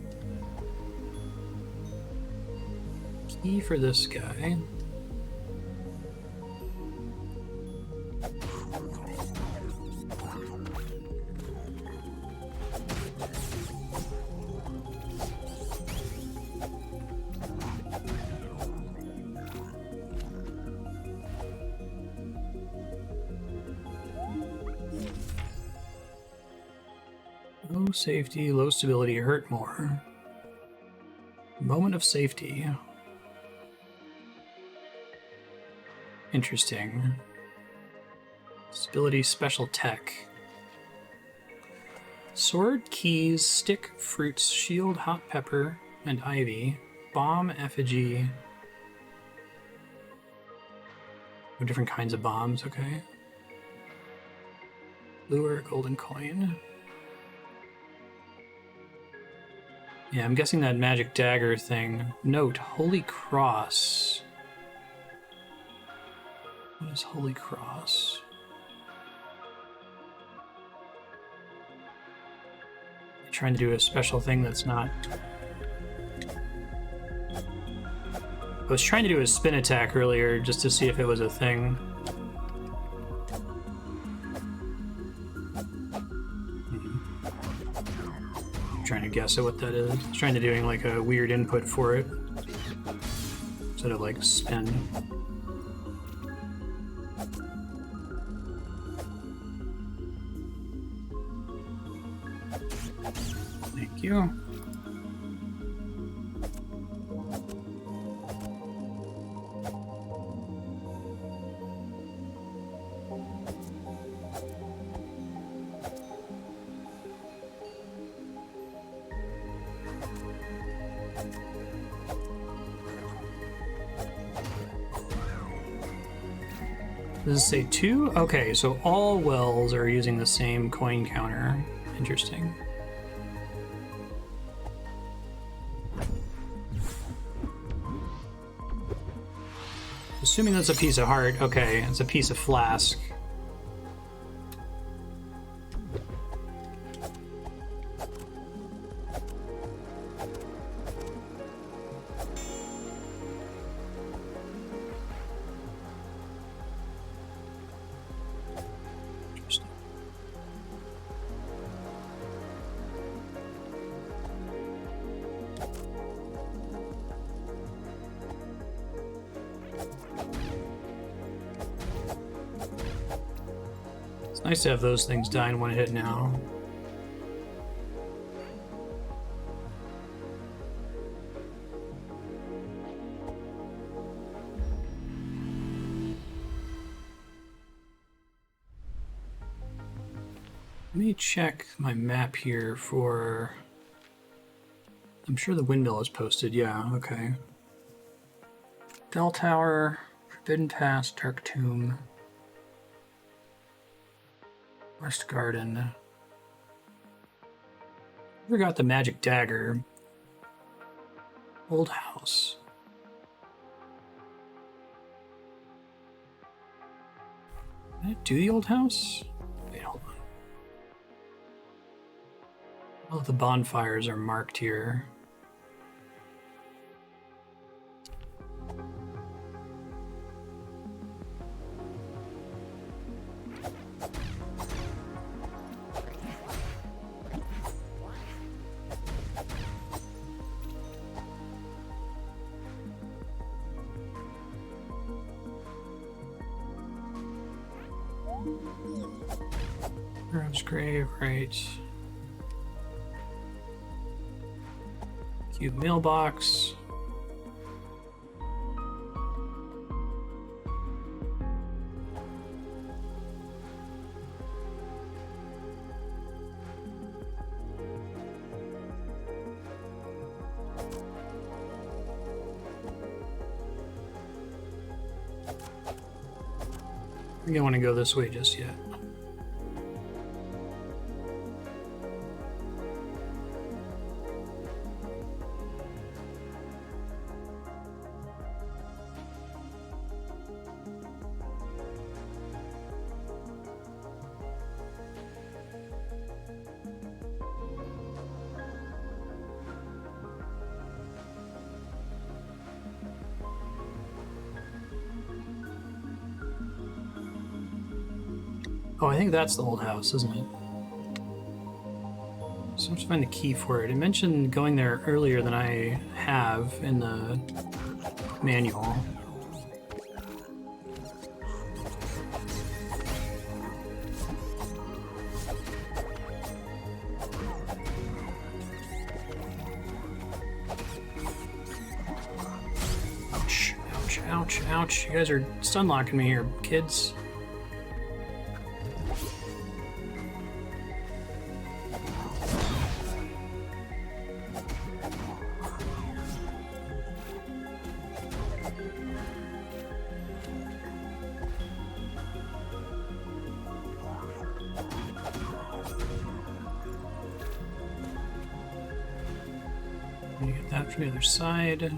Key for this guy. Low safety, low stability, hurt more. Moment of safety. Interesting. Stability, special tech. Sword, keys, stick, fruits, shield, hot pepper, and ivy. Bomb, effigy. Oh, different kinds of bombs, okay. Lure, golden coin. Yeah, I'm guessing that magic dagger thing. Note, Holy Cross. What is Holy Cross? I'm trying to do a special thing that's not... I was trying to do a spin attack earlier just to see if it was a thing. Trying to guess at what that is. Trying to doing like a weird input for it instead of like spin. Thank you. Does it say 2? Okay, so all wells are using the same coin counter. Interesting. Assuming that's a piece of heart. Okay, it's a piece of flask. Nice to have those things die in one hit now. Let me check my map here for... I'm sure the windmill is posted. Yeah, okay. Bell Tower, Forbidden Pass, Dark Tomb. West Garden. Forgot the magic dagger. Old house. Did I do the old house? Wait, hold on. All of the bonfires are marked here. Hero's grave, right. Cube mailbox. I don't want to go this way just yet. Oh, I think that's the old house, isn't it? So I have to find the key for it. It mentioned going there earlier than I have in the manual. Ouch, ouch, ouch, ouch. You guys are stun locking me here, kids. You get that from the other side.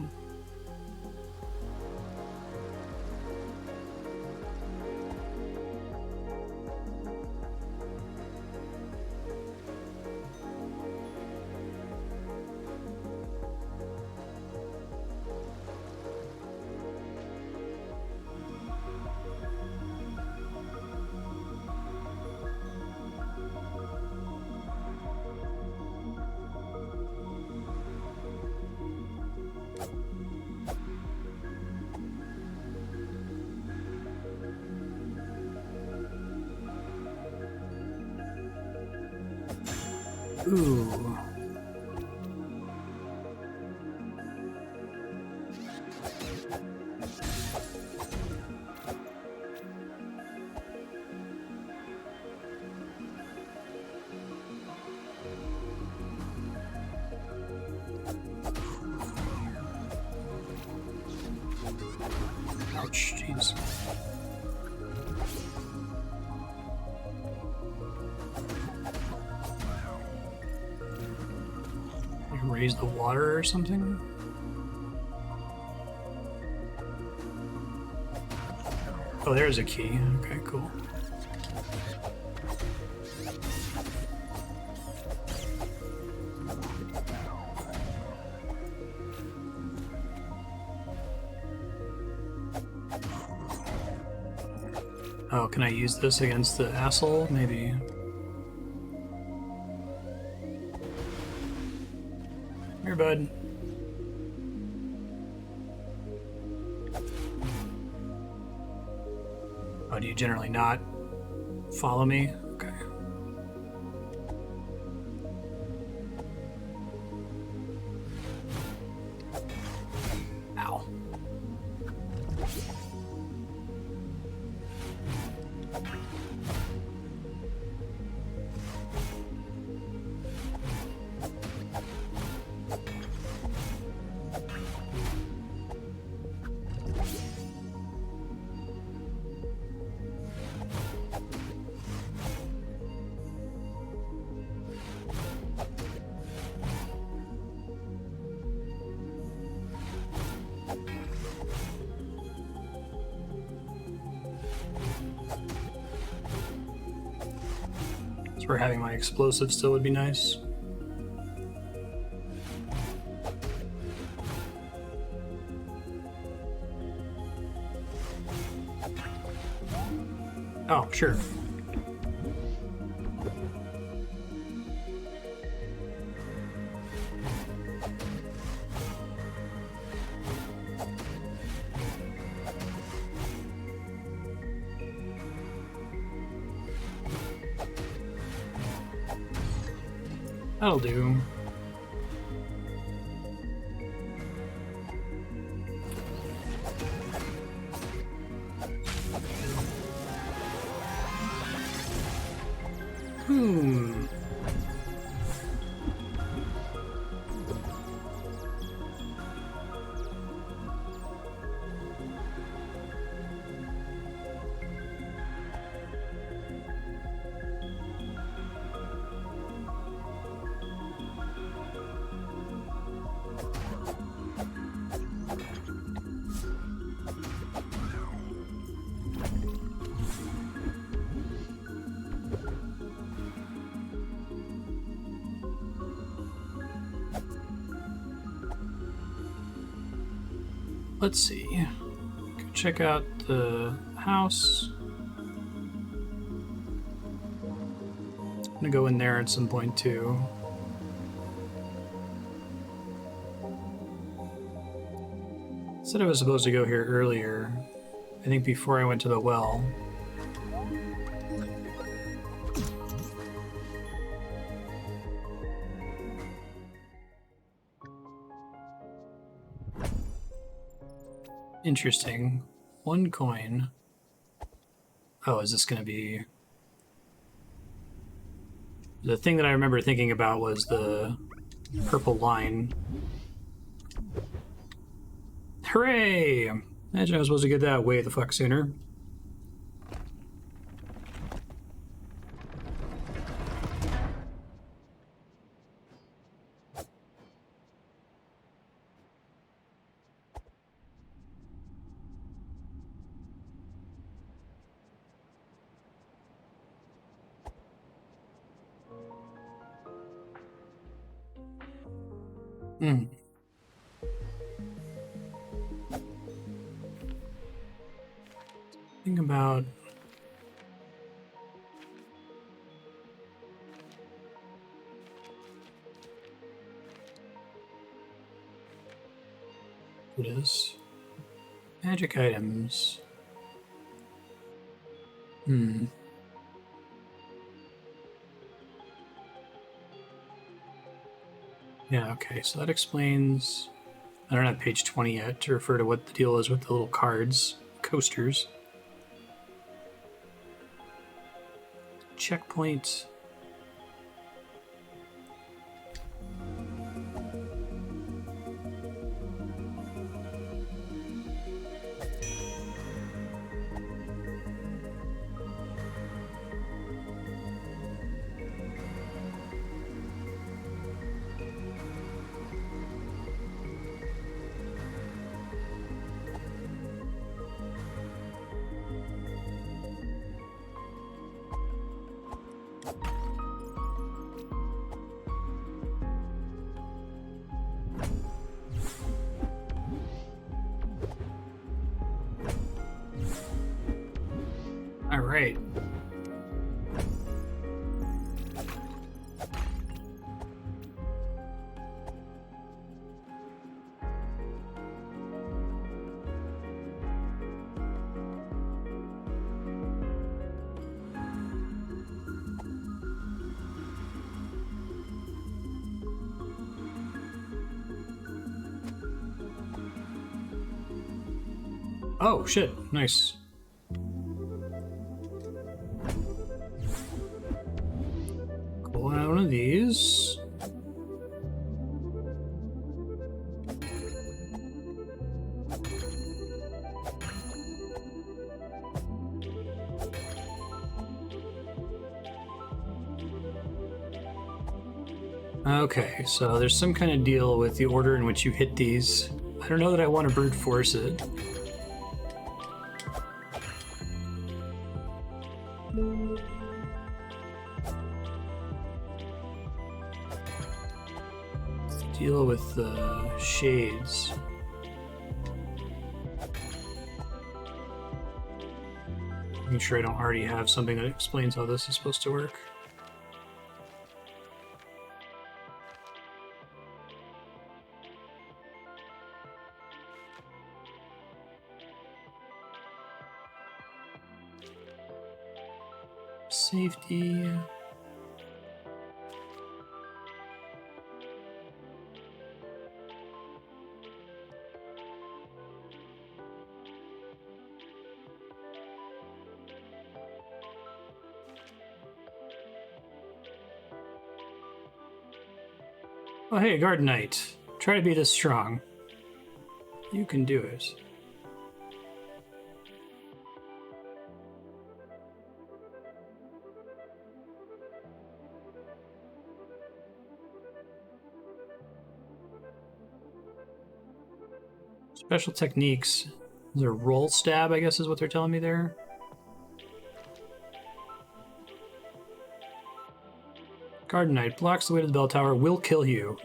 Ooh. Ouch, jeez. Raise the water or something? Oh, there's a key. Okay, cool. Oh, can I use this against the asshole? Maybe. Here, bud. Oh, do you generally not follow me? Okay. Ow. Where having my explosive still would be nice. Oh, sure. That'll do. Let's see. Go check out the house. I'm gonna go in there at some point too. Said I was supposed to go here earlier. I think before I went to the well. Interesting. 1 coin. Oh, is this gonna be... The thing that I remember thinking about was the purple line. Hooray! Imagine I was supposed to get that way the fuck sooner. Think about... What is? Magic items. Yeah, okay, so that explains... I don't have page 20 yet to refer to what the deal is with the little cards, coasters. Checkpoint. All right. Oh, shit. Nice. Pull out one of these. Okay, so there's some kind of deal with the order in which you hit these. I don't know that I want to brute force it. Deal with the shades. Make sure I don't already have something that explains how this is supposed to work. Safety. Oh, hey, Garden Knight. Try to be this strong. You can do it. Special techniques. Is there roll stab, I guess is what they're telling me there. Garden Knight blocks the way to the bell tower, will kill you.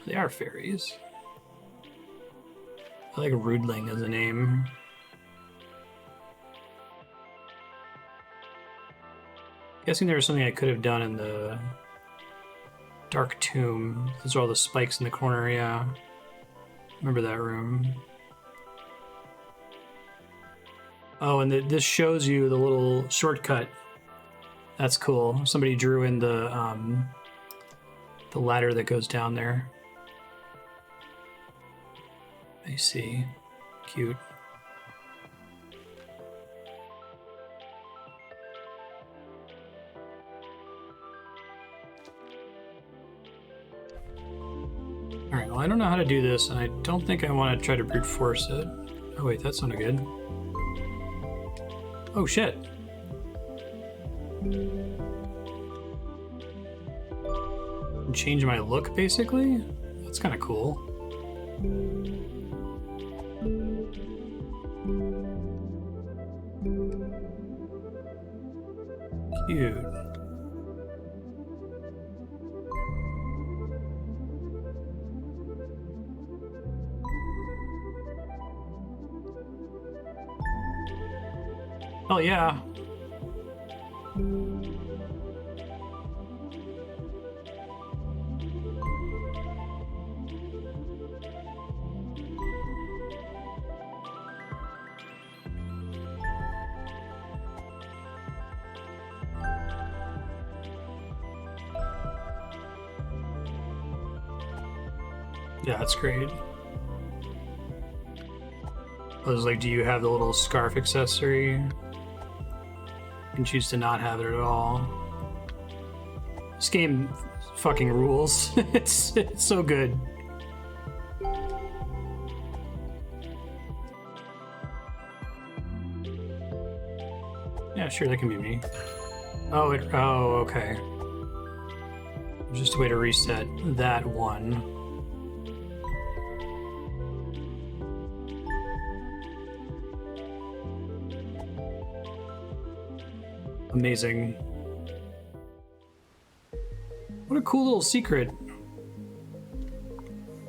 They are fairies. I like Rudling as a name. Guessing there was something I could have done in the Dark Tomb. Those are all the spikes in the corner, yeah. Remember that room. Oh, and this shows you the little shortcut. That's cool. Somebody drew in the ladder that goes down there. I see. Cute. Alright, well I don't know how to do this, and I don't think I want to try to brute force it. Oh wait, that sounded good. Oh shit. Change my look, basically? That's kind of cool. Cute. Oh yeah. Yeah, that's great. I was like, do you have the little scarf accessory? You can choose to not have it at all. This game fucking rules. It's so good. Yeah, sure, that can be me. Oh, okay. Just a way to reset that one. Amazing. What a cool little secret.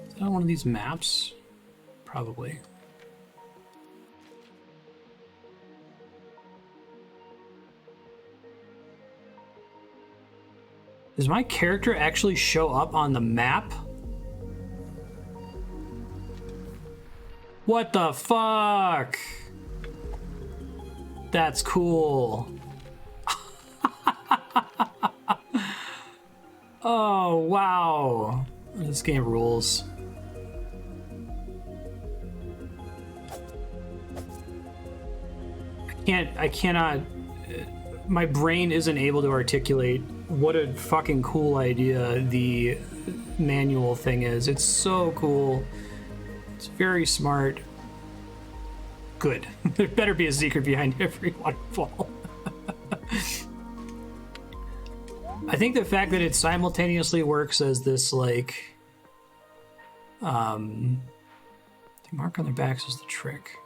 Is that on one of these maps? Probably. Does my character actually show up on the map? What the fuck? That's cool. Oh, wow. This game rules. I cannot, my brain isn't able to articulate what a fucking cool idea the manual thing is. It's so cool. It's very smart. Good. There better be a secret behind every waterfall. I think the fact that it simultaneously works as this, like, the mark on their backs is the trick.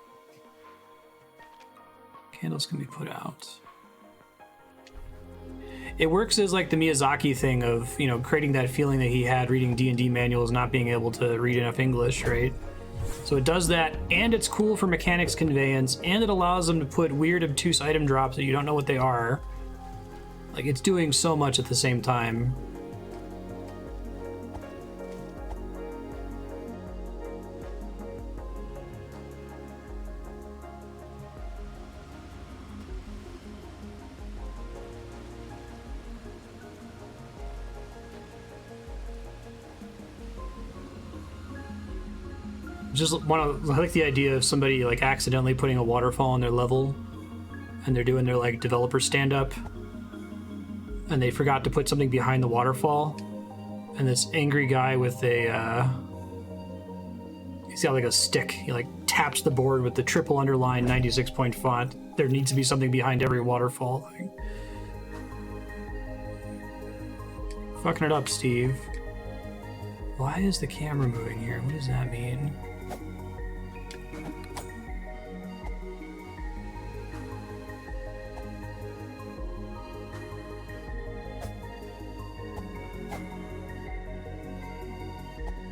Candles can be put out. It works as, like, the Miyazaki thing of, you know, creating that feeling that he had reading D&D manuals, not being able to read enough English, right? So it does that, and it's cool for mechanics conveyance, and it allows them to put weird, obtuse item drops that you don't know what they are. Like, it's doing so much at the same time. I like the idea of somebody, like, accidentally putting a waterfall on their level, and they're doing their, like, developer stand-up. and they forgot to put something behind the waterfall. And this angry guy with a, he's got like a stick. He like taps the board with the triple underline 96-point font. There needs to be something behind every waterfall thing. Fucking it up, Steve. Why is the camera moving here? What does that mean?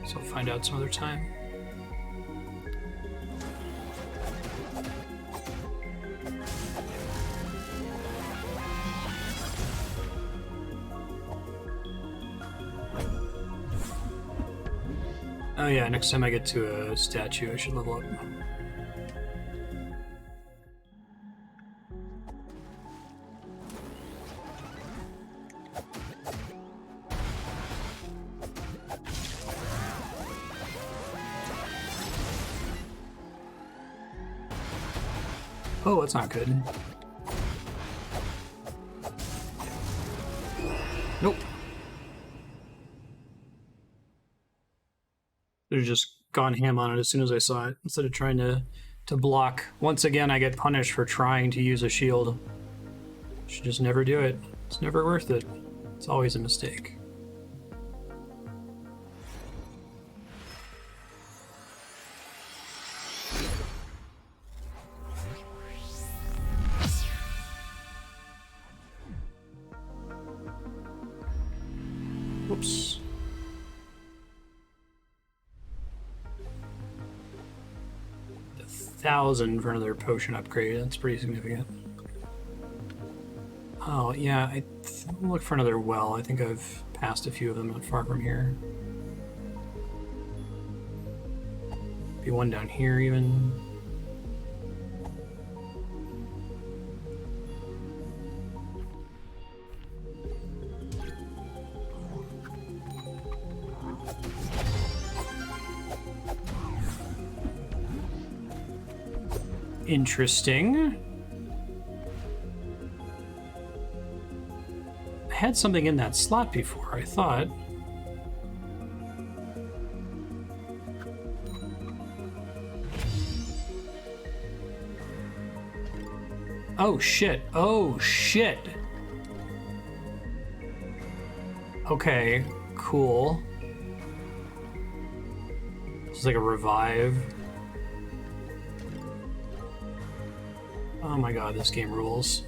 So I'll find out some other time. Oh yeah, next time I get to a statue, I should level up. Oh, that's not good. Nope. They've just gone ham on it as soon as I saw it, instead of trying to block. Once again, I get punished for trying to use a shield. Should just never do it. It's never worth it. It's always a mistake. Whoops. 1,000 for another potion upgrade. That's pretty significant. Oh, yeah, I look for another well. I think I've passed a few of them not far from here. Be one down here, even. Interesting. I had something in that slot before, I thought. Oh shit. Oh shit. Okay, cool. This is like a revive. Oh my god, this game rules.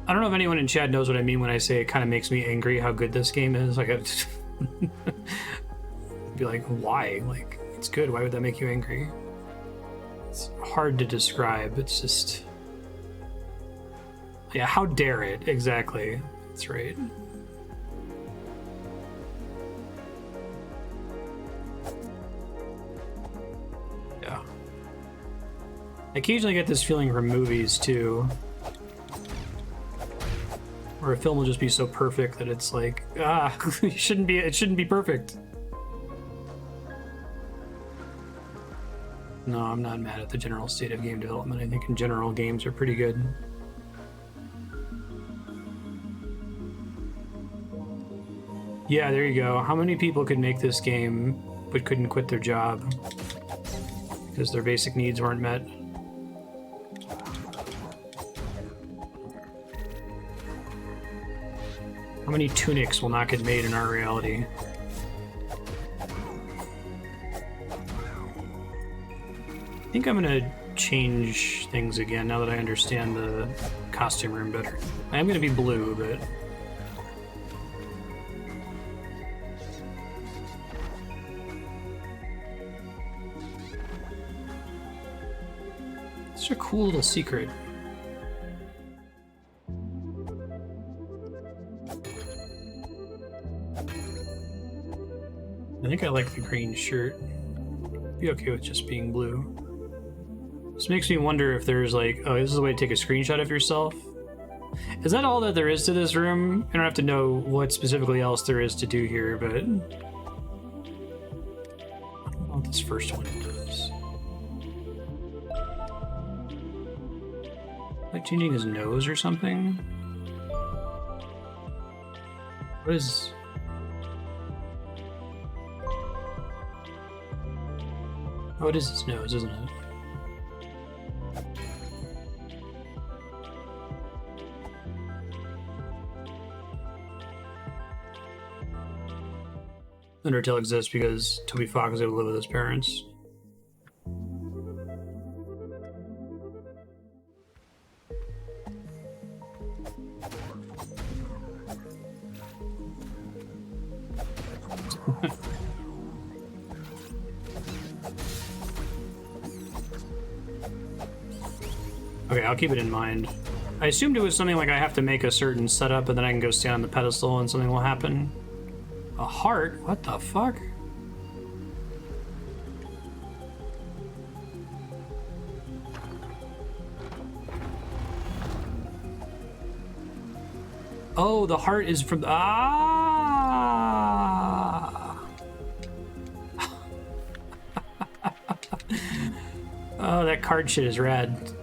I don't know if anyone in chat knows what I mean when I say it kind of makes me angry how good this game is. Like, I'd be like, why? Like, it's good. Why would that make you angry? It's hard to describe. It's just... Yeah, how dare it? Exactly. That's right. Yeah. I occasionally get this feeling from movies, too. Where a film will just be so perfect that it's like, it shouldn't be perfect. No, I'm not mad at the general state of game development. I think in general games are pretty good. Yeah, there you go. How many people could make this game but couldn't quit their job because their basic needs weren't met? How many tunics will not get made in our reality? I think I'm gonna change things again now that I understand the costume room better. I am gonna be blue, but... It's a cool little secret. I think I like the green shirt. Be okay with just being blue. This makes me wonder if there's like, oh, this is a way to take a screenshot of yourself. Is that all that there is to this room? I don't have to know what specifically else there is to do here, but... I don't know what this first one does. Like changing his nose or something? What is... Oh, it is his nose, isn't it? Undertale exists because Toby Fox was able to live with his parents. Okay, I'll keep it in mind. I assumed it was something like I have to make a certain setup and then I can go stand on the pedestal and something will happen. A heart? What the fuck? Oh, the heart is from... Ah! Oh, that card shit is rad.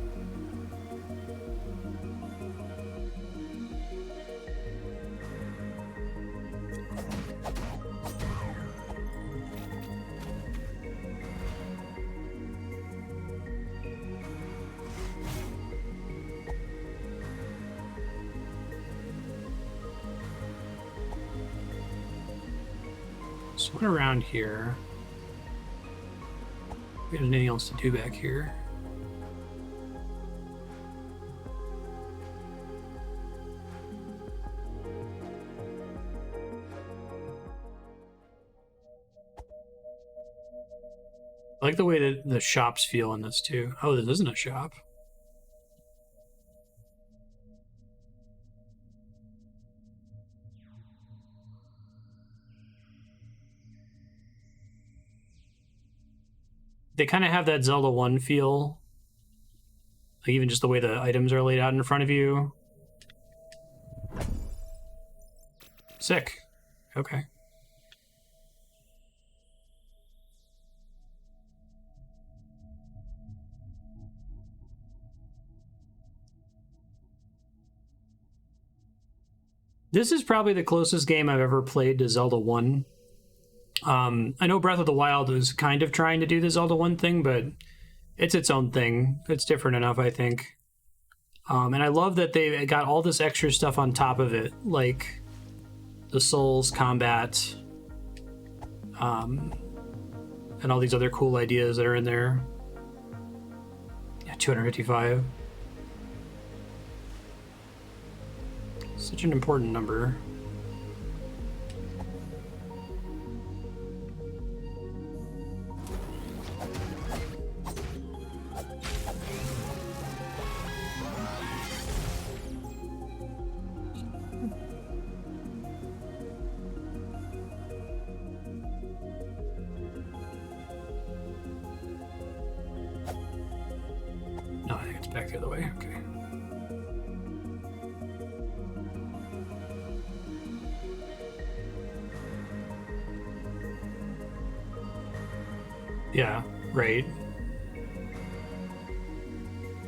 So what around here? We have anything else to do back here? I like the way that the shops feel in this too. Oh, this isn't a shop. They kind of have that Zelda 1 feel. Like even just the way the items are laid out in front of you. Sick. Okay. This is probably the closest game I've ever played to Zelda 1. I know Breath of the Wild was kind of trying to do the Zelda 1 thing, but it's its own thing. It's different enough, I think. And I love that they got all this extra stuff on top of it, like the Souls combat, and all these other cool ideas that are in there. Yeah, 255. Such an important number. No, I think it's back the other way. Okay. Yeah, right.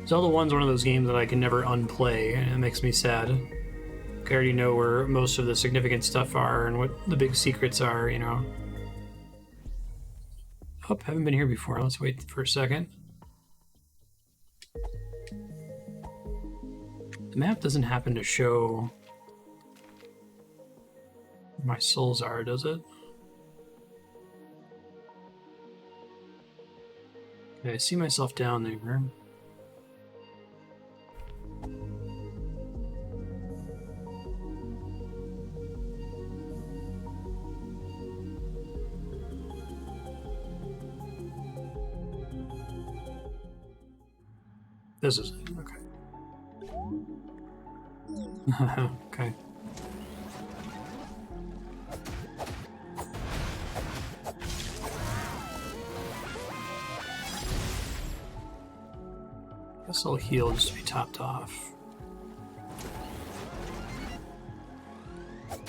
Zelda 1's one of those games that I can never unplay, and it makes me sad. I already know where most of the significant stuff are and what the big secrets are, you know. Oh, haven't been here before. Let's wait for a second. The map doesn't happen to show where my souls are, does it? Okay, I see myself down there. This is it. Okay. Okay. Guess I'll heal just to be topped off.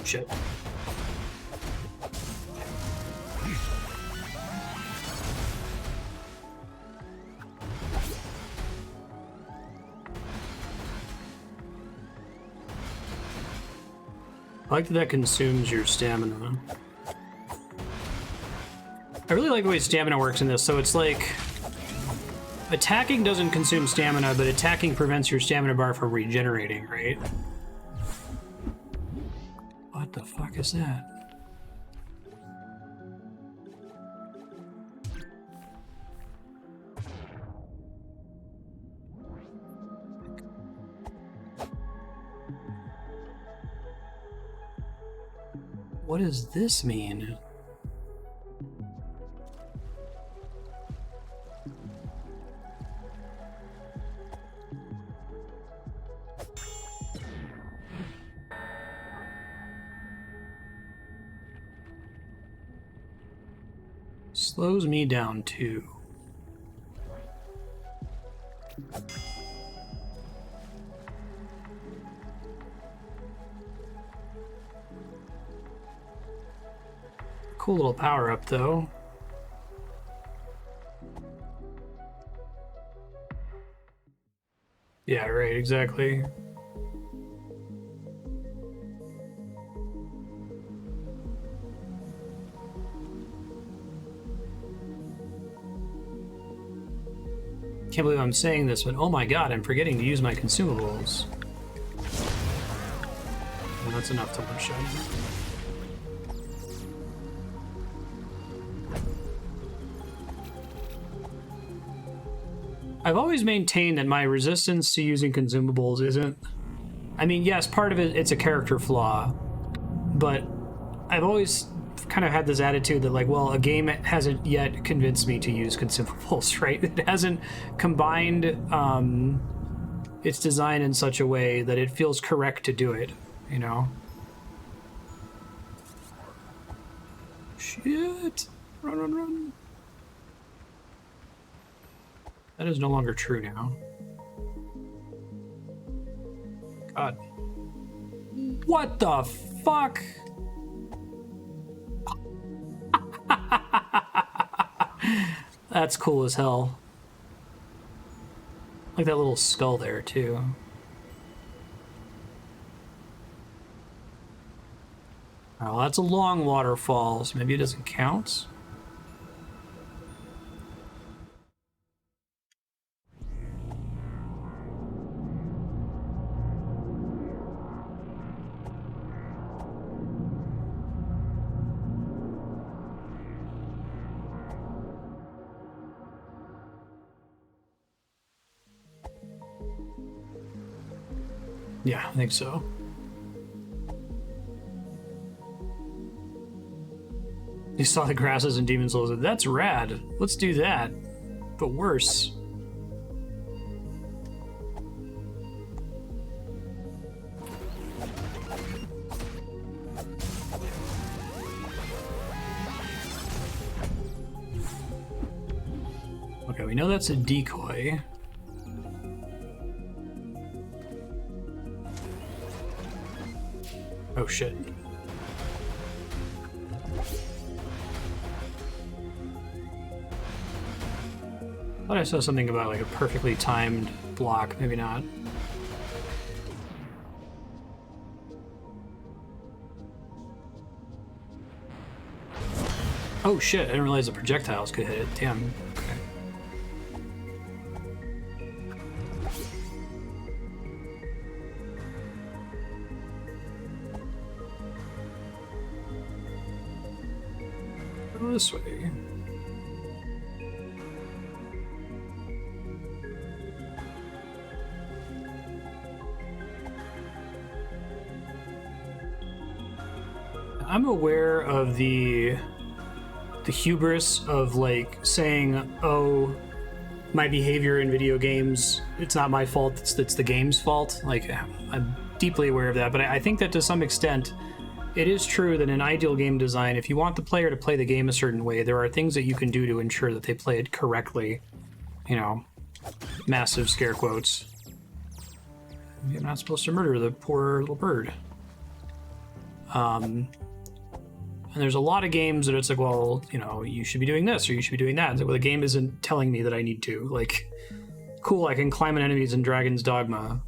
Shit. I like that that consumes your stamina. I really like the way stamina works in this. So it's like attacking doesn't consume stamina, but attacking prevents your stamina bar from regenerating, right? What the fuck is that? What does this mean? Slows me down too. Cool little power up though. Yeah, right, exactly. Can't believe I'm saying this, but oh my god, I'm forgetting to use my consumables. And that's enough to one shot. I've always maintained that my resistance to using consumables isn't... I mean, yes, part of it, it's a character flaw, but I've always kind of had this attitude that, like, well, a game hasn't yet convinced me to use consumables, right? It hasn't combined its design in such a way that it feels correct to do it, you know? Shit! Run, run, run. That is no longer true now. God. What the fuck? That's cool as hell. Like that little skull there, too. Oh, that's a long waterfall, so maybe it doesn't count. Yeah, I think so. You saw the grasses and demon souls. That's rad. Let's do that. But worse. Okay, we know that's a decoy. Oh shit. Thought I saw something about like a perfectly timed block, maybe not. Oh shit, I didn't realize the projectiles could hit it. Damn. Okay. Go this way. I'm aware of the hubris of like saying, oh, my behavior in video games, it's not my fault, it's the game's fault. Like, I'm deeply aware of that, but I think that to some extent it is true that in ideal game design, if you want the player to play the game a certain way, there are things that you can do to ensure that they play it correctly. You know, massive scare quotes. You're not supposed to murder the poor little bird. And there's a lot of games that it's like, well, you know, you should be doing this or you should be doing that. It's like, well, the game isn't telling me that I need to. Like, cool, I can climb on enemies in Dragon's Dogma.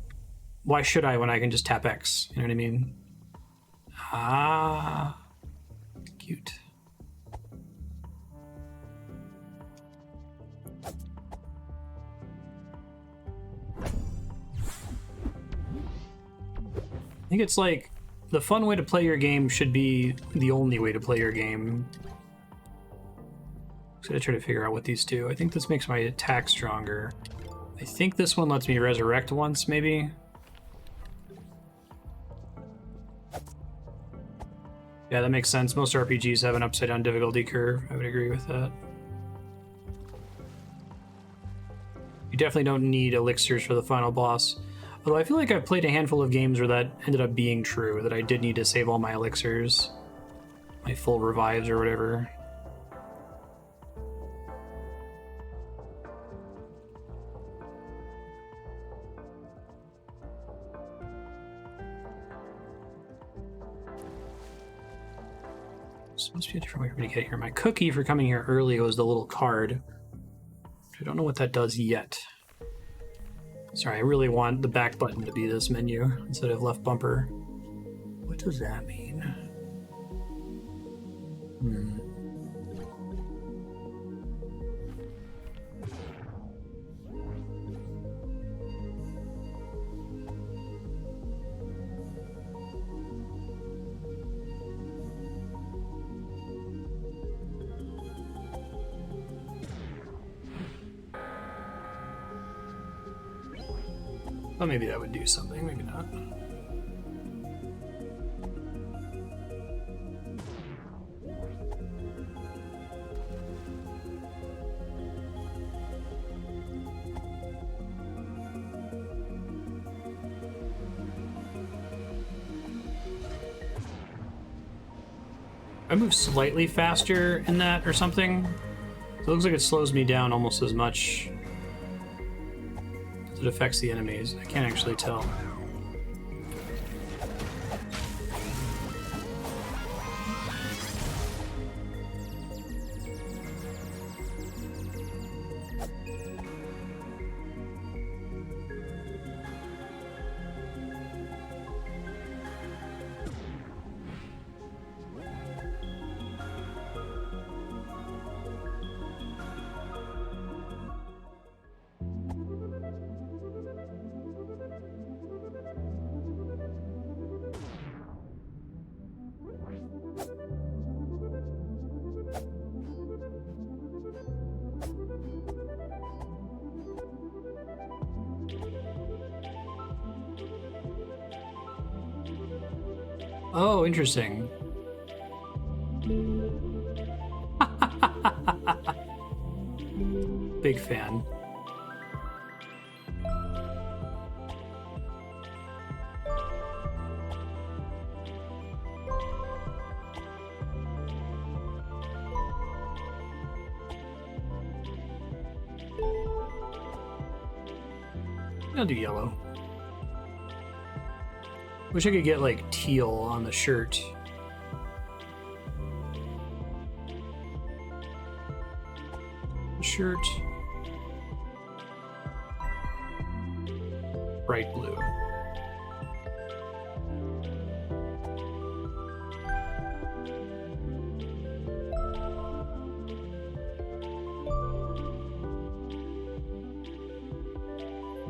Why should I when I can just tap X? You know what I mean? Ah, cute. I think it's like the fun way to play your game should be the only way to play your game. I'm gonna try to figure out what these do. I think this makes my attack stronger. I think this one lets me resurrect once, maybe. Yeah, that makes sense. Most RPGs have an upside down difficulty curve. I would agree with that. You definitely don't need elixirs for the final boss. Although I feel like I've played a handful of games where that ended up being true, that I did need to save all my elixirs, my full revives or whatever. This must be a different way for me to get here. My cookie for coming here early was the little card. I don't know what that does yet. Sorry, I really want the back button to be this menu instead of left bumper. What does that mean? Well, maybe that would do something, maybe not. I move slightly faster in that or something. So it looks like it slows me down almost as much as it affects the enemies. I can't actually tell. Oh, interesting. Big fan. I'll do yellow. Wish I could get like teal on the shirt. Shirt. Bright blue.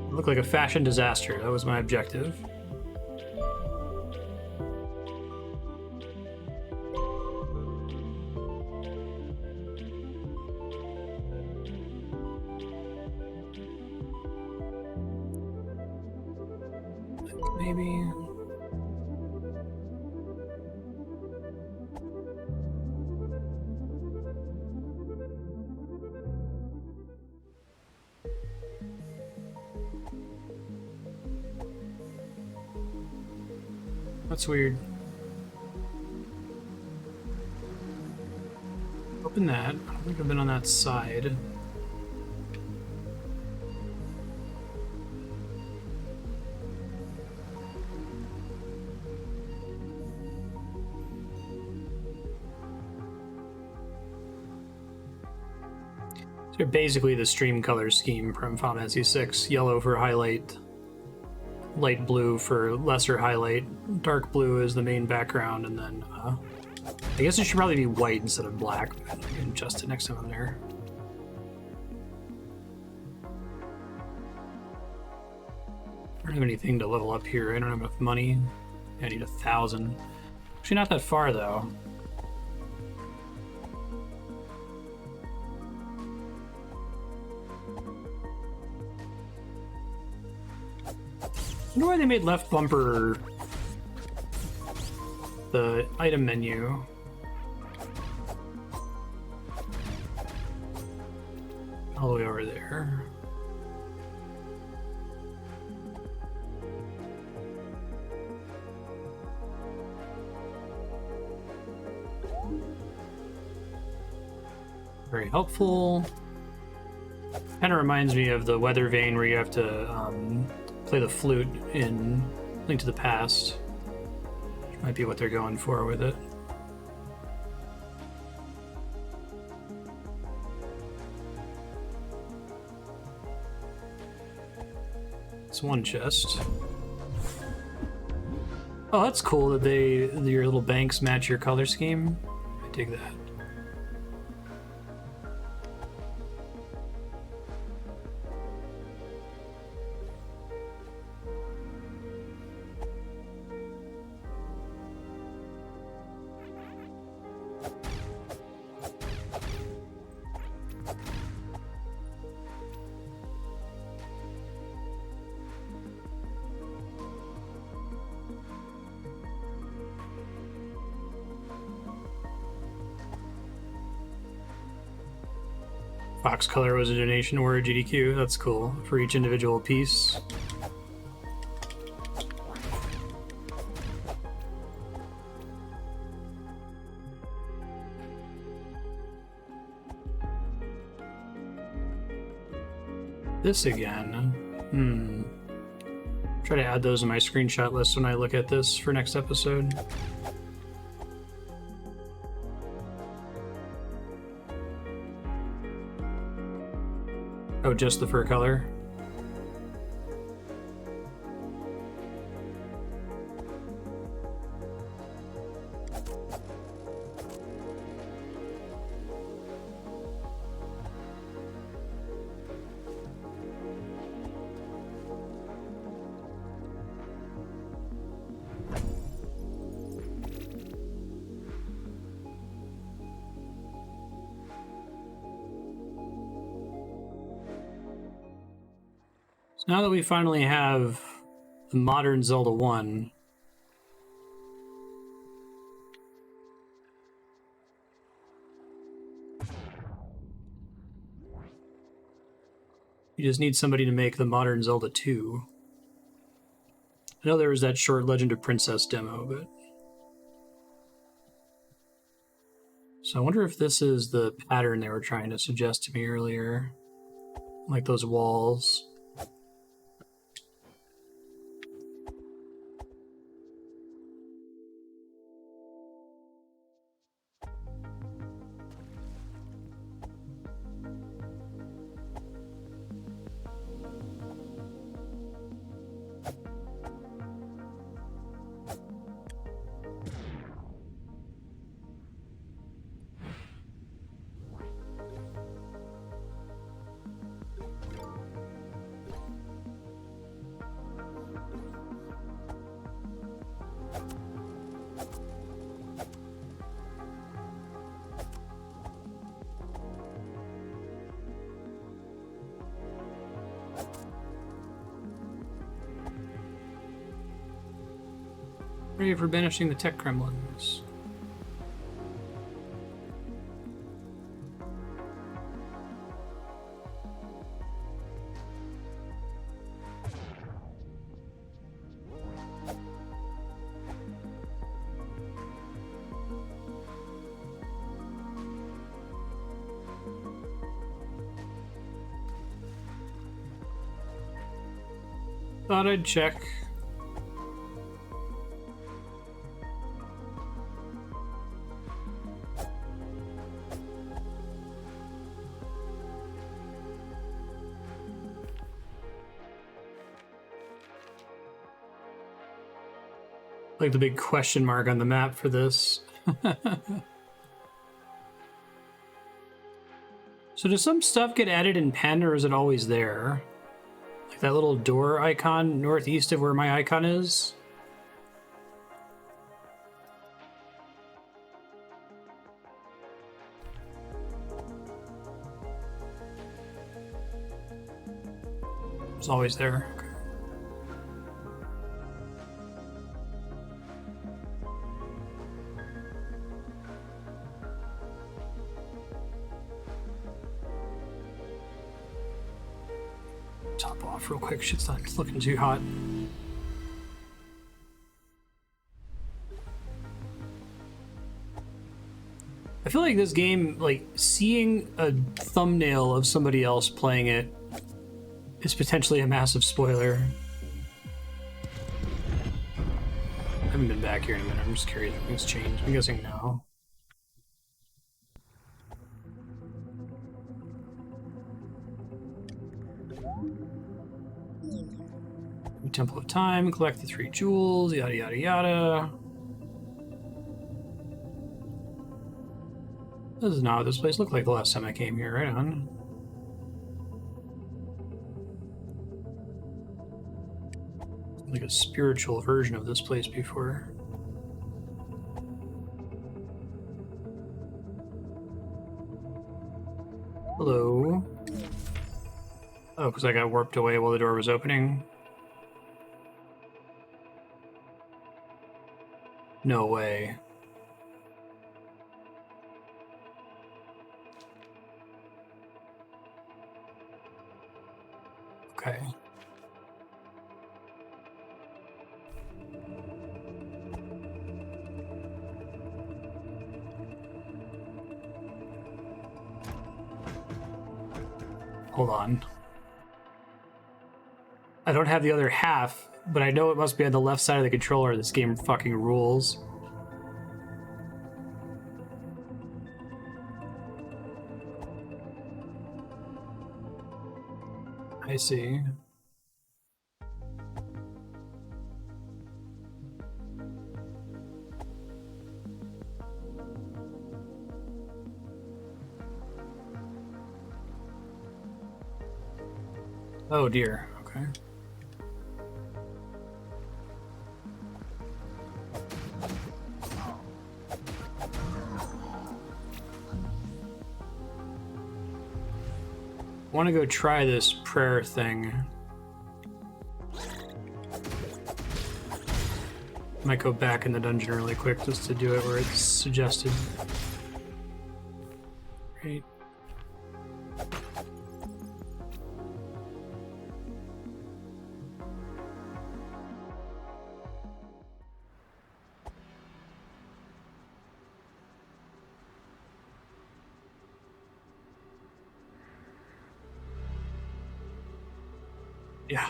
Look like a fashion disaster. That was my objective. Maybe. That's weird. Open that. I don't think I've been on that side. Basically the stream color scheme from Final Fantasy VI. Yellow for highlight, light blue for lesser highlight. Dark blue is the main background, and then I guess it should probably be white instead of black. I can adjust it next time I'm there. I don't have anything to level up here. I don't have enough money. I need 1,000. Actually, not that far though. I wonder why they made left bumper the item menu. All the way over there. Very helpful. Kind of reminds me of the weather vane where you have to play the flute in Link to the Past. Which might be what they're going for with it. It's one chest. Oh, that's cool that your little banks match your color scheme. I dig that. Box color was a donation or a GDQ. That's cool for each individual piece. This again. Try to add those in my screenshot list when I look at this for next episode. Oh, just the fur color? So now that we finally have the modern Zelda 1, you just need somebody to make the modern Zelda 2. I know there was that short Legend of Princess demo, but... So I wonder if this is the pattern they were trying to suggest to me earlier. Like those walls. Ready for banishing the tech gremlins. Thought I'd check. Like the big question mark on the map for this. So does some stuff get added in pen, or is it always there? Like that little door icon northeast of where my icon is? It's always there. Okay. Top off real quick. Shit's not looking too hot. I feel like this game, like seeing a thumbnail of somebody else playing it is potentially a massive spoiler. I haven't been back here in a minute. I'm just curious if things changed. I'm guessing no. Temple of Time, collect the 3 jewels, yada yada yada. This is not what this place looked like the last time I came here, right on. Like a spiritual version of this place before. Hello. Oh, because I got warped away while the door was opening. No way. Okay. Hold on. I don't have the other half, but I know it must be on the left side of the controller. This game fucking rules. I see. Oh dear, okay. I want to go try this prayer thing. Might go back in the dungeon really quick just to do it where it's suggested. Right. Yeah.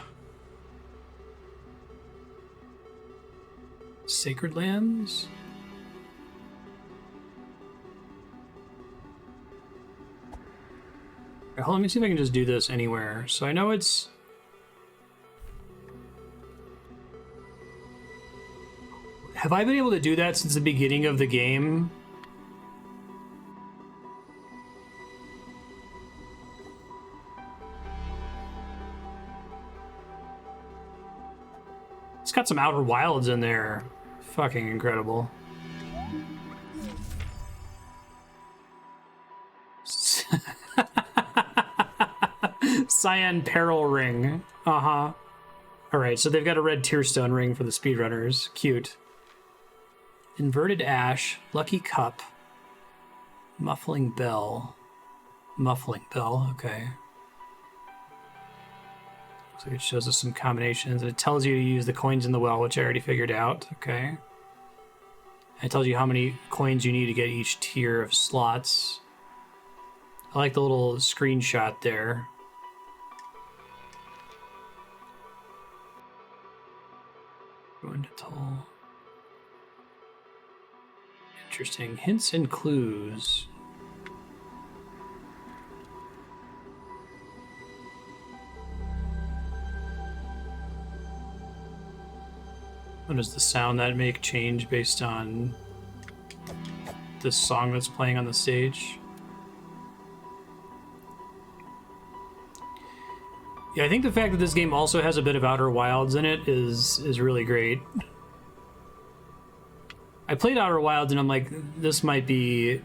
Sacred lands? Right, hold on, let me see if I can just do this anywhere. So I know it's... Have I been able to do that since the beginning of the game? It's got some Outer Wilds in there. Fucking incredible. Cyan Peril Ring. Uh-huh. Alright, so they've got a red Tearstone ring for the speedrunners. Cute. Inverted Ash. Lucky Cup. Muffling Bell. Muffling Bell, okay. Looks like it shows us some combinations. It tells you to use the coins in the well, which I already figured out. Okay. It tells you how many coins you need to get each tier of slots. I like the little screenshot there. Going to tell. Interesting. Hints and clues. What does the sound that make change based on this song that's playing on the stage? Yeah, I think the fact that this game also has a bit of Outer Wilds in it is really great. I played Outer Wilds and I'm like, this might be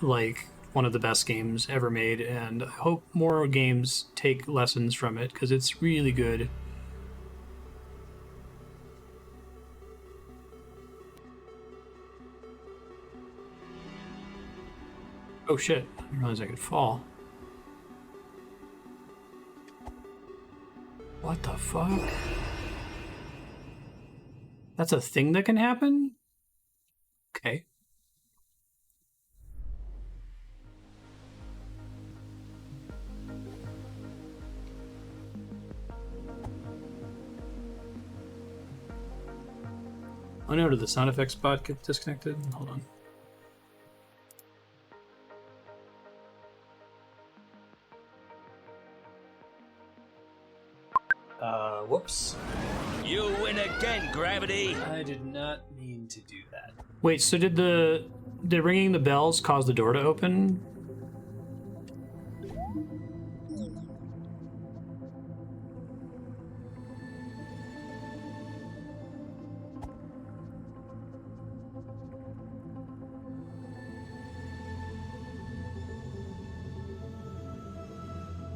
like one of the best games ever made, and I hope more games take lessons from it because it's really good. Oh shit, I didn't realize I could fall. What the fuck? That's a thing that can happen? Okay. Oh no, did the sound effects bot get disconnected? Hold on. Whoops. You win again, Gravity. I did not mean to do that. Wait, so did ringing the bells cause the door to open?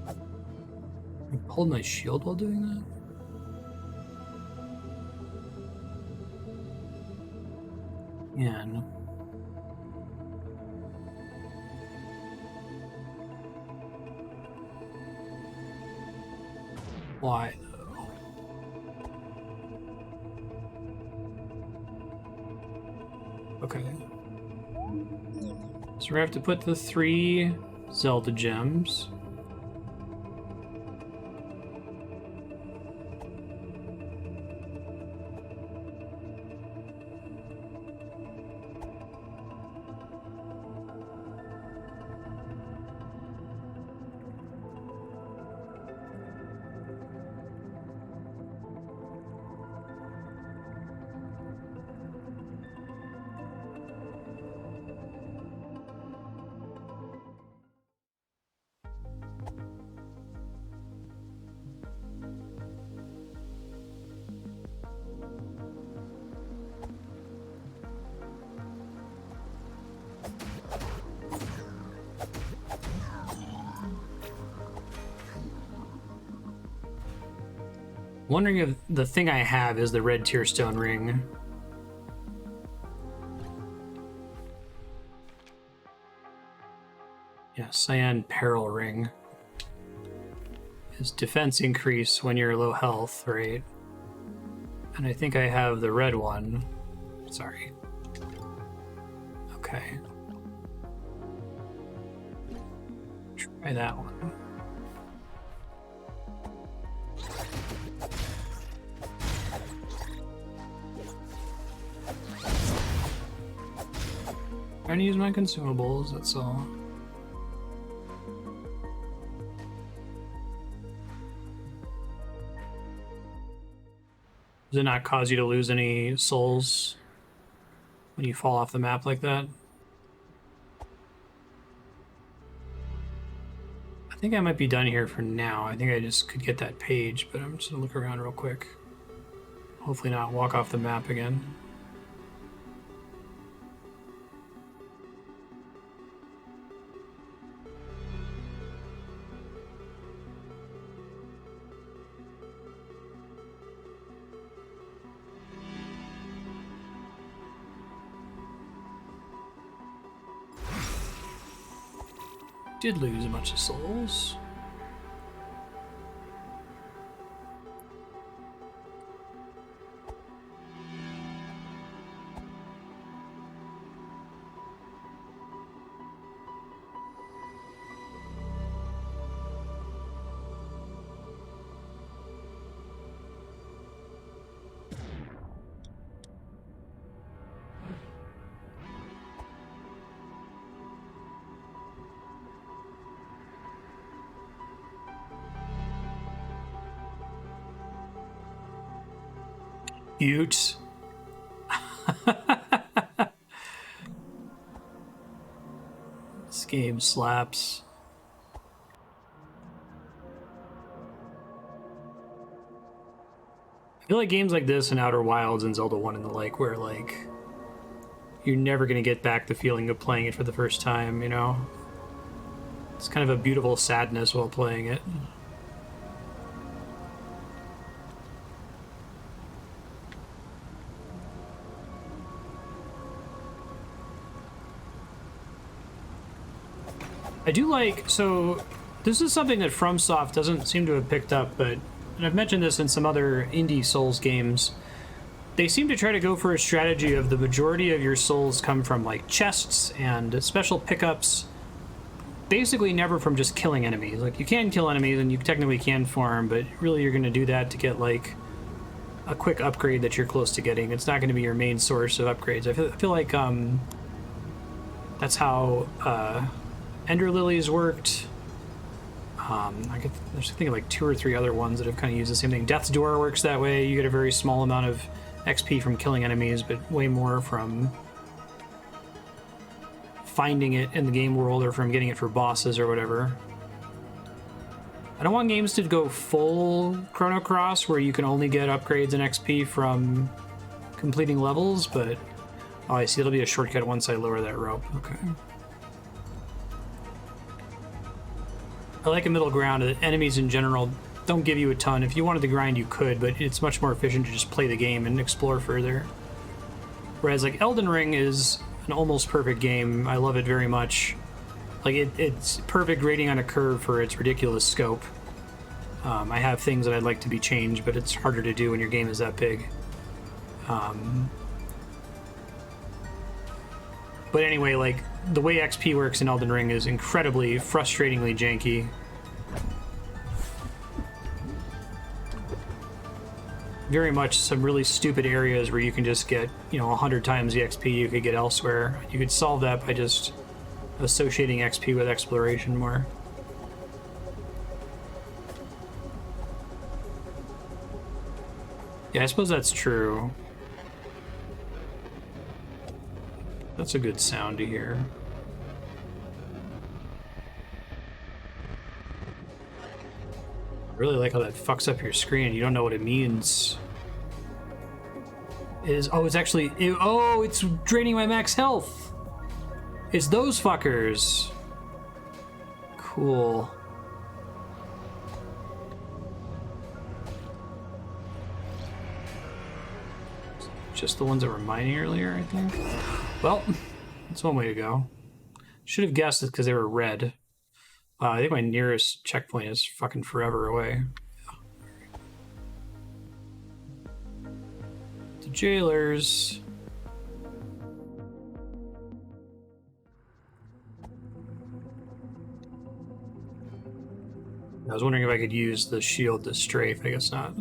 I pulled my shield while doing that? Yeah, no. Why, though? Okay. So we have to put the 3 Zelda gems. Wondering if the thing I have is the red tearstone ring. Yeah, cyan peril ring. Is defense increase when you're low health, right? And I think I have the red one. Sorry. Okay. Try that one. Trying to use my consumables, that's all. Does it not cause you to lose any souls when you fall off the map like that? I think I might be done here for now. I think I just could get that page, but I'm just gonna look around real quick. Hopefully not walk off the map again. Did lose a bunch of souls. Cute. This game slaps. I feel like games like this and Outer Wilds and Zelda 1 and the like, where like you're never gonna get back the feeling of playing it for the first time, you know? It's kind of a beautiful sadness while playing it. I do like, so this is something that FromSoft doesn't seem to have picked up, but, and I've mentioned this in some other indie Souls games, they seem to try to go for a strategy of the majority of your souls come from like chests and special pickups, basically never from just killing enemies. Like you can kill enemies and you technically can farm, but really you're going to do that to get like a quick upgrade that you're close to getting. It's not going to be your main source of upgrades. I feel like that's how Ender Lilies worked. There's thinking like 2 or 3 other ones that have kind of used the same thing. Death's Door works that way. You get a very small amount of XP from killing enemies, but way more from finding it in the game world or from getting it for bosses or whatever. I don't want games to go full Chrono Cross where you can only get upgrades and XP from completing levels, but oh, I see. It'll be a shortcut once I lower that rope. Okay. I like a middle ground. Enemies in general don't give you a ton. If you wanted to grind, you could, but it's much more efficient to just play the game and explore further. Whereas like Elden Ring is an almost perfect game. I love it very much. Like it's perfect rating on a curve for its ridiculous scope. I have things that I'd like to be changed, but it's harder to do when your game is that big. But anyway, like the way XP works in Elden Ring is incredibly, frustratingly janky. Very much some really stupid areas where you can just get, 100 times the XP you could get elsewhere. You could solve that by just associating XP with exploration more. Yeah, I suppose that's true. That's a good sound to hear. I really like how that fucks up your screen. You don't know what it means. It's actually... it's draining my max health! It's those fuckers! Cool. Just the ones that were mining earlier, I think. Well, that's one way to go. Should have guessed it because they were red. I think my nearest checkpoint is fucking forever away. The jailers. I was wondering if I could use the shield to strafe. I guess not.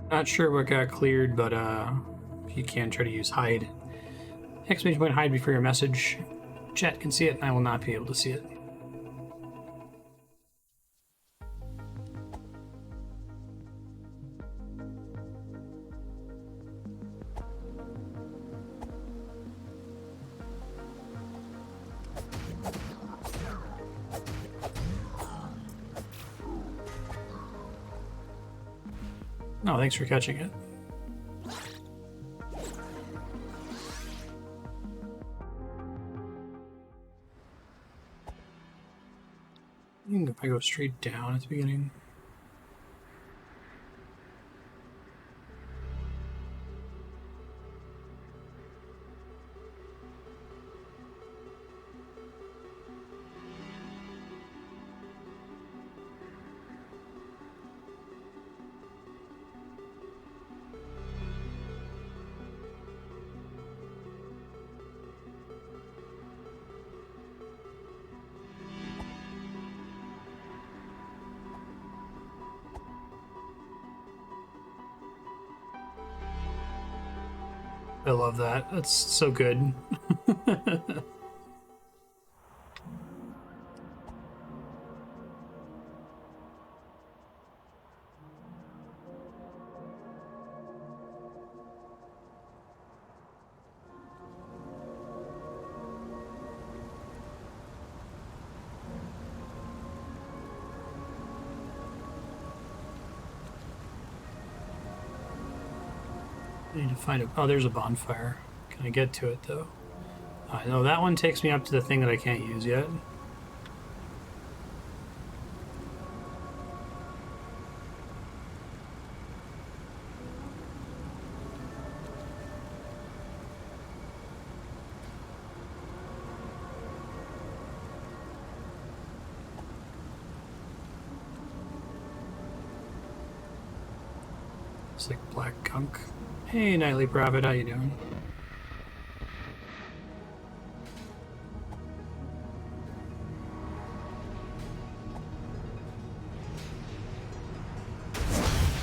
Not sure what got cleared, but if you can, try to use hide. Exclamation point hide before your message. Chat can see it, and I will not be able to see it. No, thanks for catching it. I think if I go straight down at the beginning. I love that. That's so good. I need to find a... Oh, there's a bonfire. Can I get to it, though? I know that one takes me up to the thing that I can't use yet. It's like black gunk. Hey, Nightly Prophet, how you doing?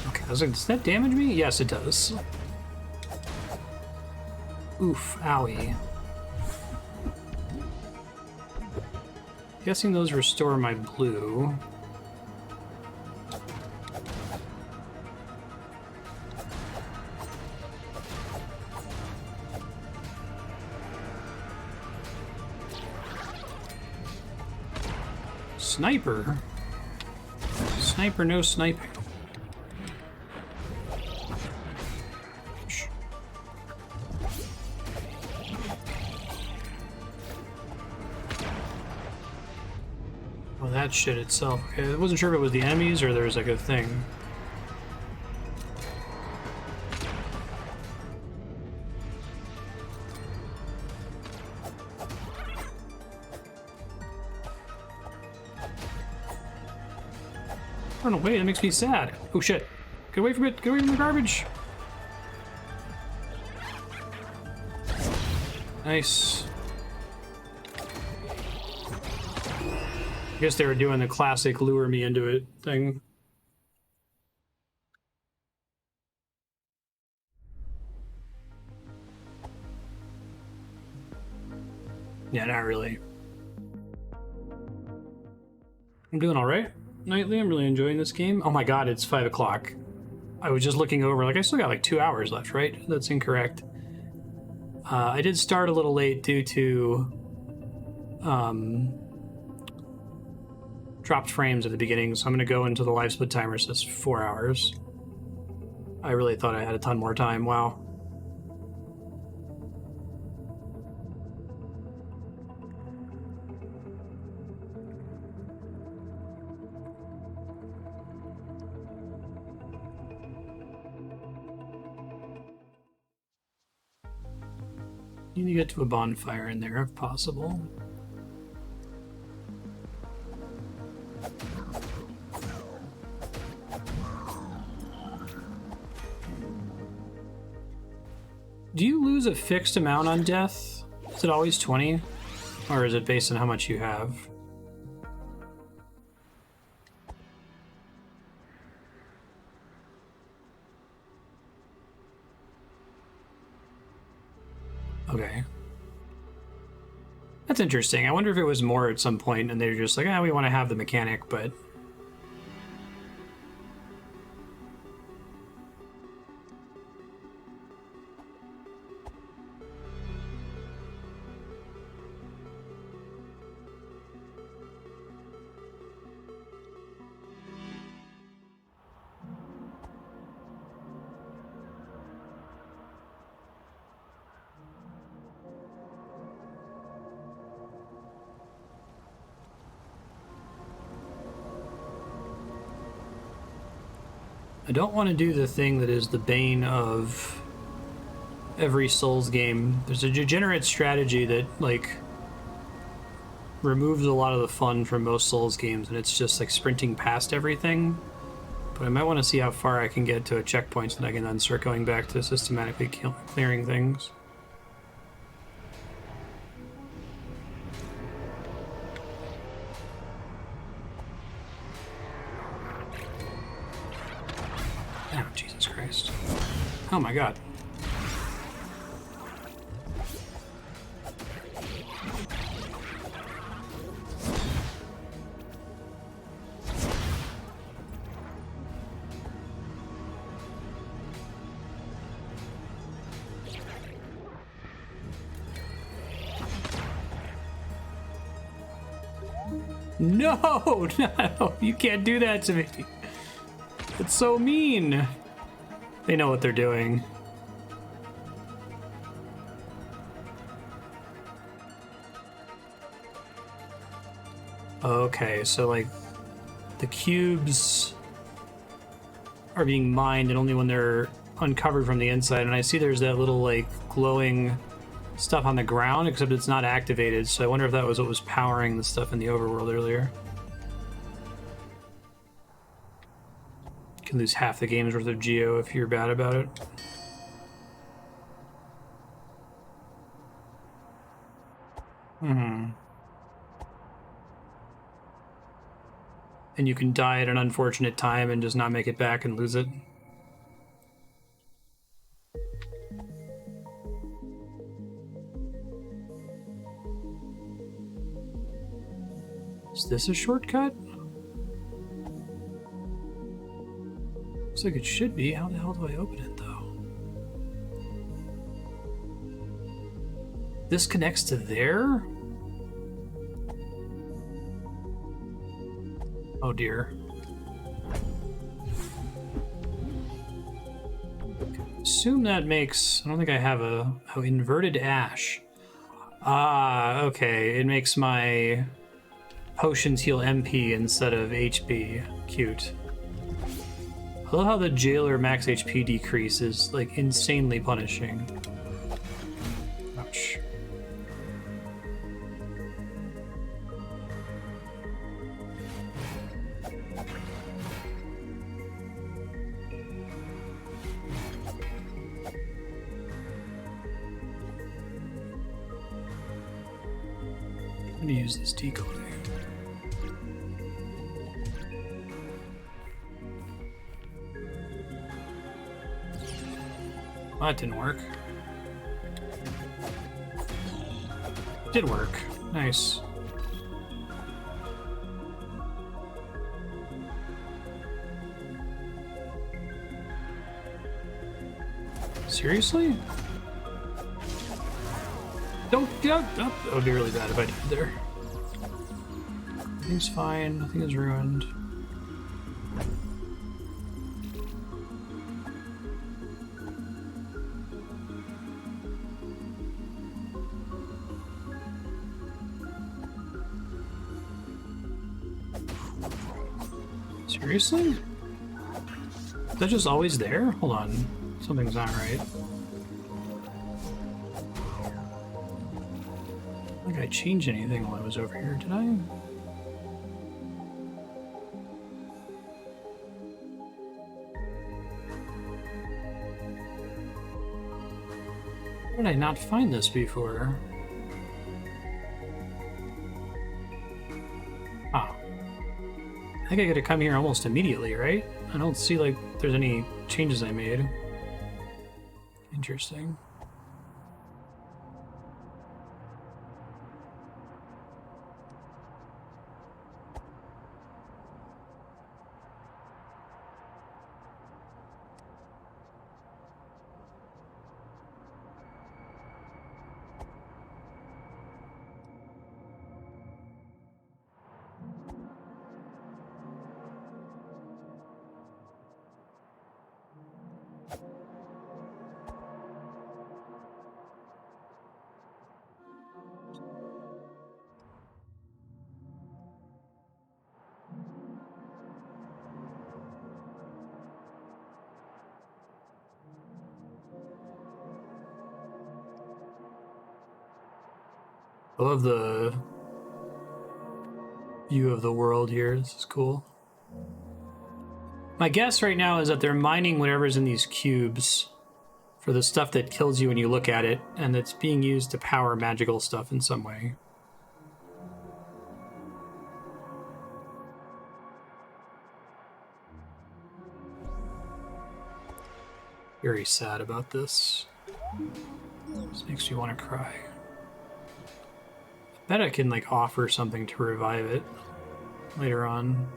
Okay, I was like, does that damage me? Yes, it does. Oof, owie. Guessing those restore my blue. Sniper? Sniper, no sniping. Well, that shit itself. Okay, I wasn't sure if it was the enemies or there was like a thing. Oh no, wait, that makes me sad. Oh shit. Get away from it! Get away from the garbage! Nice. I guess they were doing the classic lure me into it thing. Yeah, not really. I'm doing alright. Nightly, I'm really enjoying this game. Oh my god, it's 5 o'clock. I was just looking over, like, I still got like 2 hours left, right? That's incorrect. I did start a little late due to dropped frames at the beginning, so I'm gonna go into the live split timer, so that's 4 hours. I really thought I had a ton more time, wow. Need to get to a bonfire in there if possible. Do you lose a fixed amount on death? Is it always 20? Or is it based on how much you have? Okay. That's interesting. I wonder if it was more at some point and they're just like, ah, we want to have the mechanic, but... I don't want to do the thing that is the bane of every Souls game. There's a degenerate strategy that, like, removes a lot of the fun from most Souls games, and it's just, like, sprinting past everything. But I might want to see how far I can get to a checkpoint so that I can then start going back to systematically clearing things. Oh, Jesus Christ. Oh my god. No, no, you can't do that to me. It's so mean. They know what they're doing. Okay, so like the cubes are being mined and only when they're uncovered from the inside. And I see there's that little like glowing stuff on the ground, except it's not activated. So I wonder if that was what was powering the stuff in the overworld earlier. You can lose half the game's worth of geo if you're bad about it. And you can die at an unfortunate time and just not make it back and lose it. Is this a shortcut? Looks like it should be. How the hell do I open it, though? This connects to there? Oh dear. Assume that makes... I don't think I have a... Oh, inverted ash. Ah, okay. It makes my potions heal MP instead of HP. Cute. I love how the jailer max HP decrease is, like, insanely punishing. Ouch. I'm gonna use this decoding. Oh, that didn't work. Did work. Nice. Seriously? Don't get up. That would be really bad if I did there. Everything's fine. Nothing is ruined. Seriously? Is that just always there? Hold on. Something's not right. I don't think I changed anything while I was over here, did I? Where did I not find this before? Ah. I think I gotta come here almost immediately, right? I don't see like there's any changes I made. Interesting. I love the view of the world here. This is cool. My guess right now is that they're mining whatever's in these cubes for the stuff that kills you when you look at it, and it's being used to power magical stuff in some way. Very sad about this. This makes me want to cry. I bet I can like offer something to revive it later on.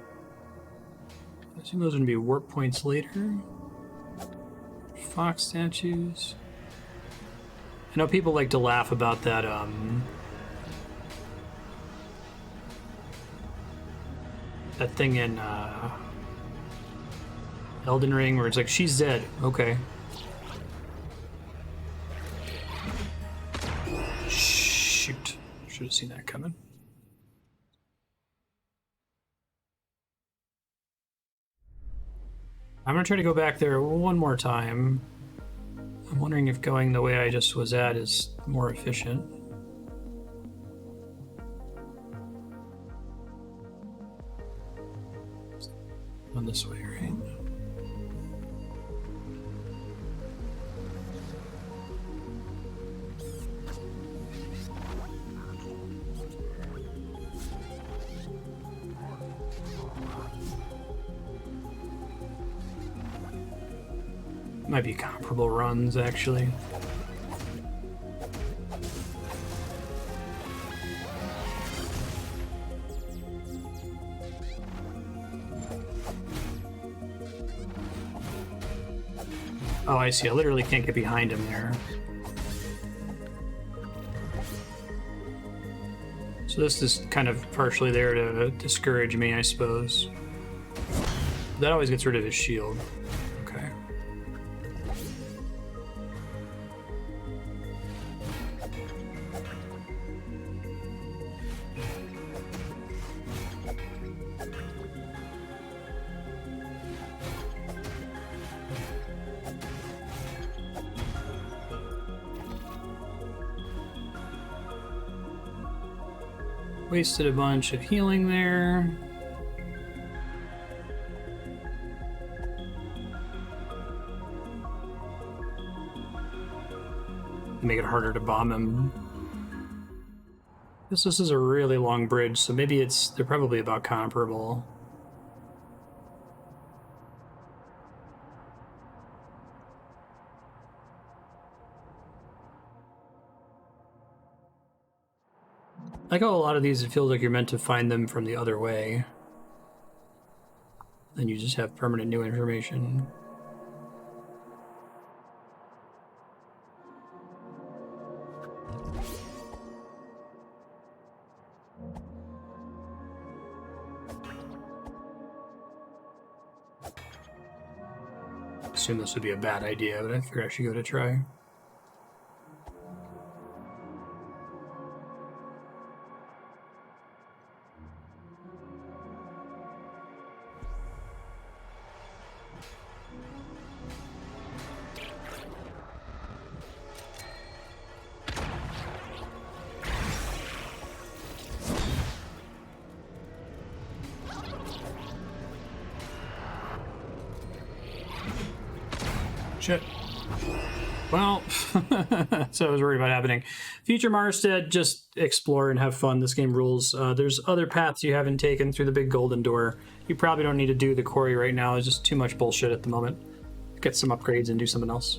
I assume those are gonna be warp points later. Fox statues. I know people like to laugh about that that thing in Elden Ring where it's like, she's dead. Okay. Shoot. Should have seen that coming. I'm going to try to go back there one more time. I'm wondering if going the way I just was at is more efficient. On this way, right? Might be comparable runs, actually. Oh, I see. I literally can't get behind him there. So this is kind of partially there to discourage me, I suppose. That always gets rid of his shield. Okay. Wasted a bunch of healing there. Make it harder to bomb him. This is a really long bridge, so maybe they're probably about comparable. Like how a lot of these, it feels like you're meant to find them from the other way. Then you just have permanent new information. I assume this would be a bad idea, but I figured I should give it a try. Shit. Well, so I was worried about happening. Future Marstead, just explore and have fun. This game rules. There's other paths you haven't taken through the big golden door. You probably don't need to do the quarry right now. It's just too much bullshit at the moment. Get some upgrades and do something else.